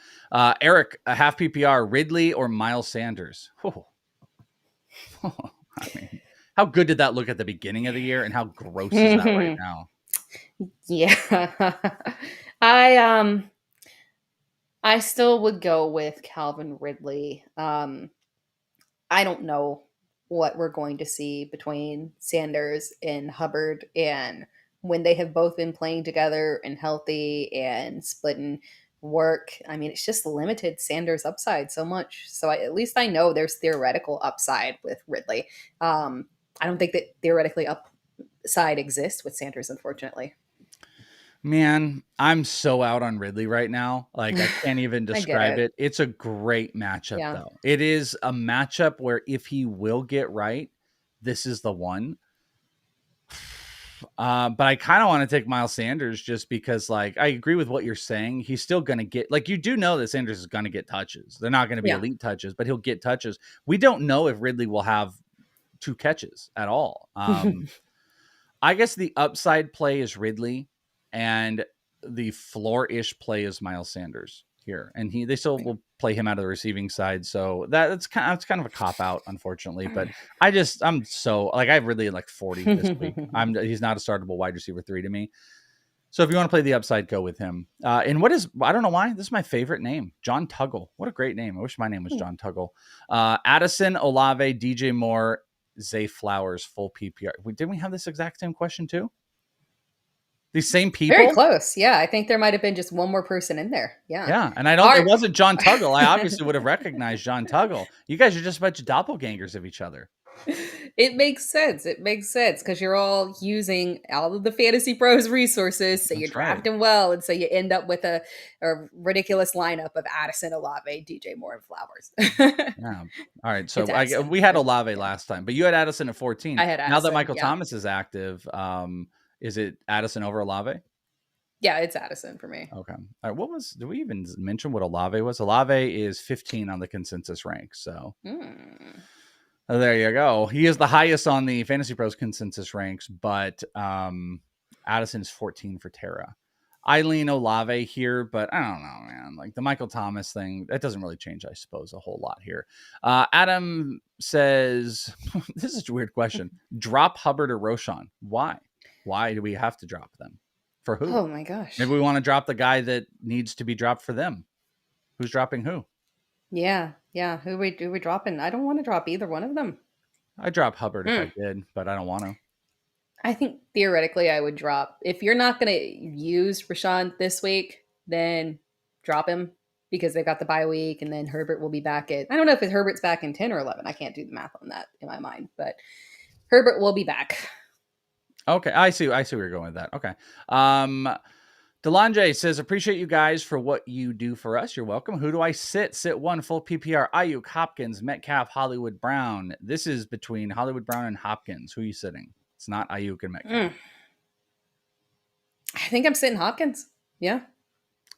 Eric, a half PPR, Ridley or Miles Sanders? I mean, how good did that look at the beginning of the year, and how gross is that right now? Yeah. I still would go with Calvin Ridley. I don't know what we're going to see between Sanders and Hubbard, and when they have both been playing together and healthy and splitting work. I mean, it's just limited Sanders' upside so much. So at least I know there's theoretical upside with Ridley. I don't think that theoretically upside exists with Sanders, unfortunately. Man, I'm so out on Ridley right now. Like, I can't even describe it. It's a great matchup, though. It is a matchup where if he will get right, this is the one. But I kind of want to take Miles Sanders just because, like, I agree with what you're saying. He's still going to get, like, you do know that Sanders is going to get touches. They're not going to be elite touches, but he'll get touches. We don't know if Ridley will have 2 catches at all. I guess the upside play is Ridley, and the floor-ish play is Miles Sanders here. And they still will play him out of the receiving side. So that's kind of a cop-out, unfortunately. But I'm so, like, I have Ridley in like 40 this week. He's not a startable wide receiver 3 to me. So if you want to play the upside, go with him. And I don't know why, this is my favorite name, John Tuggle. What a great name. I wish my name was John Tuggle. Addison, Olave, DJ Moore, Zay Flowers, full PPR. Didn't we have this exact same question too? These same people? Very close. Yeah. I think there might have been just one more person in there. Yeah. Yeah. And it wasn't John Tuggle. I obviously would have recognized John Tuggle. You guys are just a bunch of doppelgangers of each other. It makes sense. It makes sense because you're all using all of the FantasyPros resources. So you're drafting well. And so you end up with a ridiculous lineup of Addison, Olave, DJ Moore, and Flowers. Yeah. All right. So we had Olave last time, but you had Addison at 14. I had Addison. Now that Michael Thomas is active, is it Addison over Olave? Yeah, it's Addison for me. Okay. All right. Do we even mention what Olave was? Olave is 15 on the consensus rank. So there you go. He is the highest on the FantasyPros consensus ranks, but Addison is 14 for Tera. I lean Olave here, but I don't know, man. Like the Michael Thomas thing, that doesn't really change, I suppose, a whole lot here. Adam says, this is a weird question. Drop Hubbard or Roshan. Why? Why do we have to drop them? For who? Oh my gosh. Maybe we want to drop the guy that needs to be dropped for them. Who's dropping who? Yeah. Who we dropping? I don't want to drop either one of them. I'd drop Hubbard if I did, but I don't want to. I think theoretically I would drop. If you're not going to use Rashawn this week, then drop him because they've got the bye week, and then Herbert will be back I don't know if Herbert's back in 10 or 11. I can't do the math on that in my mind, but Herbert will be back. Okay, I see where you're going with that. Okay. Delonje says, appreciate you guys for what you do for us. You're welcome. Who do I sit? Sit one, full PPR. Ayuk, Hopkins, Metcalf, Hollywood Brown. This is between Hollywood Brown and Hopkins. Who are you sitting? It's not Ayuk and Metcalf. I think I'm sitting Hopkins. Yeah.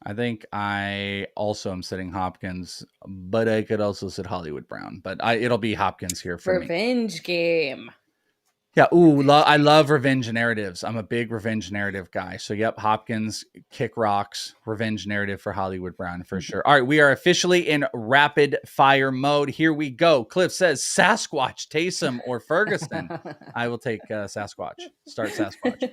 I think I also am sitting Hopkins, but I could also sit Hollywood Brown. But it'll be Hopkins here for me. Revenge game. Yeah. Ooh, I love revenge narratives. I'm a big revenge narrative guy. So, yep, Hopkins, kick rocks, revenge narrative for Hollywood Brown for sure. All right, we are officially in rapid fire mode. Here we go. Cliff says Sasquatch, Taysom, or Ferguson. I will take Sasquatch. Start Sasquatch.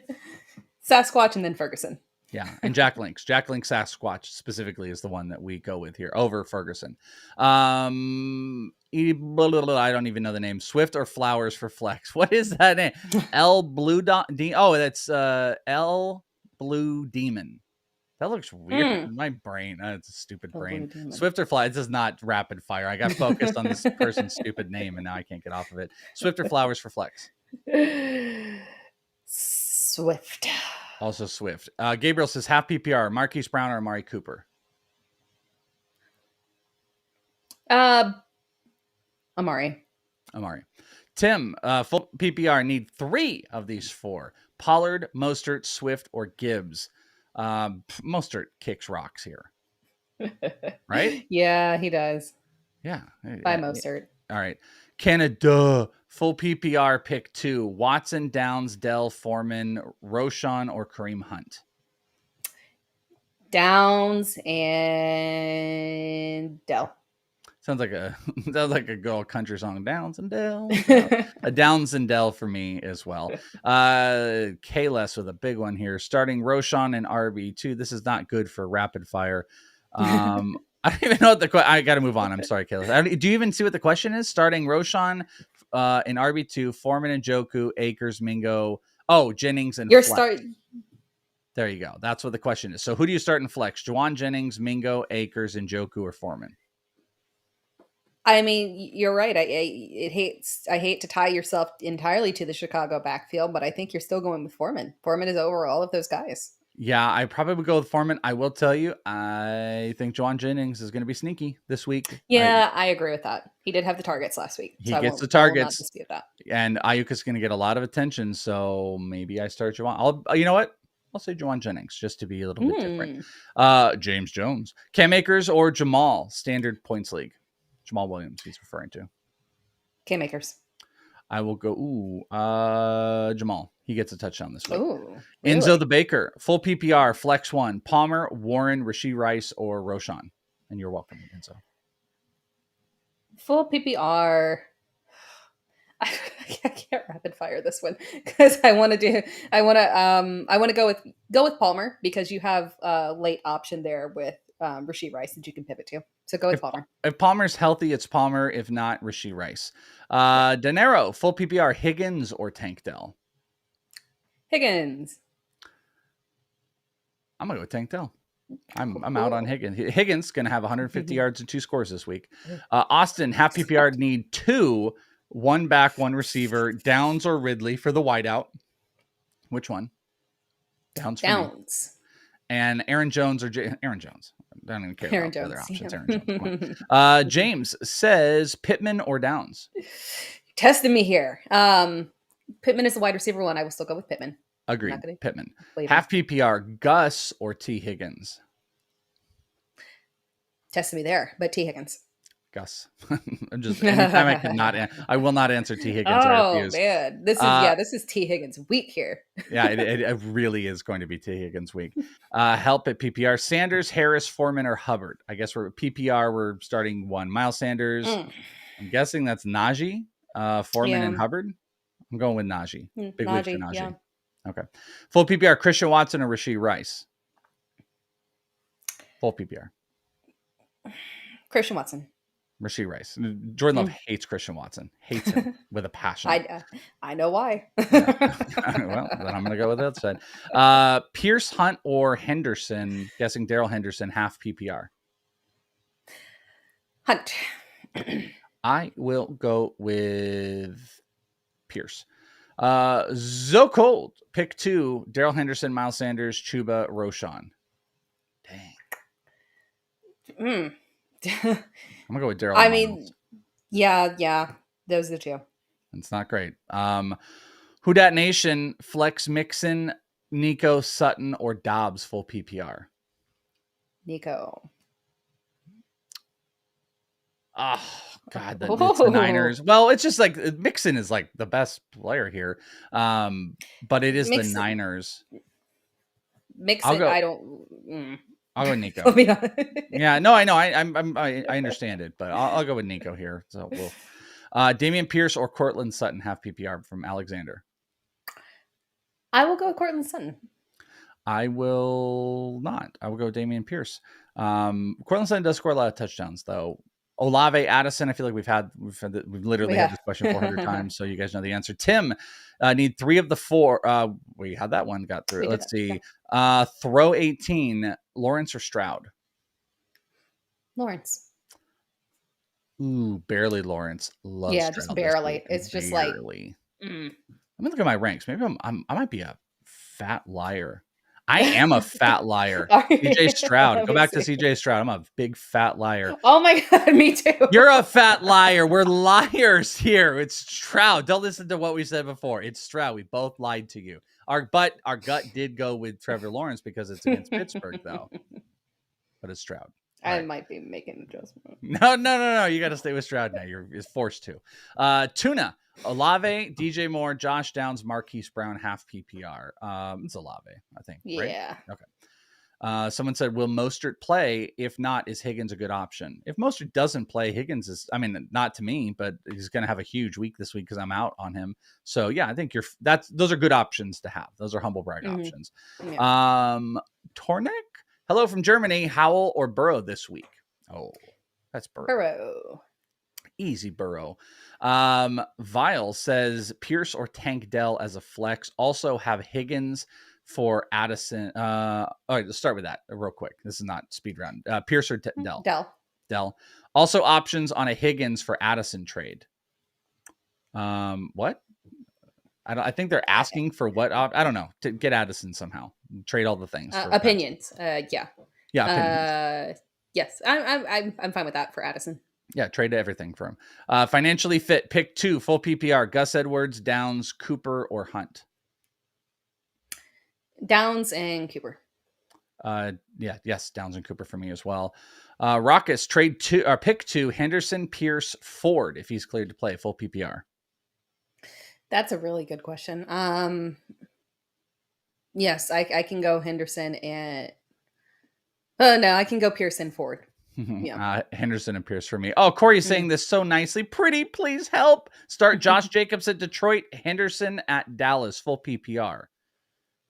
Sasquatch and then Ferguson. Yeah, and Jack Lynx Sasquatch specifically is the one that we go with here over Ferguson. I don't even know the name. Swift or Flowers for flex? What is that name? L Blue that's L Blue Demon. That looks weird. My brain. It's a stupid brain. Swift or Flowers. This is not rapid fire. I got focused on this person's stupid name, and now I can't get off of it. Swift or Flowers for flex? Swift. Also Swift. Gabriel says half PPR, Marquise Brown or Amari Cooper? Amari. Tim, full PPR, need 3 of these 4. Pollard, Mostert, Swift, or Gibbs. Mostert kicks rocks here. Right? Yeah, he does. Yeah. By Mostert. All right. Canada, full PPR, pick 2. Watson, Downs, Dell, Foreman, Roshan, or Kareem Hunt? Downs and Dell. Sounds like a good old country song. Downs and Dell. A Downs and Dell for me as well. Kayless with a big one here. Starting Roshan and RB2. This is not good for rapid fire. I don't even know what I got to move on. I'm sorry, Kayless. Do you even see what the question is? Starting Roshan in RB2, Foreman and Joku, Akers, Mingo. Oh, Jennings and Flex. There you go. That's what the question is. So who do you start in flex? Juwan Jennings, Mingo, Akers, and Joku or Foreman? I mean, you're right. I hate to tie yourself entirely to the Chicago backfield, but I think you're still going with Foreman. Foreman is over all of those guys. Yeah, I probably would go with Foreman. I will tell you, I think Juwan Jennings is going to be sneaky this week. Yeah, I agree with that. He did have the targets last week. He gets the targets. I will not dispute that. And Ayuk is going to get a lot of attention, so maybe I start Juwan. You know what? I'll say Juwan Jennings just to be a little bit different. James Jones, Cam Akers, or Jamal, standard points league. Jamal Williams, he's referring to. Cam Akers. I will go, Jamal. He gets a touchdown this week. Ooh, really? Enzo the Baker, full PPR, flex 1, Palmer, Warren, Rashee Rice, or Roshan. And you're welcome, Enzo. Full PPR. I can't rapid fire this one because I want to go with Palmer because you have a late option there with Rashee Rice that you can pivot to. So go with Palmer. If Palmer's healthy, it's Palmer. If not, Rashee Rice. Dinero, full PPR, Higgins or Tank Dell? Higgins. I'm gonna go with Tank Dell. I'm out on Higgins. Higgins gonna have 150 yards and 2 scores this week. Austin, half PPR, need 2, 1 back, 1 receiver, Downs or Ridley for the wideout. Which one? Downs. And Aaron Jones or Aaron Jones. I don't even care about the other options. Yeah. Aaron Jones. James says Pittman or Downs. Testing me here. Pittman is the wide receiver one. I will still go with Pittman. Agreed. Pittman. Half PPR, Gus or T. Higgins? Testing me there, but T. Higgins. Gus. I'm just anytime I cannot. I will not answer T. Higgins. Oh man, this is T. Higgins week here. Yeah, it really is going to be T. Higgins week. Help at PPR: Sanders, Harris, Foreman, or Hubbard. I guess we're PPR. We're starting 1. Miles Sanders. I'm guessing that's Najee, Foreman, and Hubbard. I'm going with Najee. Big week for Najee. Yeah. Okay. Full PPR: Christian Watson or Rashee Rice. Full PPR. Christian Watson. Rashee Rice. Jordan Love hates Christian Watson. Hates him with a passion. I know why. Yeah. Well, then I'm going to go with that side. Pierce, Hunt, or Henderson. Guessing Darrell Henderson, half PPR. Hunt. I will go with Pierce. Zocold, pick 2. Darrell Henderson, Miles Sanders, Chuba, Roshan. Dang. Mm. I'm gonna go with Daryl. I mean, yeah, those are the two. It's not great. Who Dat Nation, Flex Mixon, Nico, Sutton, or Dobbs full PPR? Nico. Oh, God, it's the Niners. Well, it's just like Mixon is like the best player here. But it is the Niners. Mixon, I don't. I'll go with Nico. Yeah, no, I know. I understand it, but I'll go with Nico here. So we'll Dameon Pierce or Cortland Sutton half PPR from Alexander. I will go with Cortland Sutton. I will not. I will go Dameon Pierce. Cortland Sutton does score a lot of touchdowns, though. Olave, Addison. I feel like we've literally had this question 400 times, so you guys know the answer. Tim, need 3 of the 4. We had that one got through. Let's see. Throw 18. Lawrence or Stroud? Lawrence. Ooh, barely Lawrence. Love yeah, Stroud just barely. It's just barely. Like. Let me look at my ranks. Maybe I might be a fat liar. I am a fat liar. CJ Stroud. Go back to CJ Stroud. I'm a big fat liar. Oh my God, me too. You're a fat liar. We're liars here. It's Stroud. Don't listen to what we said before. It's Stroud. We both lied to you. Our gut did go with Trevor Lawrence because it's against Pittsburgh, though. But it's Stroud. I might be making an adjustment. No. You got to stay with Stroud now. You're forced to. Tuna. Olave, DJ Moore, Josh Downs, Marquise Brown, half PPR. It's Olave, I think. Yeah. Right? Okay. Someone said, will Mostert play? If not, is Higgins a good option? If Mostert doesn't play, Higgins is, not to me, but he's going to have a huge week this week because I'm out on him. So yeah, I think those are good options to have. Those are humble brag options. Yeah. Tornik, hello from Germany. Howell or Burrow this week? Oh, that's Burrow. Easy Burrow. Vile says Pierce or Tank Dell as a flex. Also have Higgins for Addison. All right, let's start with that real quick. This is not speed round. Pierce or Dell? Dell. Also options on a Higgins for Addison trade. What? I think they're asking for what? I don't know. To get Addison somehow. Trade all the things. Opinions. Yeah. Opinions. Yes, I'm fine with that for Addison. Yeah, trade everything for him. Financially fit, pick 2, full PPR. Gus Edwards, Downs, Cooper, or Hunt? Downs and Cooper. Yes, Downs and Cooper for me as well. Rockets, trade 2 or pick 2, Henderson, Pierce, Ford, if he's cleared to play, full PPR. That's a really good question. Yes, I can go Henderson and no, I can go Pearson Ford. Yeah. Henderson and Pierce for me. Oh, Corey's saying this so nicely. Pretty, please help. Start Josh Jacobs at Detroit, Henderson at Dallas, full PPR.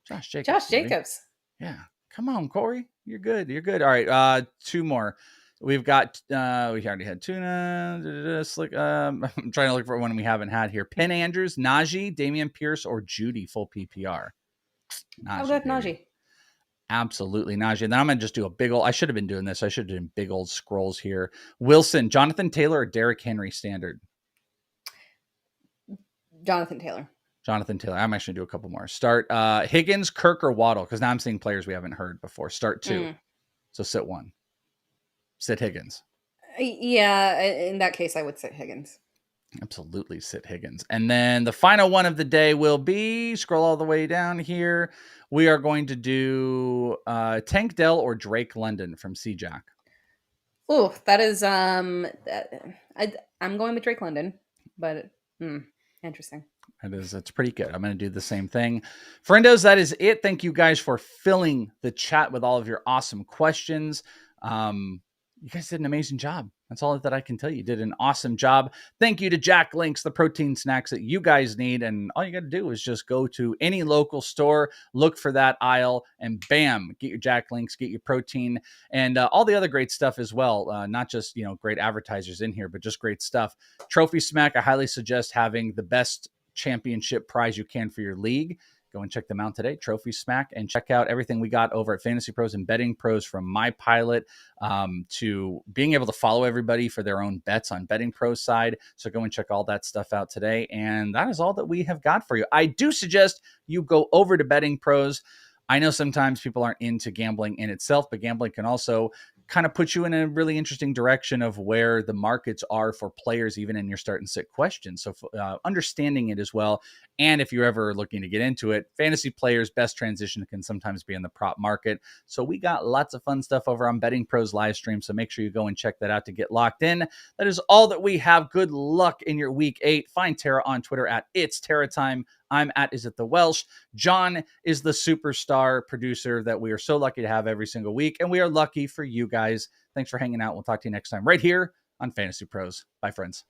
Josh Jacobs. Yeah. Come on, Corey. You're good. All right. 2 more. We've got, we already had Tuna. I'm trying to look for one we haven't had here. Penn Andrews, Najee, Dameon Pierce, or Judy, full PPR. I'll go with Najee. Absolutely, Najee. And then I'm going to just do a big old, I should have been doing this. I should have done big old scrolls here. Wilson, Jonathan Taylor, or Derrick Henry standard? Jonathan Taylor. I'm actually going to do a couple more. Start Higgins, Kirk, or Waddle, because now I'm seeing players we haven't heard before. Start 2. So sit 1. Sit Higgins. Yeah, in that case, I would sit Higgins. Absolutely sit Higgins. And then the final one of the day will be, scroll all the way down here. We are going to do Tank Dell or Drake London from C-Jack. Oh, that is, I'm going with Drake London, but interesting. It's pretty good. I'm going to do the same thing. Friendos, that is it. Thank you guys for filling the chat with all of your awesome questions. You guys did an amazing job. That's all that I can tell you. You did an awesome job. Thank you to Jack Links, the protein snacks that you guys need. And all you got to do is just go to any local store, look for that aisle, and bam, get your Jack Links, get your protein, and all the other great stuff as well. Not just, great advertisers in here, but just great stuff. Trophy Smack, I highly suggest having the best championship prize you can for your league. Go and check them out today, Trophy Smack, and check out everything we got over at Fantasy Pros and Betting Pros, from My Pilot to being able to follow everybody for their own bets on Betting Pros side. So go and check all that stuff out today. And that is all that we have got for you. I do suggest you go over to Betting Pros I know sometimes people aren't into gambling in itself, but gambling can also kind of put you in a really interesting direction of where the markets are for players, even in your start and sit questions. So understanding it as well. And if you're ever looking to get into it, fantasy players' best transition can sometimes be in the prop market. So we got lots of fun stuff over on Betting Pros live stream. So make sure you go and check that out to get locked in. That is all that we have. Good luck in your week 8. Find Tara on Twitter at It's Tara Time. I'm at Is It The Welsh. John is the superstar producer that we are so lucky to have every single week. And we are lucky for you guys. Thanks for hanging out. We'll talk to you next time right here on Fantasy Pros. Bye, friends.